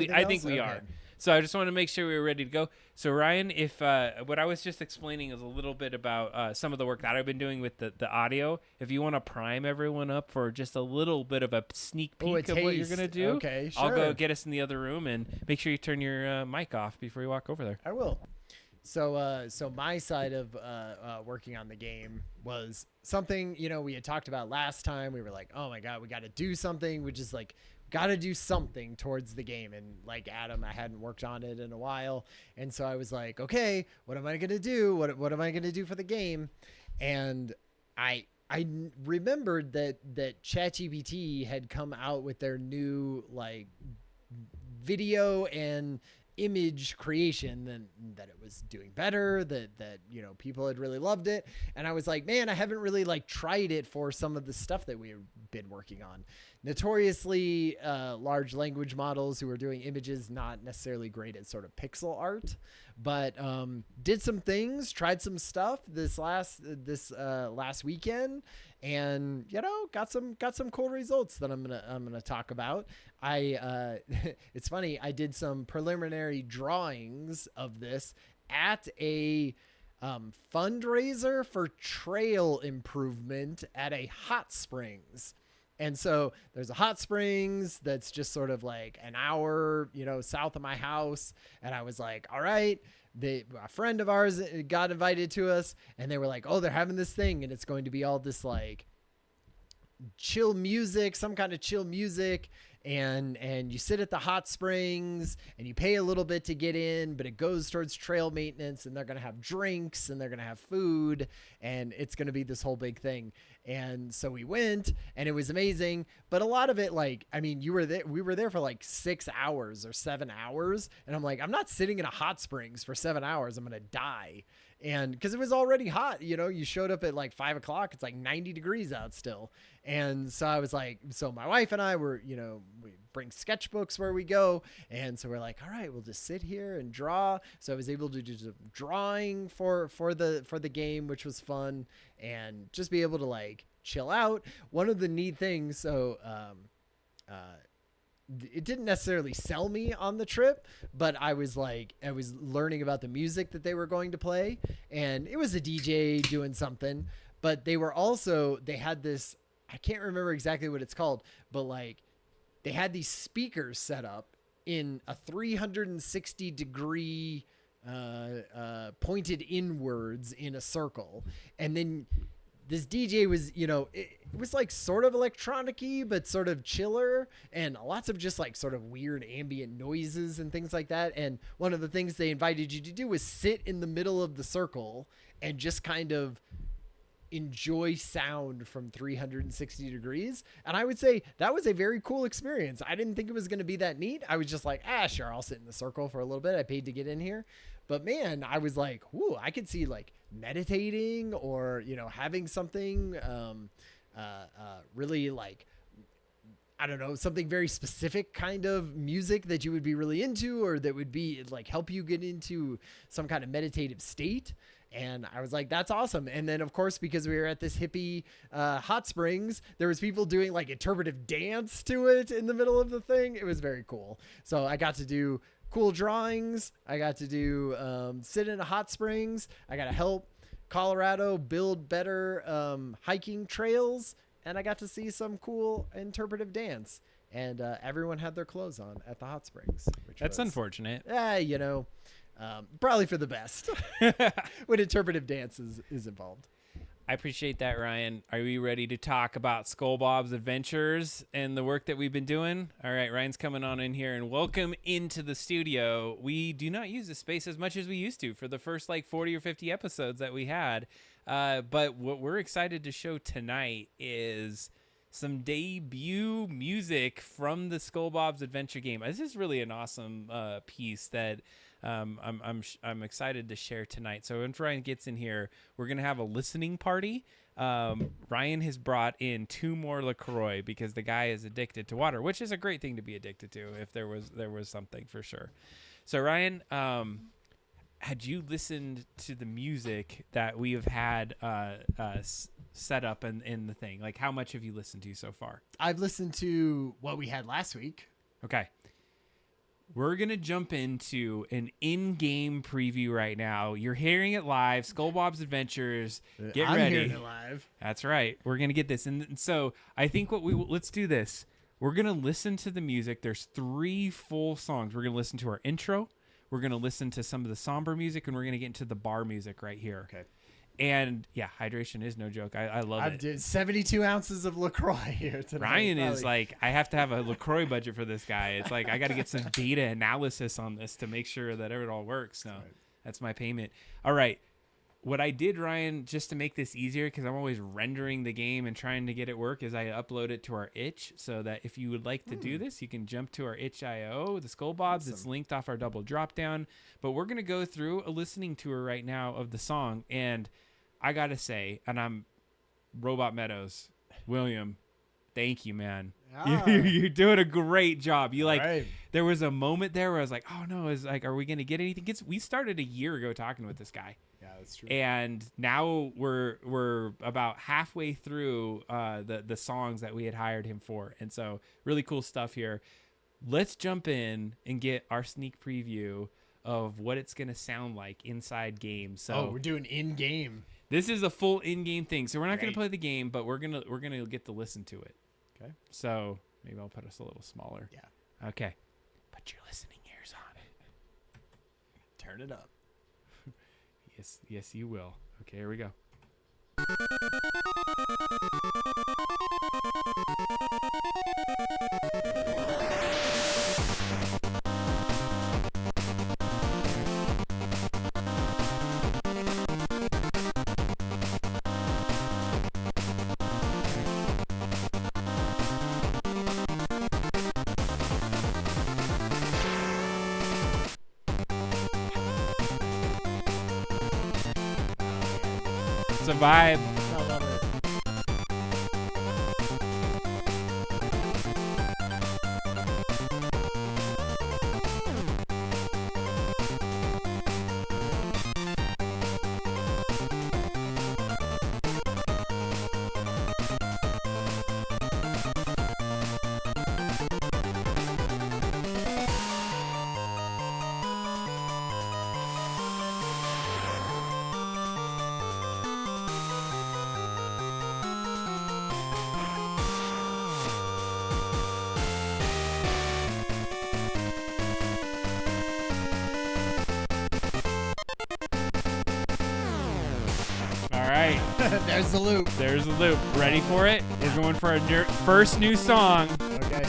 Speaker 1: we are. So I just want to make sure we were ready to go. So Ryan, if what I was just explaining is a little bit about some of the work that I've been doing with the audio, if you want to prime everyone up for just a little bit of a sneak peek of what you're going to do,
Speaker 2: okay, sure.
Speaker 1: I'll go get us in the other room and make sure you turn your mic off before you walk over there.
Speaker 2: I will. So my side of working on the game was something, you know, we had talked about last time. We were like, oh my God, we got to do something. We just like got to do something towards the game. And like Adam, I hadn't worked on it in a while. And so I was like, okay, what am I going to do? What am I going to do for the game? And I remembered that ChatGPT had come out with their new like video and image creation, that it was doing better, that you know, people had really loved it. And I was like, man, I haven't really like tried it for some of the stuff that we've been working on. Notoriously large language models who are doing images, not necessarily great at sort of pixel art, but did some things, tried some stuff this last weekend, and you know, got some cool results that I'm gonna talk about. It's funny, I did some preliminary drawings of this at a fundraiser for trail improvement at a hot springs. And so there's a hot springs that's just sort of like an hour, you know, south of my house. And I was like, all right, a friend of ours got invited to us, and they were like, oh, they're having this thing, and it's going to be all this like chill music, some kind of chill music. And you sit at the hot springs and you pay a little bit to get in, but it goes towards trail maintenance, and they're going to have drinks and they're going to have food, and it's going to be this whole big thing. And so we went, and it was amazing. But a lot of it, like, I mean, we were there for like 6 hours or 7 hours. And I'm like, I'm not sitting in a hot springs for 7 hours. I'm going to die. And because it was already hot, you know, you showed up at like 5 o'clock, it's like 90 degrees out still. And so I was like, so my wife and I were, you know, we bring sketchbooks where we go. And so we're like, all right, we'll just sit here and draw. So I was able to do some drawing for the game, which was fun, and just be able to like chill out. One of the neat things, so, it didn't necessarily sell me on the trip, but I was learning about the music that they were going to play, and it was a DJ doing something, but they had this, I can't remember exactly what it's called, but like they had these speakers set up in a 360 degree, pointed inwards in a circle. And then this DJ was, you know, it was like sort of electronic-y, but sort of chiller, and lots of just like sort of weird ambient noises and things like that. And one of the things they invited you to do was sit in the middle of the circle and just kind of enjoy sound from 360 degrees. And I would say that was a very cool experience. I didn't think it was going to be that neat. I was just like, sure, I'll sit in the circle for a little bit. I paid to get in here. But man, I was like, ooh, I could see like meditating or, having something really like, I don't know, something very specific kind of music that you would be really into, or that would be like help you get into some kind of meditative state. And I was like, that's awesome. And then of course, because we were at this hippie hot springs, there was people doing like interpretive dance to it in the middle of the thing. It was very cool. So I got to do cool drawings. I got to do sit in a hot springs. I got to help Colorado build better hiking trails. And I got to see some cool interpretive dance. And everyone had their clothes on at the hot springs.
Speaker 1: That's unfortunate.
Speaker 2: Probably for the best when interpretive dance is involved.
Speaker 1: I appreciate that, Ryan. Are we ready to talk about Skull Bob's adventures and the work that we've been doing? All right, Ryan's coming on in here, and welcome into the studio. We do not use this space as much as we used to for the first like 40 or 50 episodes that we had. But what we're excited to show tonight is some debut music from the Skull Bob's Adventure game. This is really an awesome piece that I'm excited to share tonight. So when Ryan gets in here, we're gonna have a listening party. Ryan has brought in 2 more LaCroix because the guy is addicted to water, which is a great thing to be addicted to if there was something for sure. So Ryan, had you listened to the music that we have had set up in the thing? Like, how much have you listened to so far?
Speaker 2: I've listened to what we had last week.
Speaker 1: Okay. We're going to jump into an in-game preview right now. You're hearing it live. Skull Bob's Adventures. Get
Speaker 2: I'm
Speaker 1: ready.
Speaker 2: hearing it live.
Speaker 1: That's right. We're going to get this. And so I think let's do this. We're going to listen to the music. There's 3 full songs. We're going to listen to our intro. We're going to listen to some of the somber music, and we're going to get into the bar music right here.
Speaker 2: Okay.
Speaker 1: And yeah, hydration is no joke. I love it.
Speaker 2: I did 72 ounces of LaCroix here tonight.
Speaker 1: Ryan is like, I have to have a LaCroix budget for this guy. It's like, I got to get some data analysis on this to make sure that it all works. No, that's my payment. All right. What I did, Ryan, just to make this easier, because I'm always rendering the game and trying to get it work, is I upload it to our itch so that if you would like to do this, you can jump to our itch.io, the Skull Bobs. Awesome. It's linked off our double drop down. But we're going to go through a listening tour right now of the song. And I got to say, and I'm Robot Meadows, William, thank you, man. You're doing a great job. There was a moment there where I was like, oh no, are we going to get anything? We started a year ago talking with this guy.
Speaker 2: Yeah, that's true.
Speaker 1: And now we're about halfway through the songs that we had hired him for. And so really cool stuff here. Let's jump in and get our sneak preview of what it's going to sound like inside game. So
Speaker 2: we're doing in-game.
Speaker 1: This is a full in-game thing. So we're not going to play the game, but we're going to get to listen to it.
Speaker 2: Okay.
Speaker 1: So maybe I'll put us a little smaller.
Speaker 2: Yeah.
Speaker 1: Okay. Put your listening ears on.
Speaker 2: Turn it up.
Speaker 1: Yes, you will. Okay, here we go. It's a vibe.
Speaker 2: I love it.
Speaker 1: All right.
Speaker 2: There's the loop.
Speaker 1: There's the loop. Ready for it? We're going for our first new song.
Speaker 2: Okay.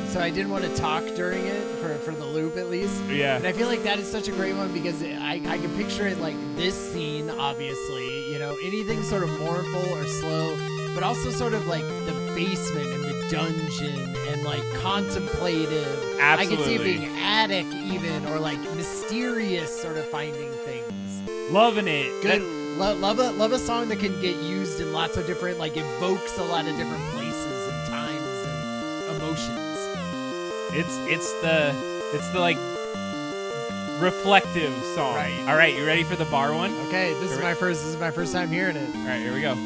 Speaker 2: So I didn't want to talk during it for the loop at least.
Speaker 1: Yeah.
Speaker 2: And I feel like that is such a great one because I can picture it like this scene, obviously, you know, anything sort of mournful or slow, but also sort of like the basement and the dungeon and like contemplative.
Speaker 1: Absolutely.
Speaker 2: I can see it being attic even, or like mysterious sort of finding things.
Speaker 1: Loving it.
Speaker 2: Good. Love a song that can get used in lots of different, like evokes a lot of different places and times and emotions.
Speaker 1: It's the like reflective song.
Speaker 2: Right.
Speaker 1: All right, you ready for the bar one?
Speaker 2: Okay, this is my first time hearing it.
Speaker 1: All right, here we go.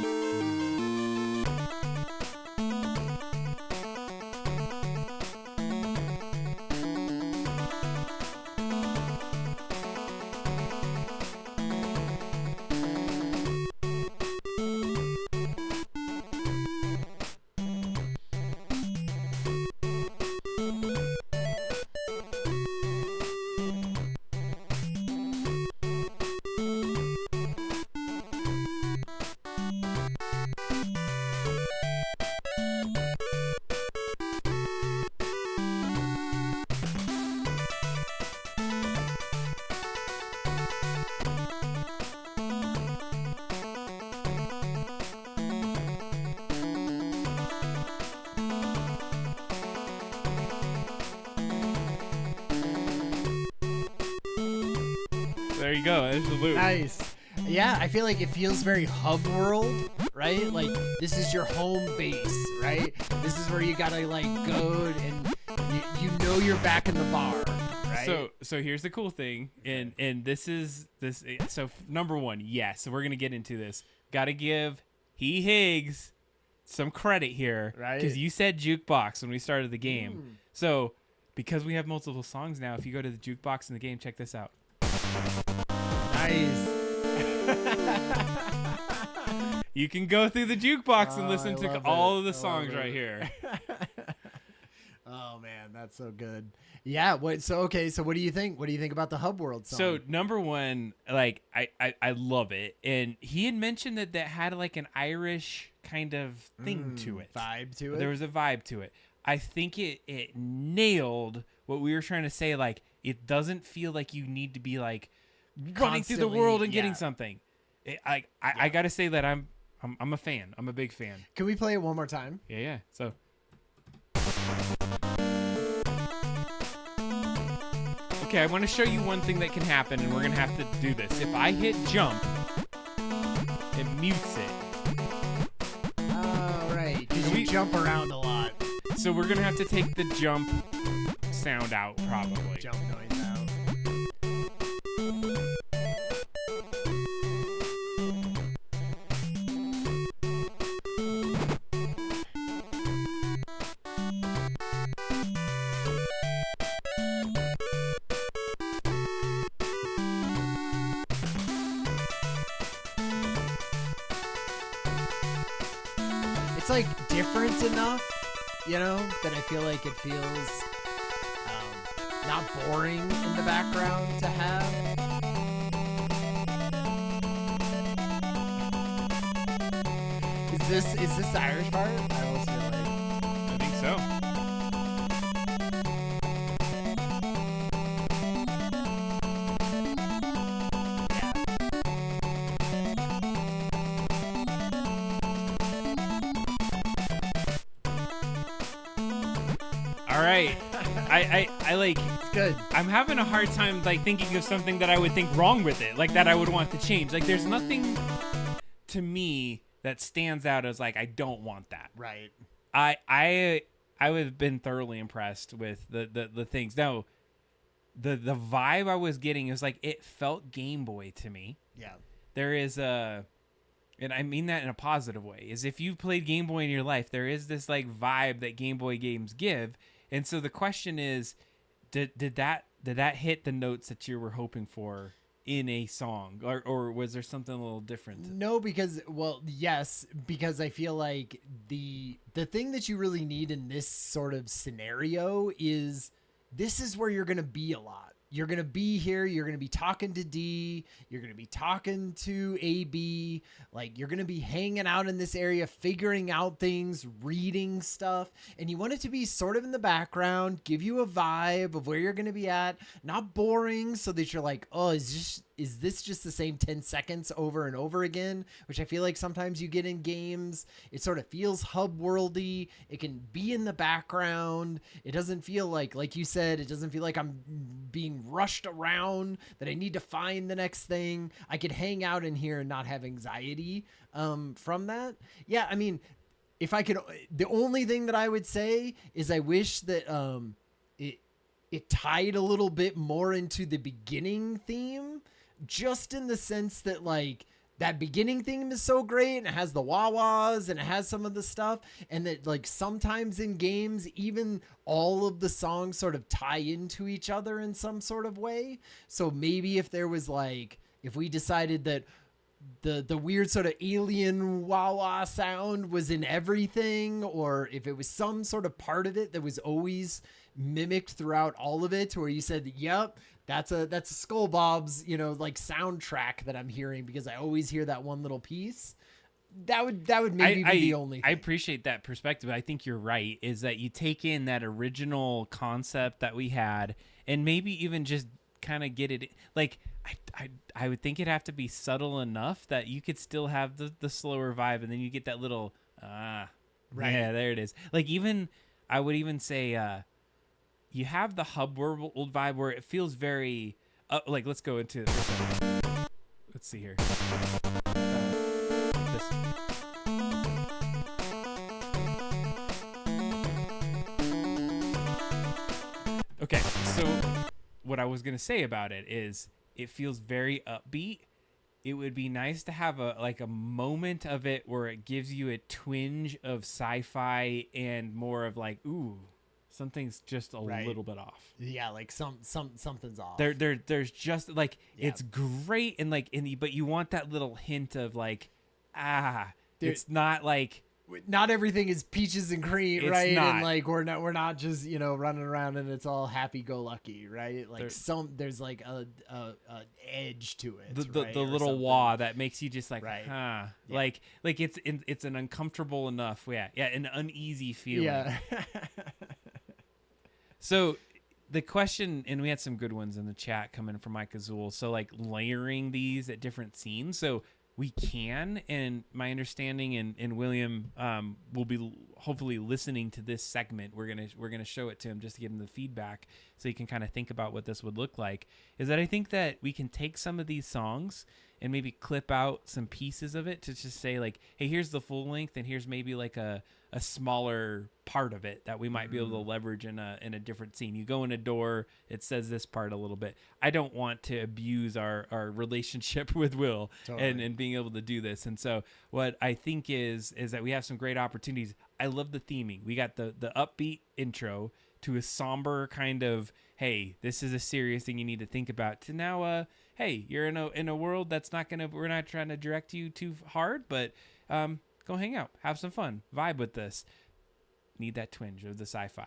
Speaker 1: There you go. There's the loop.
Speaker 2: Nice. Yeah, I feel like it feels very hub world, right? Like this is your home base, right? This is where you gotta like go and you know you're back in the bar, right?
Speaker 1: So here's the cool thing, and this. So number one, yes. So we're gonna get into this. Got to give Higgs some credit here,
Speaker 2: Right.
Speaker 1: Because you said jukebox when we started the game. So because we have multiple songs now, if you go to the jukebox in the game, check this out.
Speaker 2: Nice.
Speaker 1: You can go through the jukebox and
Speaker 2: Oh,
Speaker 1: listen
Speaker 2: I
Speaker 1: to
Speaker 2: love
Speaker 1: all
Speaker 2: it.
Speaker 1: of the
Speaker 2: I love
Speaker 1: songs
Speaker 2: it.
Speaker 1: right here.
Speaker 2: Oh man, that's so good. Yeah. So what do you think? What do you think about the hub world song?
Speaker 1: So number one, like I love it, and he had mentioned that had like an Irish kind of thing to it,
Speaker 2: vibe to it.
Speaker 1: There was a vibe to it. I think it nailed what we were trying to say. Like it doesn't feel like you need to be like running through the
Speaker 2: Constantly,
Speaker 1: world and getting
Speaker 2: yeah.
Speaker 1: something. I gotta say that I'm a fan. I'm a big fan.
Speaker 2: Can we play it one more time?
Speaker 1: Yeah. So. Okay, I want to show you one thing that can happen, and we're going to have to do this. If I hit jump, it mutes it.
Speaker 2: Oh, right. Because you jump around a lot.
Speaker 1: So we're going to have to take the jump sound out, probably.
Speaker 2: Jump noise out. It's like different enough, you know, that I feel like it feels not boring in the background to have. Is this the Irish part? I always feel like.
Speaker 1: I think so. All right. I like.
Speaker 2: It's good.
Speaker 1: I'm having a hard time like thinking of something that I would think wrong with it, like that I would want to change. Like there's nothing to me that stands out as like I don't want that.
Speaker 2: Right.
Speaker 1: I have been thoroughly impressed with the things. Now, the vibe I was getting is like it felt Game Boy to me.
Speaker 2: Yeah.
Speaker 1: There is a, and I mean that in a positive way, is if you've played Game Boy in your life, there is this like vibe that Game Boy games give. And so the question is, did that hit the notes that you were hoping for in a song, or was there something a little different?
Speaker 2: No, because yes, because I feel like the thing that you really need in this sort of scenario is this is where you're going to be a lot, you're going to be here. You're going to be talking to D. You're going to be talking to AB. Like, you're going to be hanging out in this area, figuring out things, reading stuff. And you want it to be sort of in the background, give you a vibe of where you're going to be at. Not boring so that you're like, oh, is this just the same 10 seconds over and over again? Which I feel like sometimes you get in games. It sort of feels hub worldy. It can be in the background. It doesn't feel like you said, it doesn't feel like I'm being rushed around, that I need to find the next thing. I could hang out in here and not have anxiety from that. Yeah, I mean, if I could, the only thing that I would say is I wish that it tied a little bit more into the beginning theme, just in the sense that like that beginning theme is so great and it has the wah-wahs and it has some of the stuff, and that like sometimes in games even all of the songs sort of tie into each other in some sort of way. So maybe if there was like, if we decided that the weird sort of alien wah-wah sound was in everything, or if it was some sort of part of it that was always mimicked throughout all of it, where you said, yep, that's a Skull Bob's, like soundtrack that I'm hearing because I always hear that one little piece. That would maybe be the only thing.
Speaker 1: I appreciate that perspective. I think you're right, is that you take in that original concept that we had and maybe even just kind of get it. Like, I would think it'd have to be subtle enough that you could still have the slower vibe, and then you get that little, right. Yeah, there it is. Like, even, I would even say, you have the hub world vibe where it feels very, like, let's go into it for a second. Let's see here. This. Okay, so what I was going to say about it is it feels very upbeat. It would be nice to have a moment of it where it gives you a twinge of sci-fi and more of like, ooh, something's just a little bit off.
Speaker 2: Yeah, like something's off.
Speaker 1: There's just like, it's great, and like but you want that little hint of like, it's not like,
Speaker 2: not everything is peaches and cream,
Speaker 1: it's
Speaker 2: right?
Speaker 1: not.
Speaker 2: And like we're not just running around and it's all happy go lucky, right? Like there's like a edge to it.
Speaker 1: The little wah that makes you just like,
Speaker 2: Yeah.
Speaker 1: like it's an uncomfortable enough, an uneasy feeling.
Speaker 2: Yeah.
Speaker 1: So the question, and we had some good ones in the chat coming from Mike Azul. So like layering these at different scenes. So we can, and my understanding, and William will be hopefully listening to this segment. We're gonna show it to him just to give him the feedback, so he can kind of think about what this would look like. Is that I think that we can take some of these songs and maybe clip out some pieces of it to just say like, hey, here's the full length, and here's maybe like a smaller part of it that we might be able to leverage in a different scene. You go in a door, it says this part a little bit. I don't want to abuse our relationship with Will and being able to do this. And so what I think is that we have some great opportunities. I love the theming. We got the upbeat intro to a somber kind of, hey, this is a serious thing you need to think about, to now, hey, you're in a world that's we're not trying to direct you too hard, but go hang out, have some fun, vibe with this. Need that twinge of the sci-fi.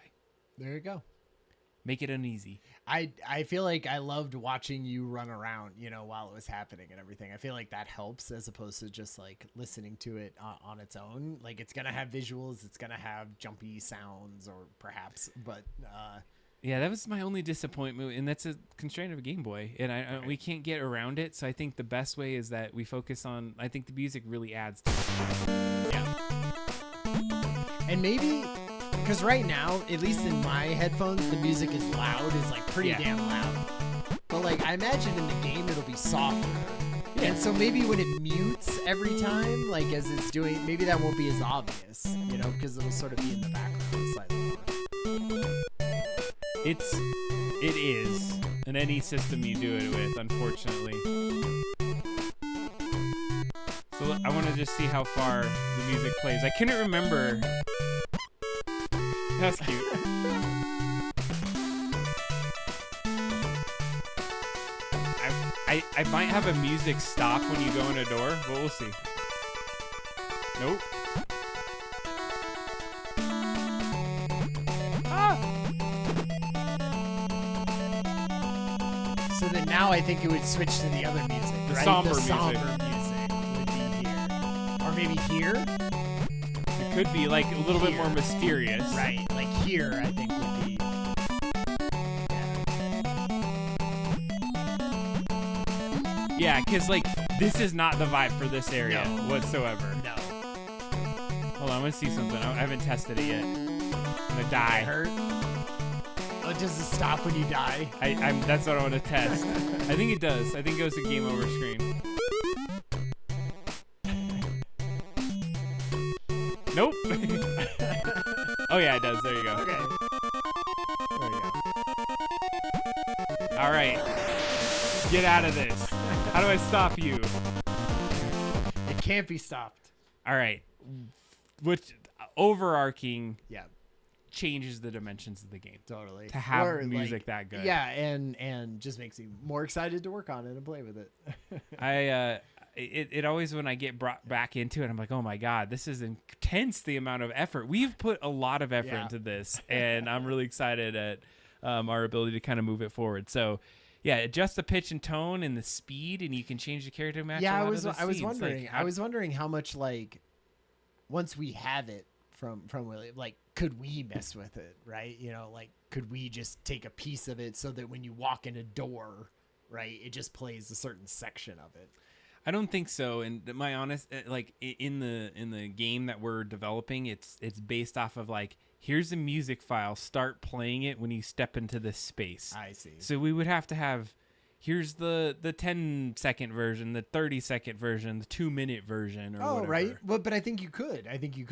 Speaker 2: There you go.
Speaker 1: Make it uneasy.
Speaker 2: I feel like I loved watching you run around, while it was happening and everything. I feel like that helps as opposed to just like listening to it on its own. Like, it's going to have visuals, it's going to have jumpy sounds or perhaps, but
Speaker 1: yeah, that was my only disappointment, and that's a constraint of a Game Boy, and we can't get around it. So I think the best way is that we focus on, I think the music really adds to it.
Speaker 2: Yeah. And maybe, because right now, at least in my headphones, the music is loud, is like pretty damn loud. But like, I imagine in the game it'll be softer. Yeah. And so maybe when it mutes every time, like as it's doing, maybe that won't be as obvious, because it'll sort of be in the background slightly more.
Speaker 1: It is in any system you do it with, unfortunately. So I want to just see how far the music plays. I couldn't remember. That's cute. I might have a music stop when you go in a door, but we'll see. Nope.
Speaker 2: So then now I think it would switch to the other music,
Speaker 1: The
Speaker 2: right?
Speaker 1: somber
Speaker 2: the
Speaker 1: music.
Speaker 2: somber music would be here, or maybe here.
Speaker 1: It could be like a little bit
Speaker 2: Here.
Speaker 1: more mysterious.
Speaker 2: Right, like here, I think would be.
Speaker 1: Yeah, because like this is not the vibe for this area
Speaker 2: No.
Speaker 1: whatsoever.
Speaker 2: No.
Speaker 1: Hold on, I'm gonna see something. I haven't tested it yet. I'm gonna die.
Speaker 2: Hurt. Oh, does it stop when you die?
Speaker 1: That's what I want to test. I think it does. I think it goes to game over screen. Nope. Oh yeah, it does. There you go.
Speaker 2: Okay. There you go.
Speaker 1: All right. Get out of this. How do I stop you?
Speaker 2: It can't be stopped.
Speaker 1: All right. Which overarching
Speaker 2: Yeah,
Speaker 1: changes the dimensions of the game
Speaker 2: totally.
Speaker 1: to have
Speaker 2: Or,
Speaker 1: music that good.
Speaker 2: Yeah, and just makes me more excited to work on it and play with it.
Speaker 1: It always, when I get brought back into it, I'm like, oh my god, this is intense, the amount of effort we've put a lot of effort
Speaker 2: Yeah.
Speaker 1: into this, and I'm really excited at our ability to kind of move it forward. So yeah, adjust the pitch and tone and the speed, and you can change the character to match.
Speaker 2: Yeah,
Speaker 1: a
Speaker 2: I
Speaker 1: lot
Speaker 2: was
Speaker 1: of the
Speaker 2: I was
Speaker 1: scenes.
Speaker 2: wondering
Speaker 1: Like,
Speaker 2: I was wondering how much, like, once we have it from William, like, could we mess with it, right? You know, like, could we just take a piece of it so that when you walk in a door, right, it just plays a certain section of it.
Speaker 1: I don't think so. And my honest, like in the game that we're developing, it's based off of like, here's a music file, start playing it when you step into this space.
Speaker 2: I see.
Speaker 1: So we would have to have, here's the 10-second version, the 30-second version, the 2-minute version, or whatever.
Speaker 2: Right. Well, but I think you could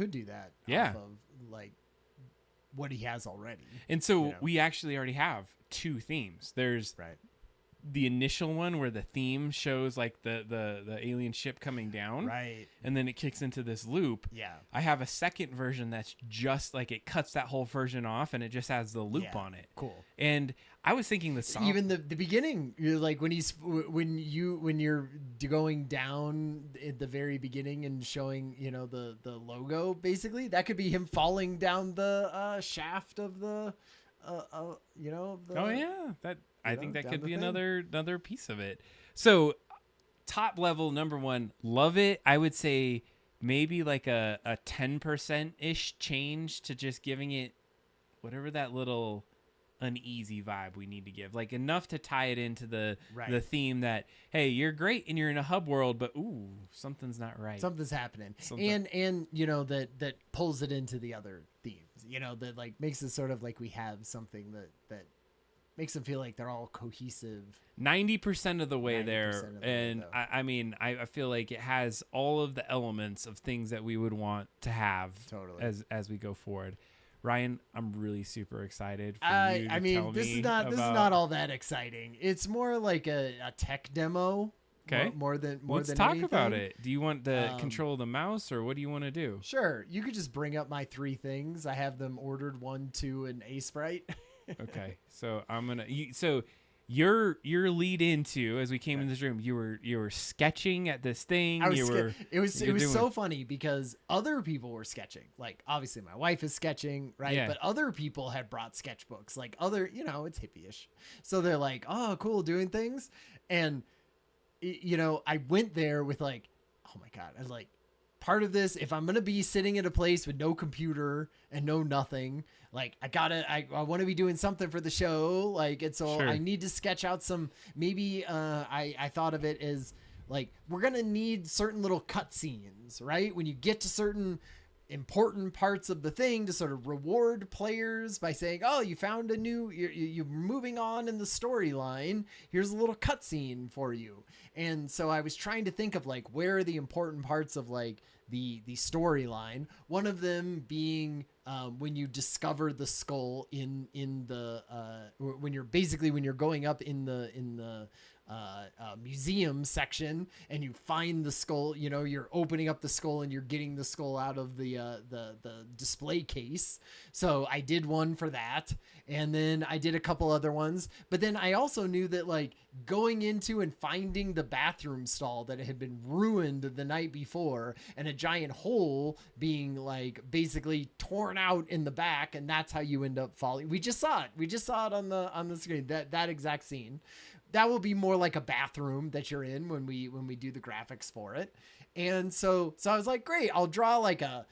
Speaker 2: do that.
Speaker 1: Yeah.
Speaker 2: Off of, like, what he has already.
Speaker 1: And so
Speaker 2: You know.
Speaker 1: we actually already have 2 themes. There's
Speaker 2: Right.
Speaker 1: the initial one where the theme shows like the alien ship coming down,
Speaker 2: Right.
Speaker 1: and then it kicks into this loop.
Speaker 2: Yeah.
Speaker 1: I have a second version that's just like, it cuts that whole version off and it just has the loop
Speaker 2: Yeah.
Speaker 1: on it.
Speaker 2: Cool.
Speaker 1: And I was thinking the song,
Speaker 2: Even the beginning, you're like when you're going down at the very beginning and showing, you know, the logo, basically that could be him falling down the shaft of the you know, the,
Speaker 1: oh yeah, that I think that
Speaker 2: down
Speaker 1: could
Speaker 2: the
Speaker 1: be
Speaker 2: thing.
Speaker 1: another piece of it. So top level, number 1, love it. I would say maybe like a 10% ish change to just giving it whatever that little uneasy vibe we need to give, like enough to tie it into the
Speaker 2: Right.
Speaker 1: theme that, hey, you're great and you're in a hub world, but ooh, something's not right.
Speaker 2: something's happening.
Speaker 1: Something-
Speaker 2: And you know, that pulls it into the other themes, you know, that like makes it sort of like we have something that makes them feel like they're all cohesive.
Speaker 1: 90% of the way
Speaker 2: 90%
Speaker 1: there,
Speaker 2: of the way,
Speaker 1: and
Speaker 2: though.
Speaker 1: I mean, I feel like it has all of the elements of things that we would want to have
Speaker 2: Totally.
Speaker 1: as we go forward. Ryan, I'm really super excited for you to
Speaker 2: I mean,
Speaker 1: tell
Speaker 2: this
Speaker 1: me
Speaker 2: is not
Speaker 1: about-
Speaker 2: all that exciting. It's more like a tech demo.
Speaker 1: Okay.
Speaker 2: More than
Speaker 1: Let's
Speaker 2: than
Speaker 1: talk
Speaker 2: anything.
Speaker 1: about it. Do you want the
Speaker 2: Um,
Speaker 1: control of the mouse, or what do you want to do?
Speaker 2: Sure, you could just bring up my 3 things. I have them ordered 1, 2, and a Sprite.
Speaker 1: Okay, so I'm gonna. So your lead into, as we came in this room, you were sketching at this thing.
Speaker 2: I was
Speaker 1: you were.
Speaker 2: it was
Speaker 1: you're doing-
Speaker 2: so funny because other people were sketching. Like, obviously my wife is sketching, right?
Speaker 1: Yeah.
Speaker 2: But other people had brought sketchbooks. Like, other, you know, it's hippie-ish. So they're like, "Oh, cool, doing things." And you know, I went there with like, "Oh my god, I like part of this, if I'm going to be sitting at a place with no computer and no nothing, like I want to be doing something for the show. Like, and so
Speaker 1: Sure.
Speaker 2: I need to sketch out some, maybe, I thought of it as like, we're going to need certain little cut scenes, right? When you get to certain important parts of the thing to sort of reward players by saying, oh, you found a new, you're moving on in the storyline. Here's a little cutscene for you. And so I was trying to think of like, where are the important parts of like the storyline? One of them being when you discover the skull in the when you're going up in the museum section and you find the skull, you know, you're opening up the skull and you're getting the skull out of the display case. So I did one for that, and then I did a couple other ones. But then I also knew that like going into and finding the bathroom stall that had been ruined the night before, and a giant hole being like basically torn out in the back, and that's how you end up falling. We just saw it on the screen, that exact scene. that will be more like a bathroom that you're in when we do the graphics for it. And so I was like, great, I'll draw like a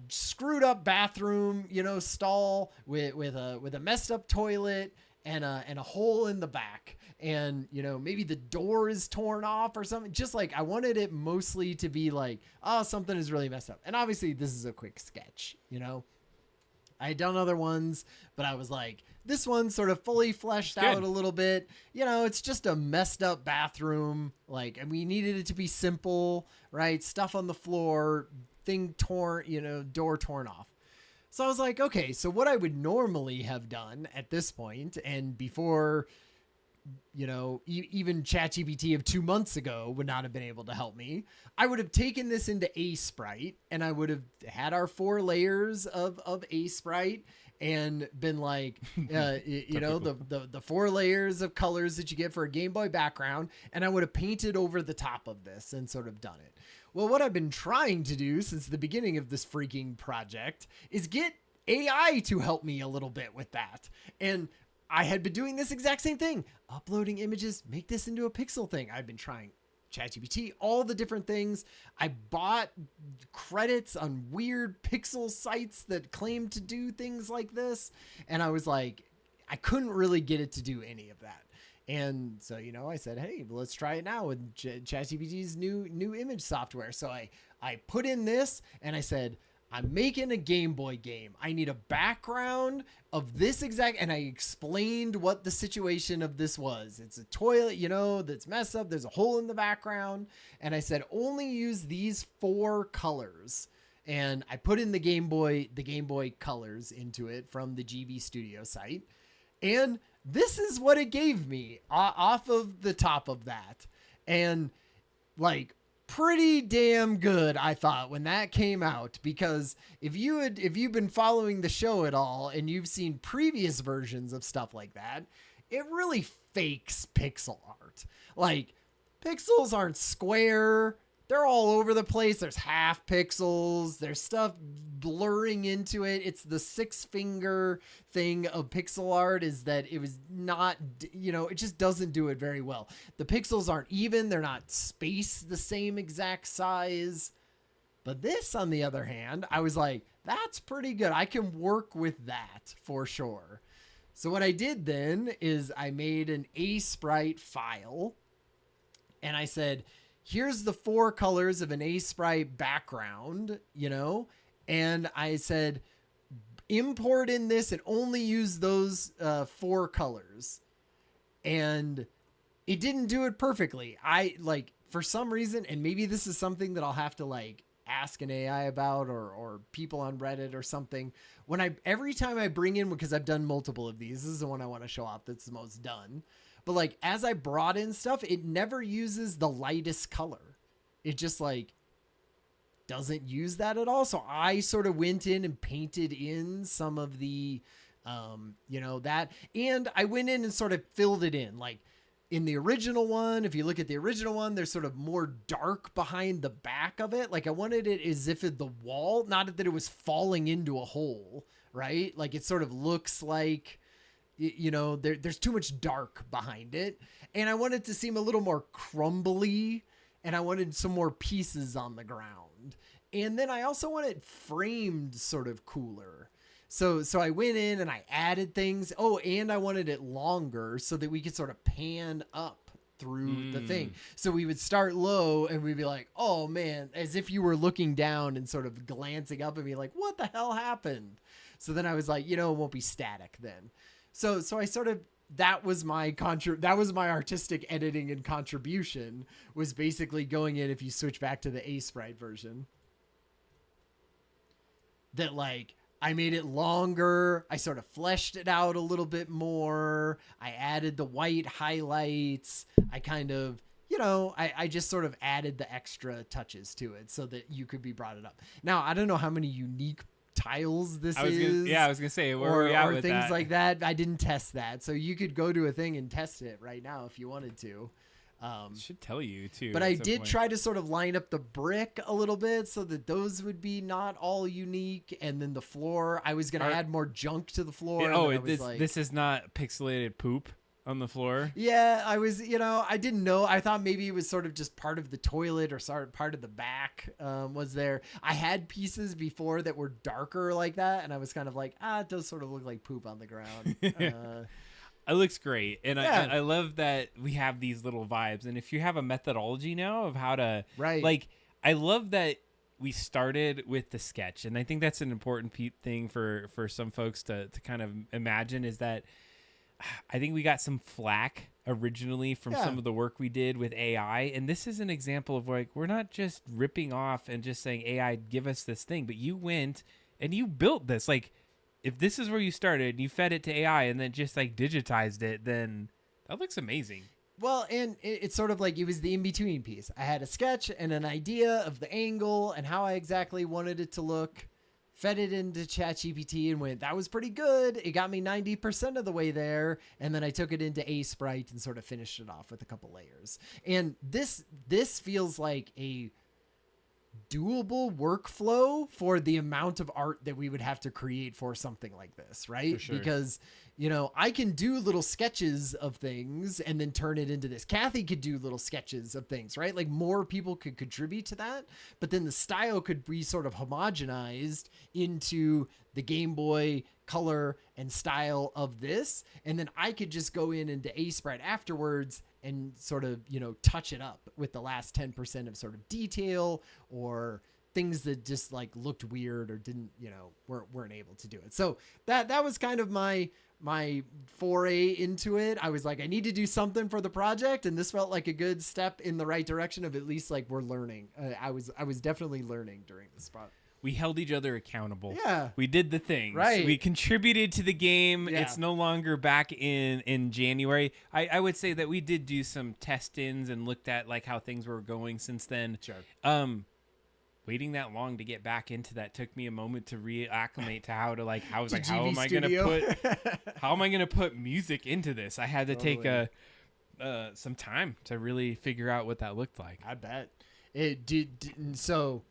Speaker 2: screwed up bathroom, stall with a messed up toilet and a hole in the back. And, maybe the door is torn off or something. Just like, I wanted it mostly to be like, oh, something is really messed up. And obviously this is a quick sketch, I had done other ones, but I was like, this one's sort of fully fleshed out a little bit. It's just a messed up bathroom. Like, and we needed it to be simple, right? Stuff on the floor, thing torn, door torn off. So I was like, okay, so what I would normally have done at this point, and before, even ChatGPT of 2 months ago would not have been able to help me, I would have taken this into Sprite and I would have had our 4 layers of Sprite and been like, the 4 layers of colors that you get for a Game Boy background. And I would have painted over the top of this and sort of done it. Well, what I've been trying to do since the beginning of this freaking project is get AI to help me a little bit with that. And I had been doing this exact same thing, uploading images, make this into a pixel thing. I've been trying ChatGPT, all the different things. I bought credits on weird pixel sites that claim to do things like this. And I was like, I couldn't really get it to do any of that. And so, I said, hey, let's try it now with ChatGPT's new image software. So I put in this and I said, I'm making a Game Boy game. I need a background of this exact, and I explained what the situation of this was. It's a toilet, that's messed up. There's a hole in the background. And I said, only use these 4 colors. And I put in the Game Boy colors into it from the GB Studio site. And this is what it gave me off of the top of that. And like, pretty damn good, I thought, when that came out, because if you've been following the show at all and you've seen previous versions of stuff like that, it really fakes pixel art. Like, pixels aren't square. They're all over the place. There's half pixels. There's stuff blurring into it. It's the 6-finger thing of pixel art, is that it was not, it just doesn't do it very well. The pixels aren't even. They're not spaced the same exact size. But this, on the other hand, I was like, that's pretty good. I can work with that for sure. So what I did then is I made an Sprite file and I said, here's the 4 colors of an Sprite background, and I said, import in this and only use those 4 colors. And it didn't do it perfectly. For some reason, and maybe this is something that I'll have to ask an AI about, or people on Reddit or something. Every time I bring in, because I've done multiple of these, this is the one I want to show off that's the most done. But as I brought in stuff, it never uses the lightest color. It just doesn't use that at all. So I sort of went in and painted in some of the, that. And I went in and sort of filled it in. In the original one, if you look at the original one, there's sort of more dark behind the back of it. I wanted it as if the wall, not that it was falling into a hole, right? It sort of looks like, there's too much dark behind it. And I wanted to seem a little more crumbly, and I wanted some more pieces on the ground. And then I also want it framed sort of cooler. So I went in and I added things. Oh, and I wanted it longer so that we could sort of pan up through the thing. So we would start low and we'd be like, oh man, as if you were looking down and sort of glancing up and be like, what the hell happened? So then I was like, it won't be static then. So I sort of, that was my artistic editing and contribution, was basically going in, if you switch back to the Sprite version, that I made it longer. I sort of fleshed it out a little bit more. I added the white highlights. I kind of, I just sort of added the extra touches to it so that you could be brought it up. Now, I don't know how many unique tiles this is.
Speaker 1: I was gonna say, where are we at
Speaker 2: or
Speaker 1: with
Speaker 2: things
Speaker 1: that?
Speaker 2: like that. I didn't test that, so you could go to a thing and test it right now if you wanted to.
Speaker 1: It should tell you too.
Speaker 2: But I did try to sort of line up the brick a little bit so that those would be not all unique, and then the floor, I was gonna add more junk to the floor.
Speaker 1: Yeah, this is not pixelated poop. on the floor.
Speaker 2: Yeah, I was, I didn't know. I thought maybe it was sort of just part of the toilet or sort of part of the back was there. I had pieces before that were darker like that, and I was kind of like, it does sort of look like poop on the ground.
Speaker 1: It looks great. And
Speaker 2: Yeah.
Speaker 1: I love that we have these little vibes. And if you have a methodology now of how to,
Speaker 2: Right.
Speaker 1: like, I love that we started with the sketch. And I think that's an important thing for some folks to kind of imagine is that I think we got some flack originally from some of the work we did with AI. And this is an example of like, we're not just ripping off and just saying, AI, give us this thing, but you went and you built this. Like, if this is where you started and you fed it to AI and then just like digitized it, then that looks amazing.
Speaker 2: Well, and it's sort of like it was the in-between piece. I had a sketch and an idea of the angle and how I exactly wanted it to look. Fed it into ChatGPT and went, that was pretty good. It got me 90% of the way there. And then I took it into Sprite and sort of finished it off with a couple layers. And this feels like a doable workflow for the amount of art that we would have to create for something like this, right?
Speaker 1: For sure.
Speaker 2: Because, I can do little sketches of things and then turn it into this. Kathy could do little sketches of things, right? Like more people could contribute to that, but then the style could be sort of homogenized into the Game Boy color and style of this. And then I could just go into Sprite afterwards and sort of, touch it up with the last 10% of sort of detail or things that just like looked weird or didn't, weren't able to do it. So that was kind of my foray into it. I was like, I need to do something for the project. And this felt like a good step in the right direction of at least like we're learning. I was definitely learning during this spot.
Speaker 1: We held each other accountable.
Speaker 2: Yeah.
Speaker 1: We did the things.
Speaker 2: Right.
Speaker 1: We contributed to the game.
Speaker 2: Yeah.
Speaker 1: It's no longer back in January. I would say that we did do some test-ins and looked at like how things were going since then.
Speaker 2: Sure.
Speaker 1: Waiting that long to get back into that took me a moment to reacclimate to how
Speaker 2: To
Speaker 1: how am
Speaker 2: GV
Speaker 1: I going to
Speaker 2: Studio.
Speaker 1: put music into this? I had to take some time to really figure out what that looked like.
Speaker 2: I bet it did. So,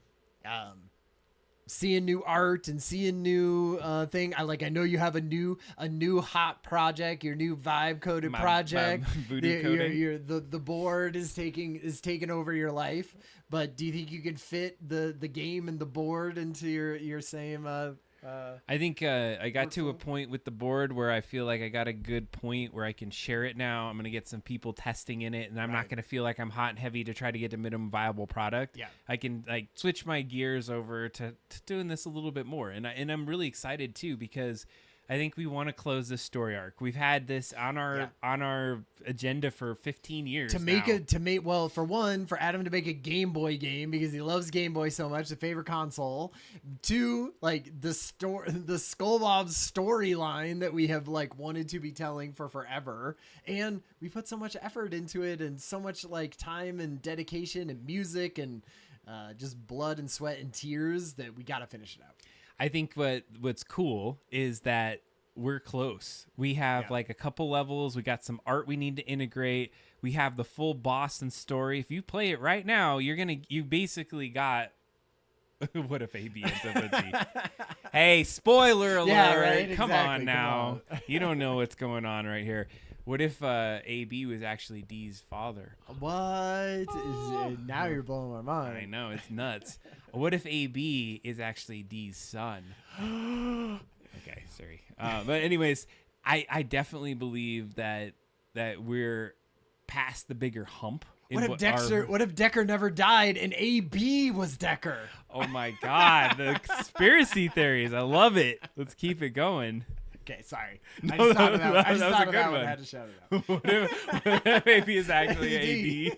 Speaker 2: seeing new art and seeing new thing. I know you have a new hot project, your new vibe coded project.
Speaker 1: My voodoo coding.
Speaker 2: The board is taking over your life. But do you think you can fit the game and the board into your same?
Speaker 1: I think I got to a point with the board where I feel like I got a good point where I can share it now. I'm going to get some people testing in it, and I'm not going to feel like I'm hot and heavy to try to get a minimum viable product.
Speaker 2: Yeah.
Speaker 1: I can like switch my gears over to doing this a little bit more. And I'm really excited too because I think we want to close this story arc. We've had this on our agenda for 15 years
Speaker 2: for Adam to make a Game Boy game because he loves Game Boy so much, the favorite console. 2, like the Skullbob's storyline that we have like wanted to be telling for forever, and we put so much effort into it and so much like time and dedication and music and just blood and sweat and tears that we got to finish it out.
Speaker 1: I think what's cool is that we're close. We have like a couple levels. We got some art we need to integrate. We have the full Boston story. If you play it right now, you basically got what if AB ends up with D? Hey, spoiler alert.
Speaker 2: Yeah, right?
Speaker 1: Come
Speaker 2: Exactly.
Speaker 1: on now. You don't know what's going on right here. What if AB was actually D's father?
Speaker 2: What? Now you're blowing my mind.
Speaker 1: I know, it's nuts. What if AB is actually D's son? Okay, sorry. But anyways, I definitely believe that we're past the bigger hump.
Speaker 2: What if Decker never died and AB was Decker?
Speaker 1: Oh my God, the conspiracy theories. I love it. Let's keep it going.
Speaker 2: Okay, sorry. I just thought of that one. I just thought of that one. I had to shout it out.
Speaker 1: What if AB is actually AB?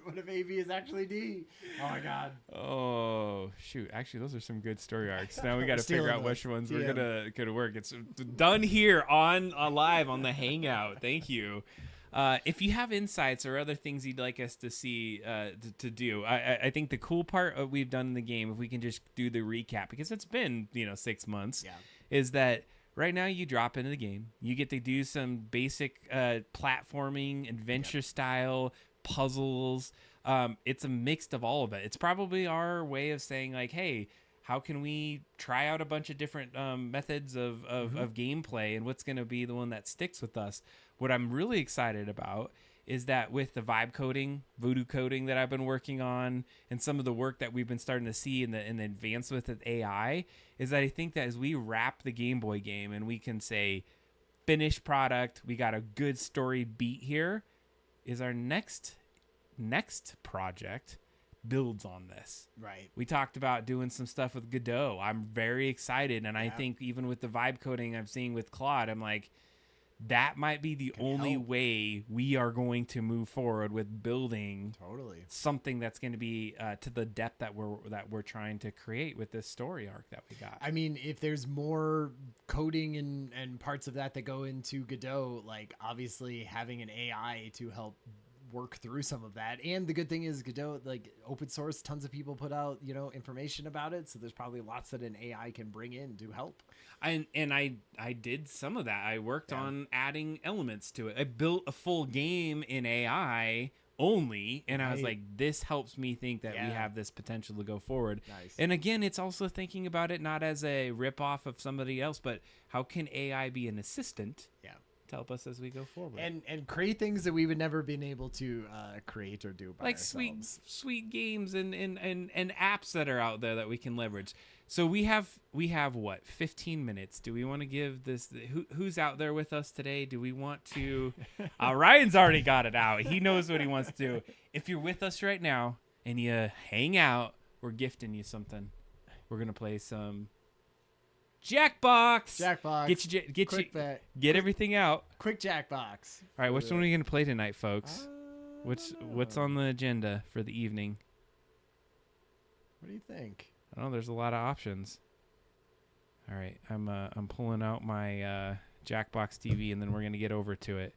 Speaker 2: What if AB is actually D? Oh my God.
Speaker 1: Oh shoot! Actually, those are some good story arcs. Now we got to figure out which ones
Speaker 2: Yeah.
Speaker 1: we're gonna work. It's done here on live on the Hangout. Thank you. If you have insights or other things you'd like us to see to do, I think the cool part we've done in the game, if we can just do the recap, because it's been 6 months, is that right now you drop into the game, you get to do some basic platforming, adventure style puzzles. It's a mix of all of it. It's probably our way of saying like, hey, how can we try out a bunch of different methods of gameplay, and what's going to be the one that sticks with us. What I'm really excited about is that with the vibe coding, voodoo coding that I've been working on, and some of the work that we've been starting to see in the advancement with AI, is that I think that as we wrap the Game Boy game and we can say, finished product, we got a good story beat here, is our next project builds on this.
Speaker 2: Right.
Speaker 1: We talked about doing some stuff with Godot. I'm very excited, and I think even with the vibe coding I'm seeing with Claude, I'm like, that might be the only way we are going to move forward with building something that's going to be to the depth that we're trying to create with this story arc that we got.
Speaker 2: I mean, if there's more coding and parts of that go into Godot, like obviously having an AI to help work through some of that. And the good thing is Godot, like open source, tons of people put out, information about it. So there's probably lots that an AI can bring in to help.
Speaker 1: I did some of that. I worked on adding elements to it. I built a full game in AI only, and I was like, this helps me think that we have this potential to go forward.
Speaker 2: Nice.
Speaker 1: And again, it's also thinking about it not as a ripoff of somebody else, but how can AI be an assistant?
Speaker 2: Yeah.
Speaker 1: To help us as we go forward
Speaker 2: and create things that we would never been able to create or do by
Speaker 1: like
Speaker 2: ourselves.
Speaker 1: sweet games and apps that are out there that we can leverage. So we have what, 15 minutes. Do we want to give this who's out there with us today? Do we want to Ryan's already got it out. He knows what he wants to do. If you're with us right now and you hang out, we're gifting you something. We're gonna play some Jackbox. Get everything out.
Speaker 2: Quick Jackbox.
Speaker 1: All right, which one are we gonna play tonight, folks? What's on the agenda for the evening?
Speaker 2: What do you think?
Speaker 1: I don't know. There's a lot of options. All right, I'm pulling out my Jackbox TV, and then we're gonna get over to it.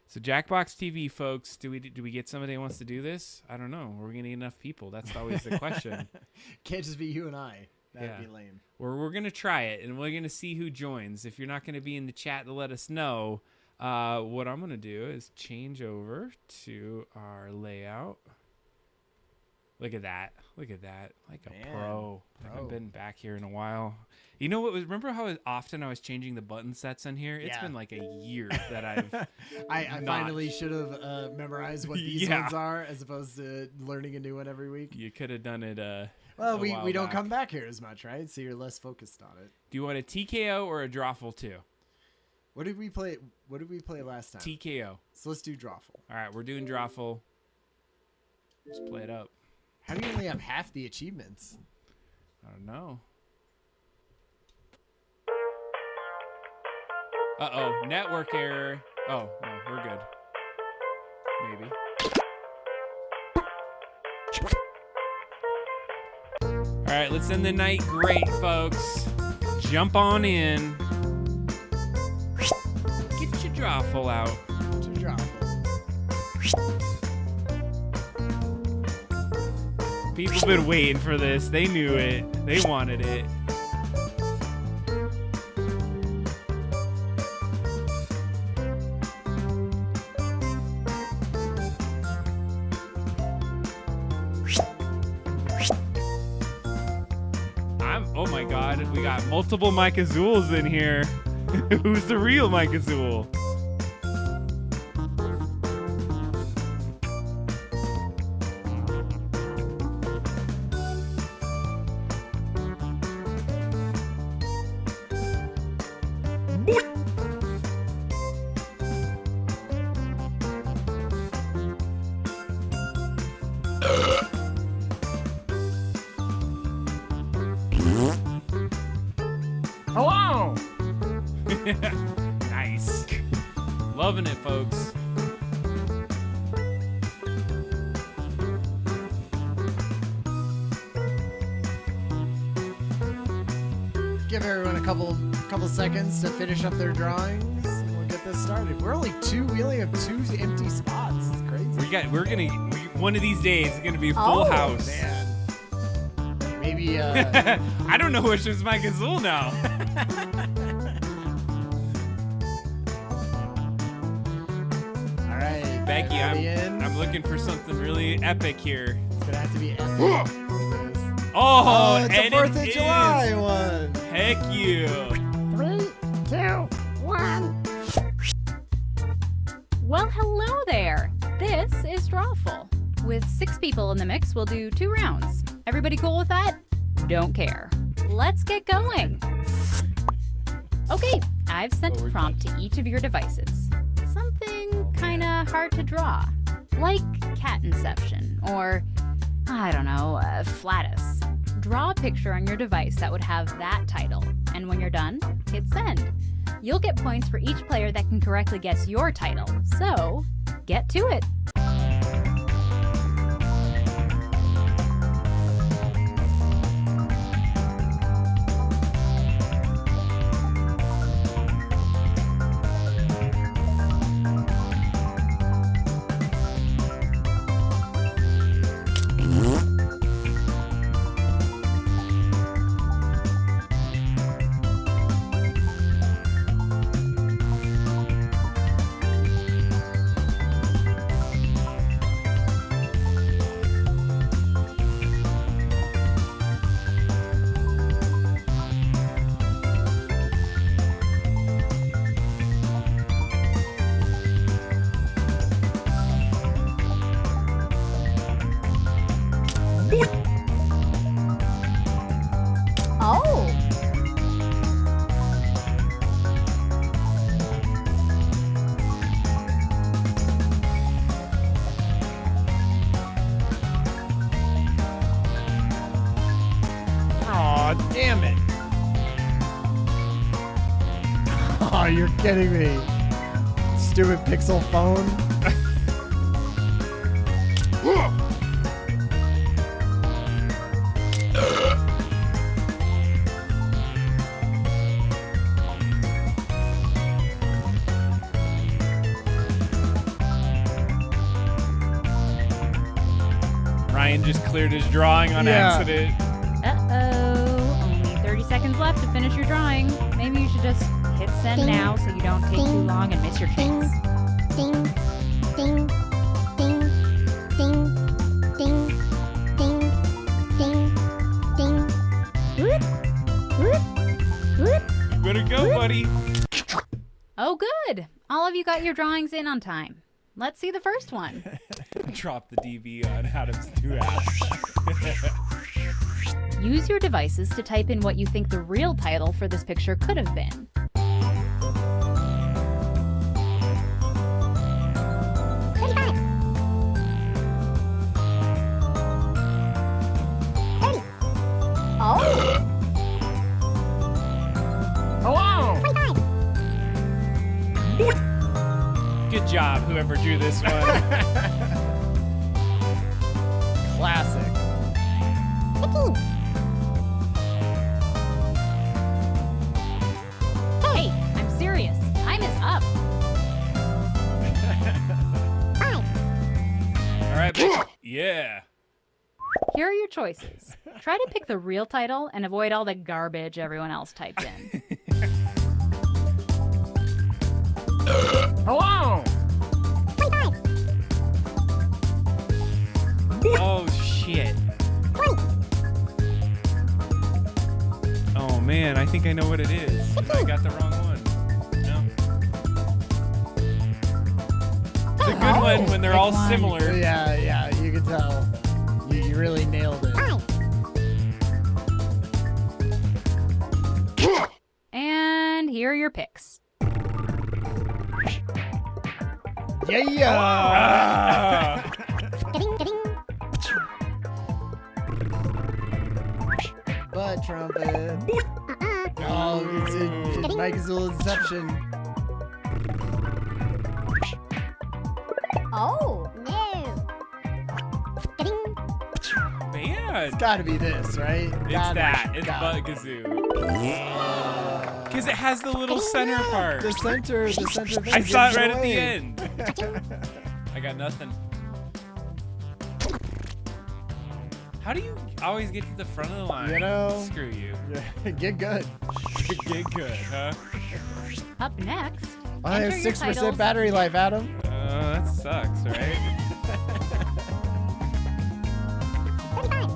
Speaker 1: So Jackbox TV, folks. Do we get somebody who wants to do this? I don't know. Are we gonna need enough people? That's always the question.
Speaker 2: Can't just be you and I. That'd be lame.
Speaker 1: We're going to try it, and we're going to see who joins. If you're not going to be in the chat to let us know, what I'm going to do is change over to our layout. Look at that. Like a pro. I haven't been back here in a while. You know what? Remember how often I was changing the button sets in here? It's been like a year that I've
Speaker 2: I finally should have memorized what these ones are as opposed to learning a new one every week.
Speaker 1: You could have done it
Speaker 2: well, we don't come back here as much, right? So you're less focused on it.
Speaker 1: Do you want a TKO or a Drawful too?
Speaker 2: What did we play last time?
Speaker 1: TKO.
Speaker 2: So let's do Drawful.
Speaker 1: All right, we're doing Drawful. Let's play it up.
Speaker 2: How do you only have half the achievements?
Speaker 1: I don't know. Uh-oh, network error. Oh, no, we're good. Maybe. All right, let's end the night great, folks. Jump on in. Get your Drawful out. People been waiting for this. They knew it. They wanted it. Oh my God, we got multiple Mike Azules in here. Who's the real Mike Azule?
Speaker 2: Hello!
Speaker 1: Nice. Loving it, folks.
Speaker 2: Give everyone a couple seconds to finish up their drawings, and we'll get this started. We only have two empty spots. It's crazy.
Speaker 1: One of these days it's gonna be full house.
Speaker 2: Man. Maybe
Speaker 1: I don't know which is Mike Azule now.
Speaker 2: All right,
Speaker 1: Becky, I'm looking for something really epic here.
Speaker 2: It's gonna have to be epic.
Speaker 1: Oh,
Speaker 2: it's a
Speaker 1: and
Speaker 2: 4th of
Speaker 1: it
Speaker 2: July
Speaker 1: is.
Speaker 2: one.
Speaker 1: Heck you.
Speaker 3: 3, 2, 1.
Speaker 4: Well, hello there. This is Drawful. With 6 people in the mix, we'll do 2 rounds. Everybody cool with that? Don't care. Let's get going. Okay, I've sent a prompt to each of your devices. Something kinda hard to draw. Like cat inception, or, I don't know, flatus. Draw a picture on your device that would have that title, and when you're done, hit send. You'll get points for each player that can correctly guess your title, so get to it.
Speaker 3: Oh.
Speaker 2: Aw, damn it. Oh, you're kidding me. Stupid Pixel phone.
Speaker 1: Ryan just cleared his drawing on
Speaker 2: Yeah.
Speaker 1: accident.
Speaker 4: Uh-oh. Only 30 seconds left to finish your drawing. Maybe you should just hit send
Speaker 3: Ding.
Speaker 4: now so you don't take too
Speaker 3: Ding.
Speaker 4: long and miss your
Speaker 3: Ding.
Speaker 4: chance.
Speaker 3: Ding. Ding. Ding. Ding. Ding. Ding. Ding. Ding. Whoop. Whoop. Whoop.
Speaker 1: You better go, buddy.
Speaker 4: Oh, good. All of you got your drawings in on time. Let's see the first one.
Speaker 1: Drop the DV on Adam's new app.
Speaker 4: Use your devices to type in what you think the real title for this picture could have been.
Speaker 3: Oh.
Speaker 2: Hello.
Speaker 3: 25.
Speaker 1: Good job, whoever drew this one.
Speaker 2: Classic.
Speaker 3: 15.
Speaker 4: Hey, I'm serious. Time is up.
Speaker 3: 5.
Speaker 1: All right, bitch. Yeah.
Speaker 4: Here are your choices. Try to pick the real title and avoid all the garbage everyone else typed in.
Speaker 2: Hello.
Speaker 3: 25.
Speaker 1: Oh, shit.
Speaker 3: 20.
Speaker 1: Oh, man, I think I know what it is. I got the wrong one. No. It's a good one when they're all
Speaker 4: Pick one.
Speaker 1: similar.
Speaker 2: Yeah, you can tell. You really nailed it.
Speaker 3: 5.
Speaker 4: And here are your picks.
Speaker 2: Yeah.
Speaker 1: Ah.
Speaker 3: Ding. Ding.
Speaker 2: Butt trumpet. Oh, it's Mike Azul Inception.
Speaker 3: Oh. No. Ding.
Speaker 1: Man.
Speaker 2: It's gotta be this, right?
Speaker 1: It's that. It's Bugazoo. Because it has the little center part.
Speaker 2: The center thing.
Speaker 1: I saw it
Speaker 2: gives
Speaker 1: right at the
Speaker 2: away.
Speaker 1: end. I got nothing. How do you always get to the front of the line?
Speaker 2: You know.
Speaker 1: Screw you.
Speaker 2: Yeah, get good.
Speaker 1: Get good, huh?
Speaker 4: Up next,
Speaker 2: I have
Speaker 4: enter your
Speaker 2: 6%
Speaker 4: titles.
Speaker 2: battery life, Adam.
Speaker 1: That sucks, right?
Speaker 3: 35.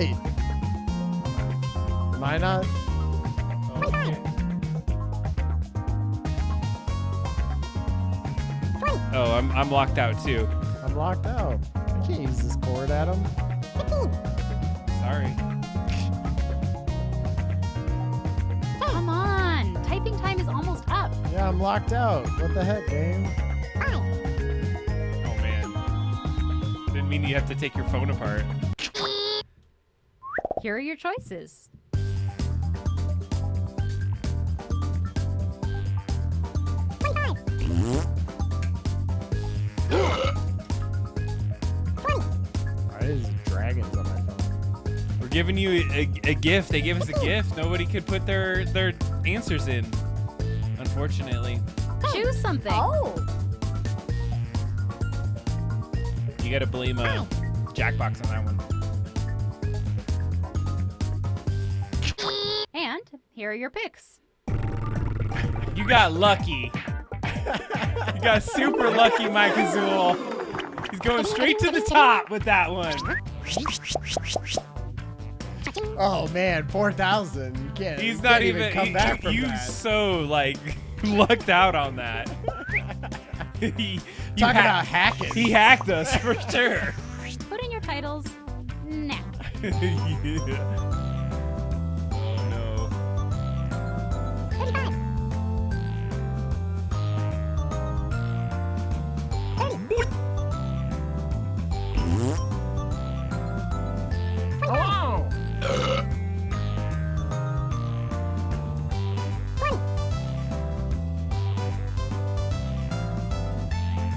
Speaker 2: Wait. Am I not?
Speaker 1: Okay. Oh, I'm locked out too.
Speaker 2: I'm locked out. I can't use this cord, Adam.
Speaker 1: Sorry.
Speaker 4: Come on. Typing time is almost up.
Speaker 2: Yeah, I'm locked out. What the heck, game?
Speaker 1: Oh man. Didn't mean you have to take your phone apart.
Speaker 4: Here are your choices.
Speaker 2: Why is dragons on my phone?
Speaker 1: We're giving you a gift. They gave us a gift. Nobody could put their answers in, unfortunately.
Speaker 4: Choose something.
Speaker 3: Oh.
Speaker 1: You gotta blame Jackbox on that one.
Speaker 4: And here are your picks.
Speaker 1: You got lucky. You got super lucky, Mike Azul. He's going straight to the top with that one.
Speaker 2: Oh man, 4,000. You can't.
Speaker 1: He's
Speaker 2: you
Speaker 1: not
Speaker 2: can't
Speaker 1: even
Speaker 2: come back from
Speaker 1: you
Speaker 2: that.
Speaker 1: so like lucked out on that. You
Speaker 2: Talk about hacking.
Speaker 1: He hacked us for sure.
Speaker 4: Put in your titles now.
Speaker 1: Yeah. Oh no.
Speaker 3: 35. 30.
Speaker 2: Oh!
Speaker 3: 20.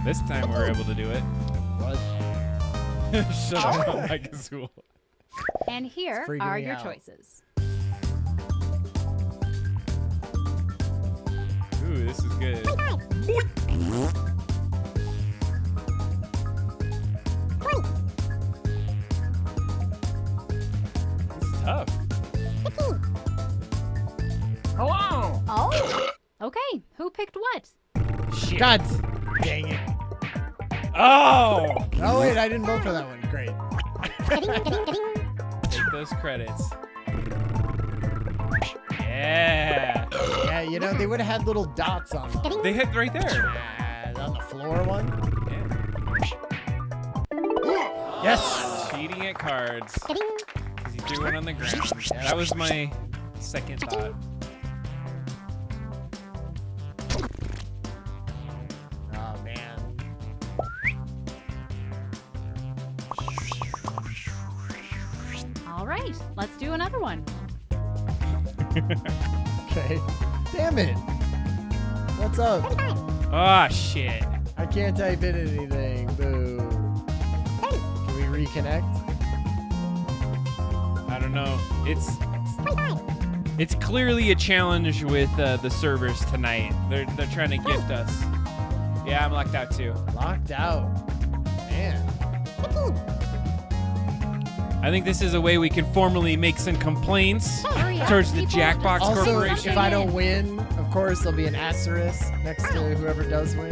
Speaker 1: This time we're able to do it.
Speaker 2: What?
Speaker 1: Shut up, Mike Azul.
Speaker 4: And here
Speaker 2: freaking
Speaker 4: are
Speaker 2: me
Speaker 4: your
Speaker 2: out.
Speaker 4: choices.
Speaker 1: Ooh, this is good.
Speaker 3: 25. 20.
Speaker 1: This is tough.
Speaker 3: 15.
Speaker 2: Hello!
Speaker 3: Oh.
Speaker 4: Okay, who picked what?
Speaker 1: Shit.
Speaker 2: God dang it.
Speaker 1: Oh!
Speaker 2: Oh wait, I didn't vote for that one. Great.
Speaker 1: Take those credits. Yeah.
Speaker 2: Yeah, you know, they would have had little dots on them.
Speaker 1: They hit right there.
Speaker 2: On the floor one?
Speaker 1: Yeah.
Speaker 2: Yes!
Speaker 1: Cheating at cards. 'Cause you threw one on the ground. That was my second thought.
Speaker 2: Oh man.
Speaker 4: All right, let's do another one.
Speaker 2: Okay. Damn it. What's up?
Speaker 3: 35.
Speaker 1: Oh, shit.
Speaker 2: I can't type in anything. Boo.
Speaker 3: 30.
Speaker 2: Can we reconnect?
Speaker 1: I don't know.
Speaker 3: 25.
Speaker 1: It's clearly a challenge with the servers tonight. They're trying to gift us. Yeah, I'm locked out too.
Speaker 2: Locked out. Man.
Speaker 3: 15.
Speaker 1: I think this is a way we can formally make some complaints
Speaker 4: Hurry up,
Speaker 1: towards the
Speaker 4: people.
Speaker 1: Jackbox
Speaker 4: Just
Speaker 2: Also,
Speaker 1: Corporation.
Speaker 2: if I don't win, of course, there'll be an asterisk next to whoever does win.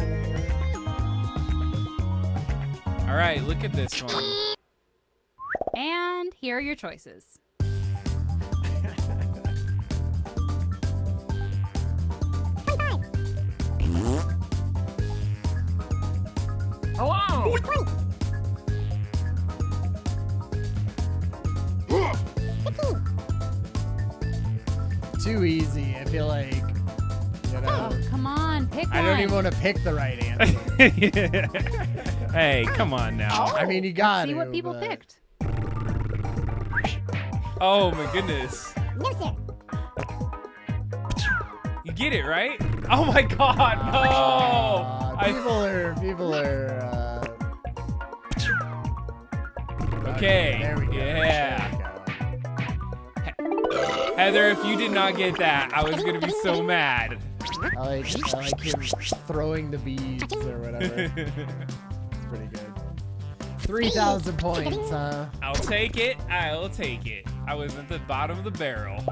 Speaker 1: All right, look at this one.
Speaker 4: And here are your choices.
Speaker 3: 25.
Speaker 2: Hello!
Speaker 3: 20. 15.
Speaker 2: Too easy. I feel like, you know.
Speaker 4: Oh, come on, pick one.
Speaker 2: I don't even want to pick the right answer.
Speaker 1: Hey, come on now.
Speaker 2: I mean, you got
Speaker 4: See
Speaker 2: to.
Speaker 4: what people
Speaker 2: but-
Speaker 4: picked.
Speaker 1: Oh my goodness.
Speaker 3: No, sir.
Speaker 1: You get it, right? Oh my god, no!
Speaker 2: People are.
Speaker 1: Okay,
Speaker 2: There we go.
Speaker 1: yeah.
Speaker 2: There we go.
Speaker 1: Heather, if you did not get that, I was gonna be so mad.
Speaker 2: I like him throwing the beads or whatever. It's pretty good. 3,000 points, huh?
Speaker 1: I'll take it. I'll take it. I was at the bottom of the barrel.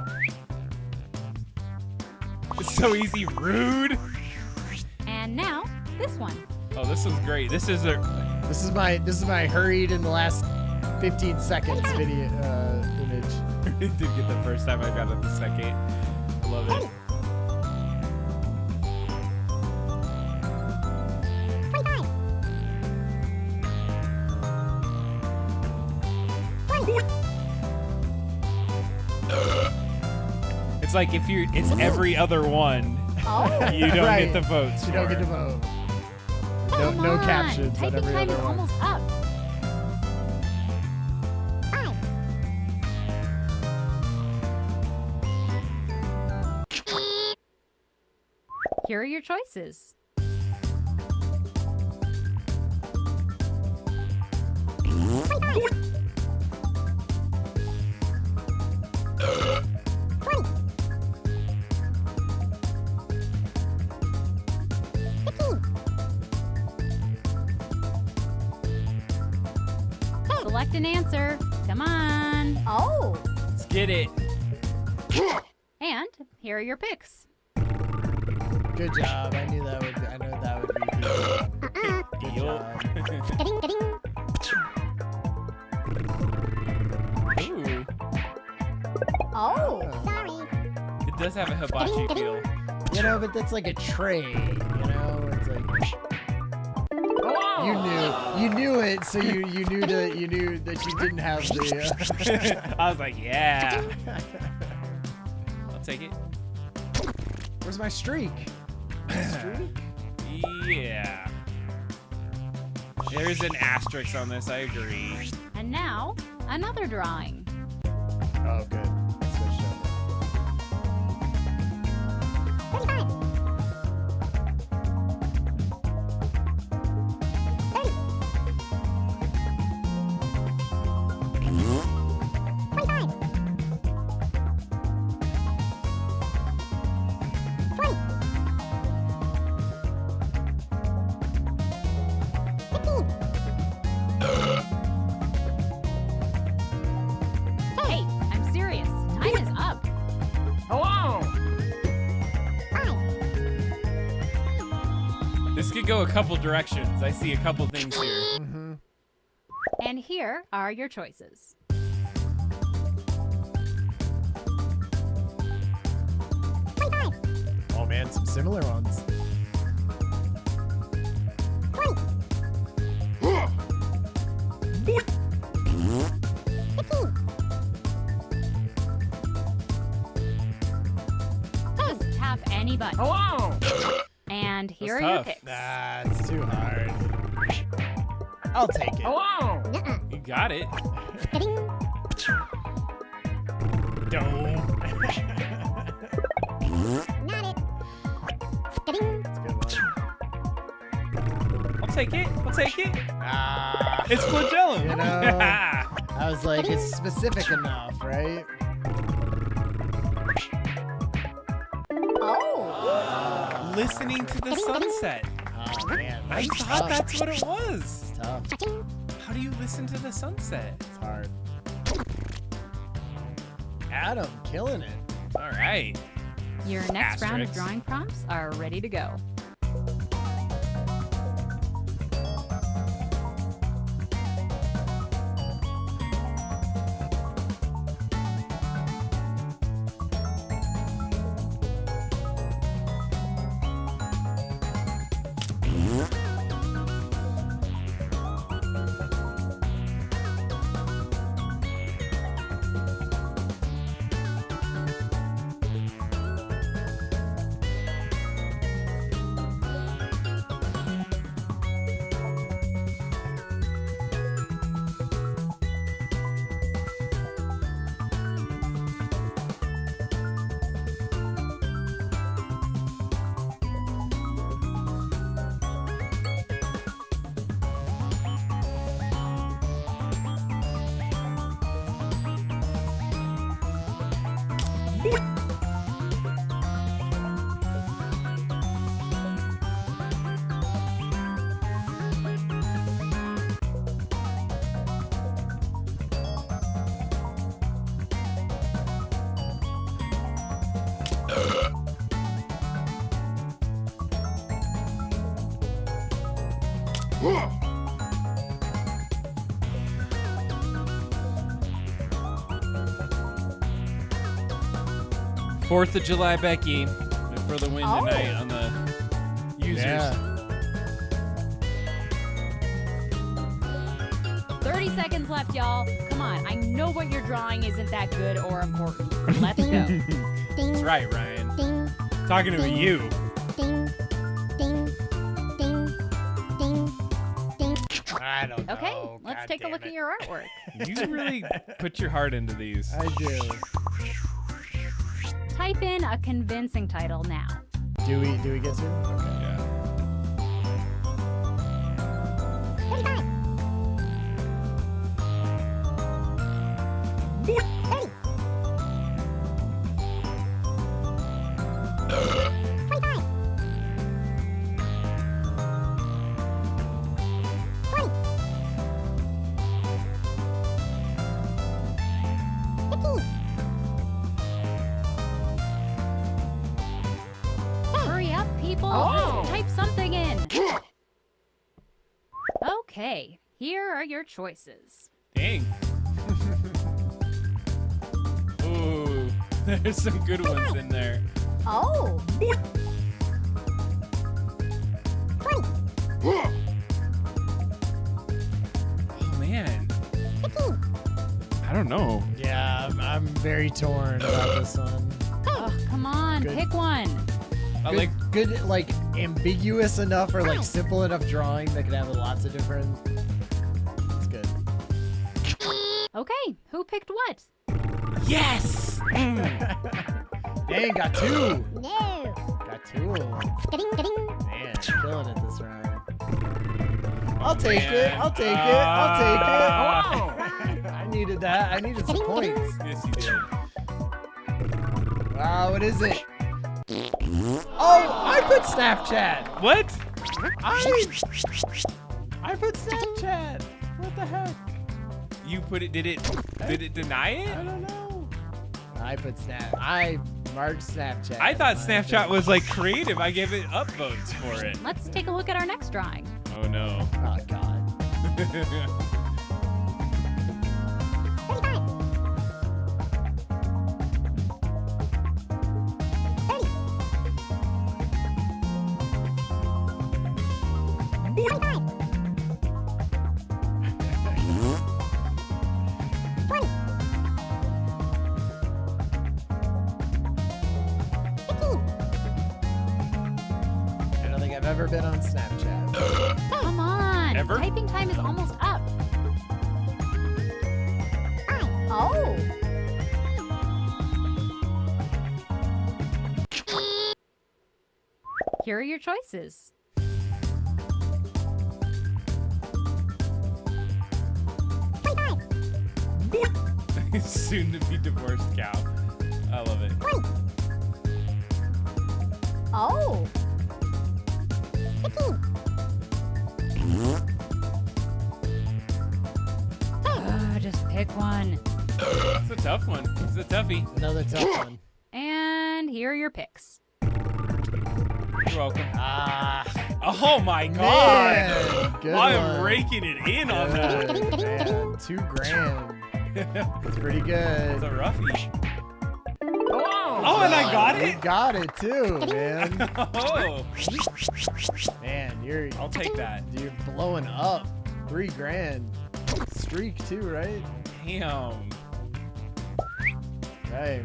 Speaker 1: It's so easy, rude.
Speaker 4: And now, this one.
Speaker 1: Oh, this was great. This is a
Speaker 2: This is my hurried in the last 15 seconds video damage.
Speaker 1: Did get the first time, I got it the second. Love it.
Speaker 3: 25. 20.
Speaker 1: It's like if it's every other one,
Speaker 4: Oh,
Speaker 1: you don't
Speaker 2: Right.
Speaker 1: get the votes.
Speaker 2: You don't
Speaker 1: for
Speaker 2: get to
Speaker 1: it.
Speaker 2: vote.
Speaker 4: come
Speaker 2: No
Speaker 4: on.
Speaker 2: captions on
Speaker 4: Typing
Speaker 2: every
Speaker 4: time
Speaker 2: other
Speaker 4: is
Speaker 2: one.
Speaker 4: almost up.
Speaker 3: 5.
Speaker 4: Here are your choices.
Speaker 3: 25. 20. 15.
Speaker 4: Select an answer. Come on.
Speaker 3: Oh.
Speaker 1: Let's get it.
Speaker 4: And here are your picks.
Speaker 2: Good job. I know that would be good. Good job.
Speaker 3: Ding, ding.
Speaker 1: Ooh,
Speaker 3: Oh. Sorry.
Speaker 1: it does have a hibachi feel.
Speaker 2: You know, but that's like a tray. You know, it's like you knew it, so you knew that you didn't have the.
Speaker 1: I was like, yeah. I'll take it.
Speaker 2: Where's my streak?
Speaker 1: Yeah. There's an asterisk on this, I agree.
Speaker 4: And now, another drawing.
Speaker 2: Oh, good. Switched up.
Speaker 3: 35. 30. 25. 20. 15.
Speaker 4: Hey, I'm serious. Time is up.
Speaker 3: 5.
Speaker 1: This could go a couple directions. I see a couple things here.
Speaker 2: Mm-hmm.
Speaker 4: And here are your choices.
Speaker 3: 25.
Speaker 2: Oh man, some similar ones.
Speaker 3: 20. 15.
Speaker 4: Just tap any button. And here are
Speaker 1: That's
Speaker 4: your
Speaker 1: tough.
Speaker 4: picks.
Speaker 2: Nah, it's too hard. I'll take it.
Speaker 3: Nuh-uh.
Speaker 1: You got it.
Speaker 3: Ding.
Speaker 1: Don't.
Speaker 3: Not it. Ding.
Speaker 2: It's a good one.
Speaker 1: I'll take it. I'll take it.
Speaker 2: Ah,
Speaker 1: It's flagellum.
Speaker 2: You know. I was like, it's specific enough, right?
Speaker 3: Oh.
Speaker 1: Listening to the sunset.
Speaker 2: Oh man,
Speaker 1: I
Speaker 2: that's
Speaker 1: thought
Speaker 2: tough.
Speaker 1: that's what it was.
Speaker 2: It's tough.
Speaker 3: Cha-ching.
Speaker 1: How do you listen to the sunset?
Speaker 2: It's hard. Adam, killing it.
Speaker 1: All right.
Speaker 4: Your next round of
Speaker 1: Asterisks.
Speaker 4: drawing prompts are ready to go.
Speaker 1: 4th of July, Becky, for the win tonight on the users.
Speaker 2: Yeah.
Speaker 4: 30 seconds left, y'all. Come on. I know what you're drawing isn't that good or important. Let's go.
Speaker 3: Ding,
Speaker 1: That's right, Ryan.
Speaker 3: ding,
Speaker 1: Talking to you.
Speaker 3: ding, ding, ding, ding, ding.
Speaker 2: I don't know.
Speaker 4: Okay, let's
Speaker 2: God
Speaker 4: take a
Speaker 2: damn
Speaker 4: look
Speaker 2: it.
Speaker 4: at your artwork.
Speaker 1: You really put your heart into these.
Speaker 2: I do.
Speaker 4: Type in a convincing title now.
Speaker 2: Do we get to? Okay.
Speaker 1: Yeah.
Speaker 3: 35. 15.
Speaker 4: Hurry up, people.
Speaker 1: Oh.
Speaker 4: Type something in. Okay, here are your choices.
Speaker 1: Dang. Ooh, there's some good ones in there.
Speaker 4: Oh.
Speaker 3: 20.
Speaker 1: Oh, man.
Speaker 3: 15.
Speaker 1: I don't know.
Speaker 2: Yeah, I'm very torn about this one.
Speaker 4: Oh, come on,
Speaker 2: Good.
Speaker 4: pick one.
Speaker 1: I
Speaker 2: Good,
Speaker 1: like.
Speaker 2: good, like ambiguous enough or like simple enough drawing that could have lots of different. It's good.
Speaker 4: Okay, who picked what?
Speaker 1: Yes.
Speaker 2: Dang, got two.
Speaker 3: No.
Speaker 2: Got two.
Speaker 3: Ding, ding.
Speaker 2: Man, killing it this round. I'll take it. I'll take it. I'll take it. I needed that. I needed some points.
Speaker 1: Yes, you did.
Speaker 2: Wow, what is it? Oh, I put Snapchat.
Speaker 1: What?
Speaker 2: I put Snapchat. What the heck?
Speaker 1: You put it? Did it deny
Speaker 2: I
Speaker 1: it?
Speaker 2: don't know. I put Snap. I marked Snapchat.
Speaker 1: I thought
Speaker 2: My
Speaker 1: Snapchat
Speaker 2: thing.
Speaker 1: was like creative. I gave it upvotes for it.
Speaker 4: Let's take a look at our next drawing.
Speaker 1: Oh no.
Speaker 2: Oh God.
Speaker 3: 35. 30. 25. 20. 15.
Speaker 2: I don't think I've ever been on Snapchat.
Speaker 4: Come on.
Speaker 1: Ever?
Speaker 4: Typing time is almost up.
Speaker 3: 5.
Speaker 4: Oh. Here are your choices.
Speaker 3: 25.
Speaker 1: Soon to be divorced cow. I love it.
Speaker 3: 20.
Speaker 4: Oh.
Speaker 3: 15.
Speaker 4: Just pick one.
Speaker 1: It's a tough one. It's a toughie.
Speaker 2: Another tough one.
Speaker 4: And here are your picks.
Speaker 1: You're welcome.
Speaker 2: Ah,
Speaker 1: Oh my god.
Speaker 2: man, good
Speaker 1: I
Speaker 2: one.
Speaker 1: am raking it in on that.
Speaker 2: Good, man. $2,000. It's pretty good.
Speaker 1: It's a roughie. Oh, and I got
Speaker 2: You
Speaker 1: it?
Speaker 2: got it too, man.
Speaker 1: Oh,
Speaker 2: Man, you're
Speaker 1: I'll take that.
Speaker 2: blowing up. $3,000. Streak too, right?
Speaker 1: Damn.
Speaker 2: Right.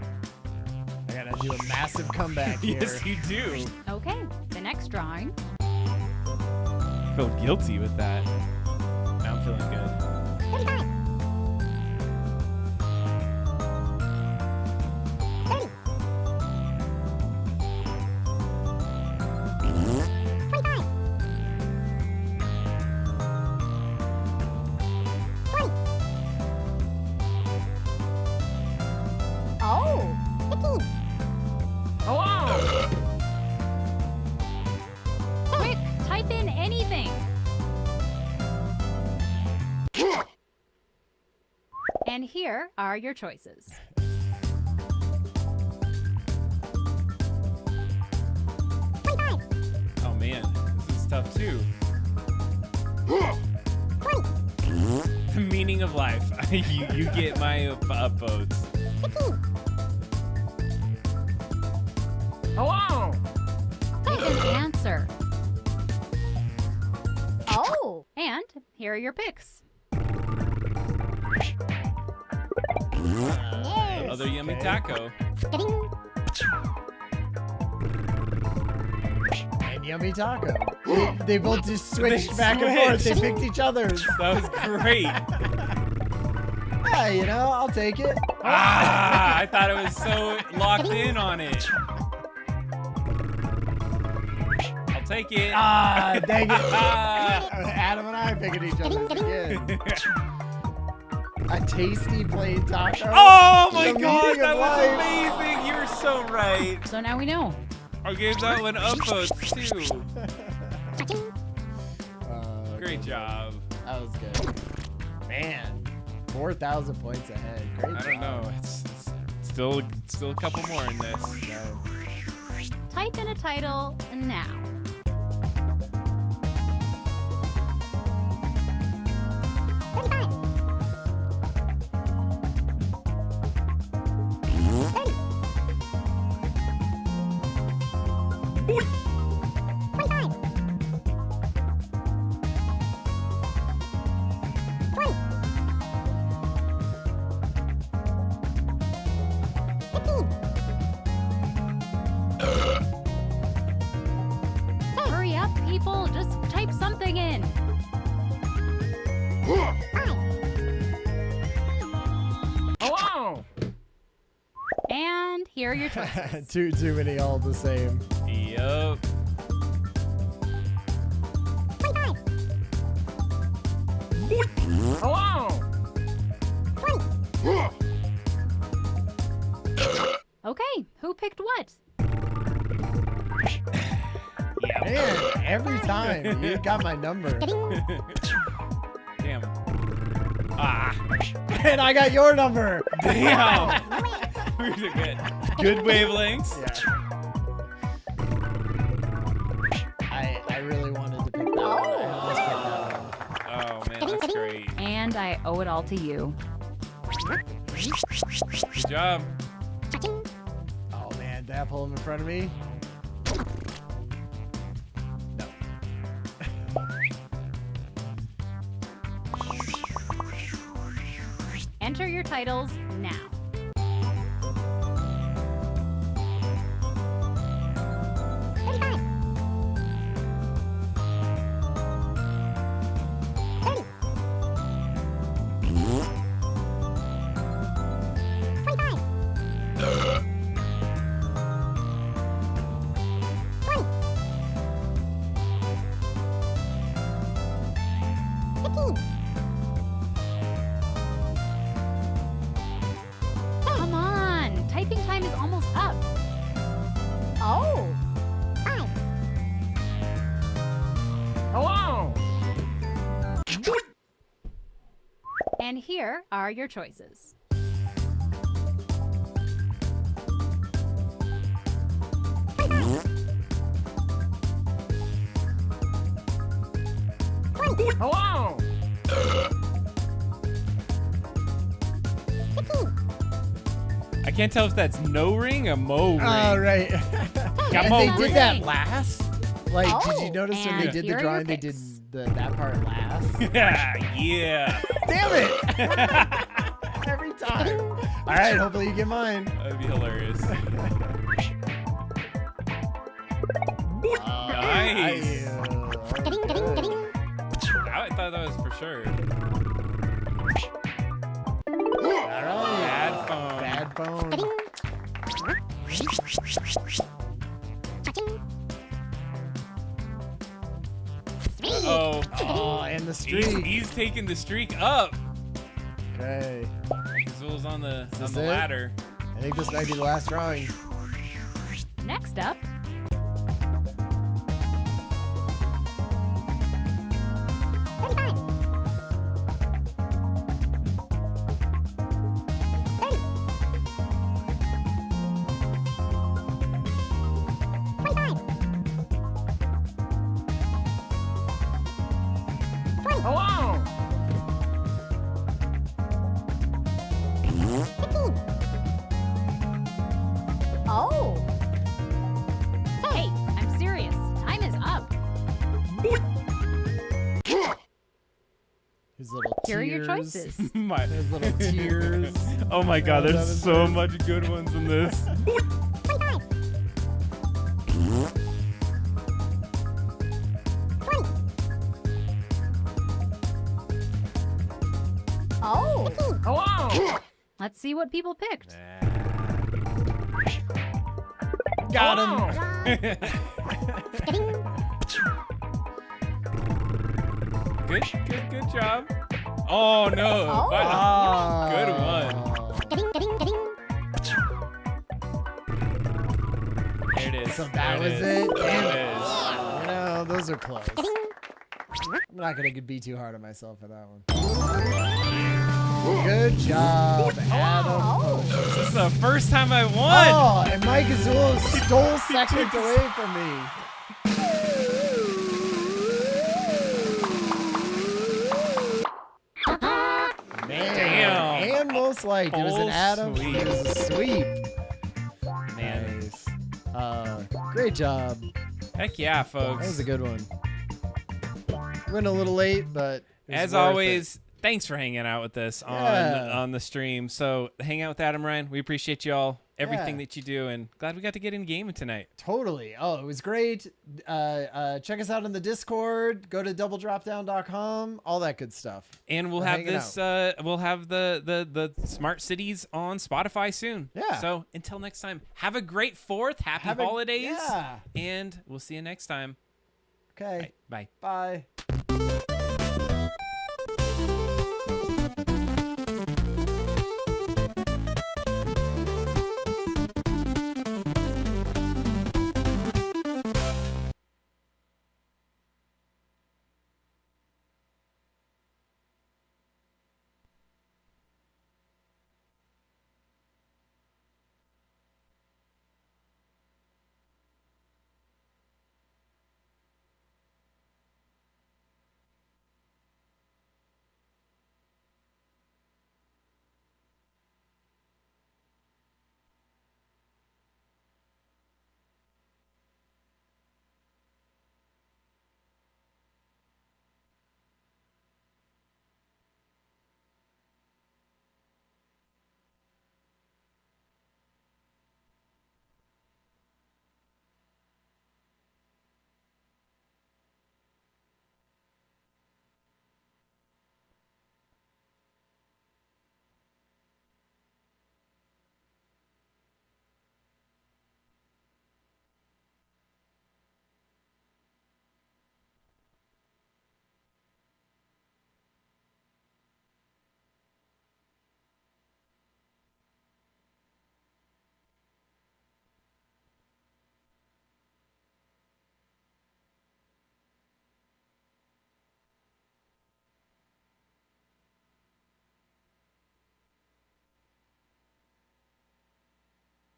Speaker 2: I gotta do a massive comeback here.
Speaker 1: Yes, you do.
Speaker 4: Okay, the next drawing.
Speaker 1: I feel guilty with that. Now I'm feeling good.
Speaker 3: 35. 30. 25. 20.
Speaker 4: Oh.
Speaker 3: 15.
Speaker 4: Quick, type in anything. And here are your choices.
Speaker 3: 25.
Speaker 1: Oh man, this is tough too.
Speaker 3: 20.
Speaker 1: The meaning of life. you get my upvotes.
Speaker 3: 15.
Speaker 4: an answer.
Speaker 3: Oh.
Speaker 4: And here are your picks.
Speaker 1: Another yummy taco.
Speaker 3: Ding.
Speaker 2: And yummy taco. They both just switched
Speaker 1: They
Speaker 2: back and forth. They
Speaker 1: switched.
Speaker 2: picked each other's.
Speaker 1: That was great.
Speaker 2: Yeah, you know, I'll take it.
Speaker 1: Ah, I thought it was so locked in on it. I'll take it.
Speaker 2: Ah, dang it.
Speaker 1: Ah.
Speaker 2: Adam and I picking each other's again. A tasty plain taco.
Speaker 1: Oh my
Speaker 2: The
Speaker 1: god,
Speaker 2: meaning
Speaker 1: that
Speaker 2: of
Speaker 1: was
Speaker 2: life.
Speaker 1: amazing. You were so right.
Speaker 4: So now we know.
Speaker 1: I gave that one upvotes too. Great
Speaker 2: Good.
Speaker 1: job.
Speaker 2: That was good. Man, 4,000 points ahead. Great
Speaker 1: I don't know. It's still a couple more in this.
Speaker 2: No.
Speaker 4: Type in a title now. Hurry up, people. Just type something in.
Speaker 2: Hello.
Speaker 4: And here are your choices.
Speaker 2: too many all the same.
Speaker 1: Yup.
Speaker 2: Hello.
Speaker 4: Okay, who picked what?
Speaker 1: Yeah.
Speaker 2: Man, every time you got my number.
Speaker 1: Damn. Ah.
Speaker 2: And I got your number.
Speaker 1: Damn. We're good. Good wavelengths.
Speaker 2: Yeah. I really wanted to pick that one. I almost picked that one.
Speaker 1: Oh man, that's great.
Speaker 4: And I owe it all to you.
Speaker 1: Good job.
Speaker 2: Oh man, did I pull him in front of me? No.
Speaker 4: Enter your titles now. Come on, typing time is almost up.
Speaker 3: Oh.
Speaker 2: Hello.
Speaker 4: And here are your choices.
Speaker 2: Hello.
Speaker 1: I can't tell if that's no ring or mo ring.
Speaker 2: Oh, right.
Speaker 1: Got
Speaker 2: And
Speaker 1: mo
Speaker 2: they
Speaker 1: ring.
Speaker 2: did that last? Like, did you
Speaker 3: Oh.
Speaker 2: notice when
Speaker 4: And
Speaker 2: they did
Speaker 4: here
Speaker 2: the
Speaker 4: are your
Speaker 2: drawing, they did
Speaker 4: picks.
Speaker 2: that part last?
Speaker 1: Yeah.
Speaker 2: Damn it! Every time. All right, hopefully you get mine.
Speaker 1: That'd be hilarious.
Speaker 2: Oh,
Speaker 1: Nice.
Speaker 2: good.
Speaker 1: I thought that was for sure.
Speaker 2: All right.
Speaker 1: Bad phone.
Speaker 2: Bad phone.
Speaker 1: Oh,
Speaker 2: Oh, and the streak.
Speaker 1: he's taking the streak up.
Speaker 2: Okay.
Speaker 1: Zool's on the
Speaker 2: this
Speaker 1: the
Speaker 2: it?
Speaker 1: ladder.
Speaker 2: I think this might be the last drawing.
Speaker 4: Next up,
Speaker 2: Hello.
Speaker 3: Oh.
Speaker 2: His little
Speaker 4: Here are your
Speaker 2: tears.
Speaker 4: choices.
Speaker 2: His little tears.
Speaker 1: Oh my God,
Speaker 2: that
Speaker 1: there's
Speaker 2: was
Speaker 1: so
Speaker 2: good.
Speaker 1: much good ones in this.
Speaker 3: Oh.
Speaker 2: Hello.
Speaker 4: Let's see what people picked.
Speaker 2: Got him.
Speaker 1: Good job. Oh no.
Speaker 3: Oh.
Speaker 1: Wow. Good one. There it is.
Speaker 2: So that
Speaker 1: There
Speaker 2: was
Speaker 1: is.
Speaker 2: it?
Speaker 1: There
Speaker 2: Damn
Speaker 1: it
Speaker 2: it.
Speaker 1: is.
Speaker 2: You know, those are close. I'm not going to be too hard on myself for that one. Good job, Adam.
Speaker 3: Oh.
Speaker 1: This is the first time I won.
Speaker 2: Oh, and Mike Azul stole second away from me. Man.
Speaker 1: Damn.
Speaker 2: And most liked. It was an
Speaker 1: Full
Speaker 2: Adam.
Speaker 1: sweep.
Speaker 2: It was a sweep.
Speaker 1: Man.
Speaker 2: Nice. Great job.
Speaker 1: Heck yeah,
Speaker 2: That
Speaker 1: folks.
Speaker 2: was a good one. Went a little late, but it was
Speaker 1: As
Speaker 2: worth
Speaker 1: always, thanks for hanging out with us
Speaker 2: Yeah.
Speaker 1: on the stream. So hang out with Adam Ryan. We appreciate y'all, everything
Speaker 2: Yeah.
Speaker 1: that you do, and glad we got to get in gaming tonight.
Speaker 2: Totally. Oh, it was great. Check us out on the Discord. Go to doubledropdown.com. All that good stuff.
Speaker 1: And we'll
Speaker 2: We're
Speaker 1: have
Speaker 2: hanging
Speaker 1: this. We'll have the smart cities on Spotify soon.
Speaker 2: Yeah.
Speaker 1: So until next time, have a great 4th. Happy
Speaker 2: Have a-
Speaker 1: holidays.
Speaker 2: yeah.
Speaker 1: And we'll see you next time.
Speaker 2: Okay.
Speaker 1: Bye.
Speaker 2: Bye.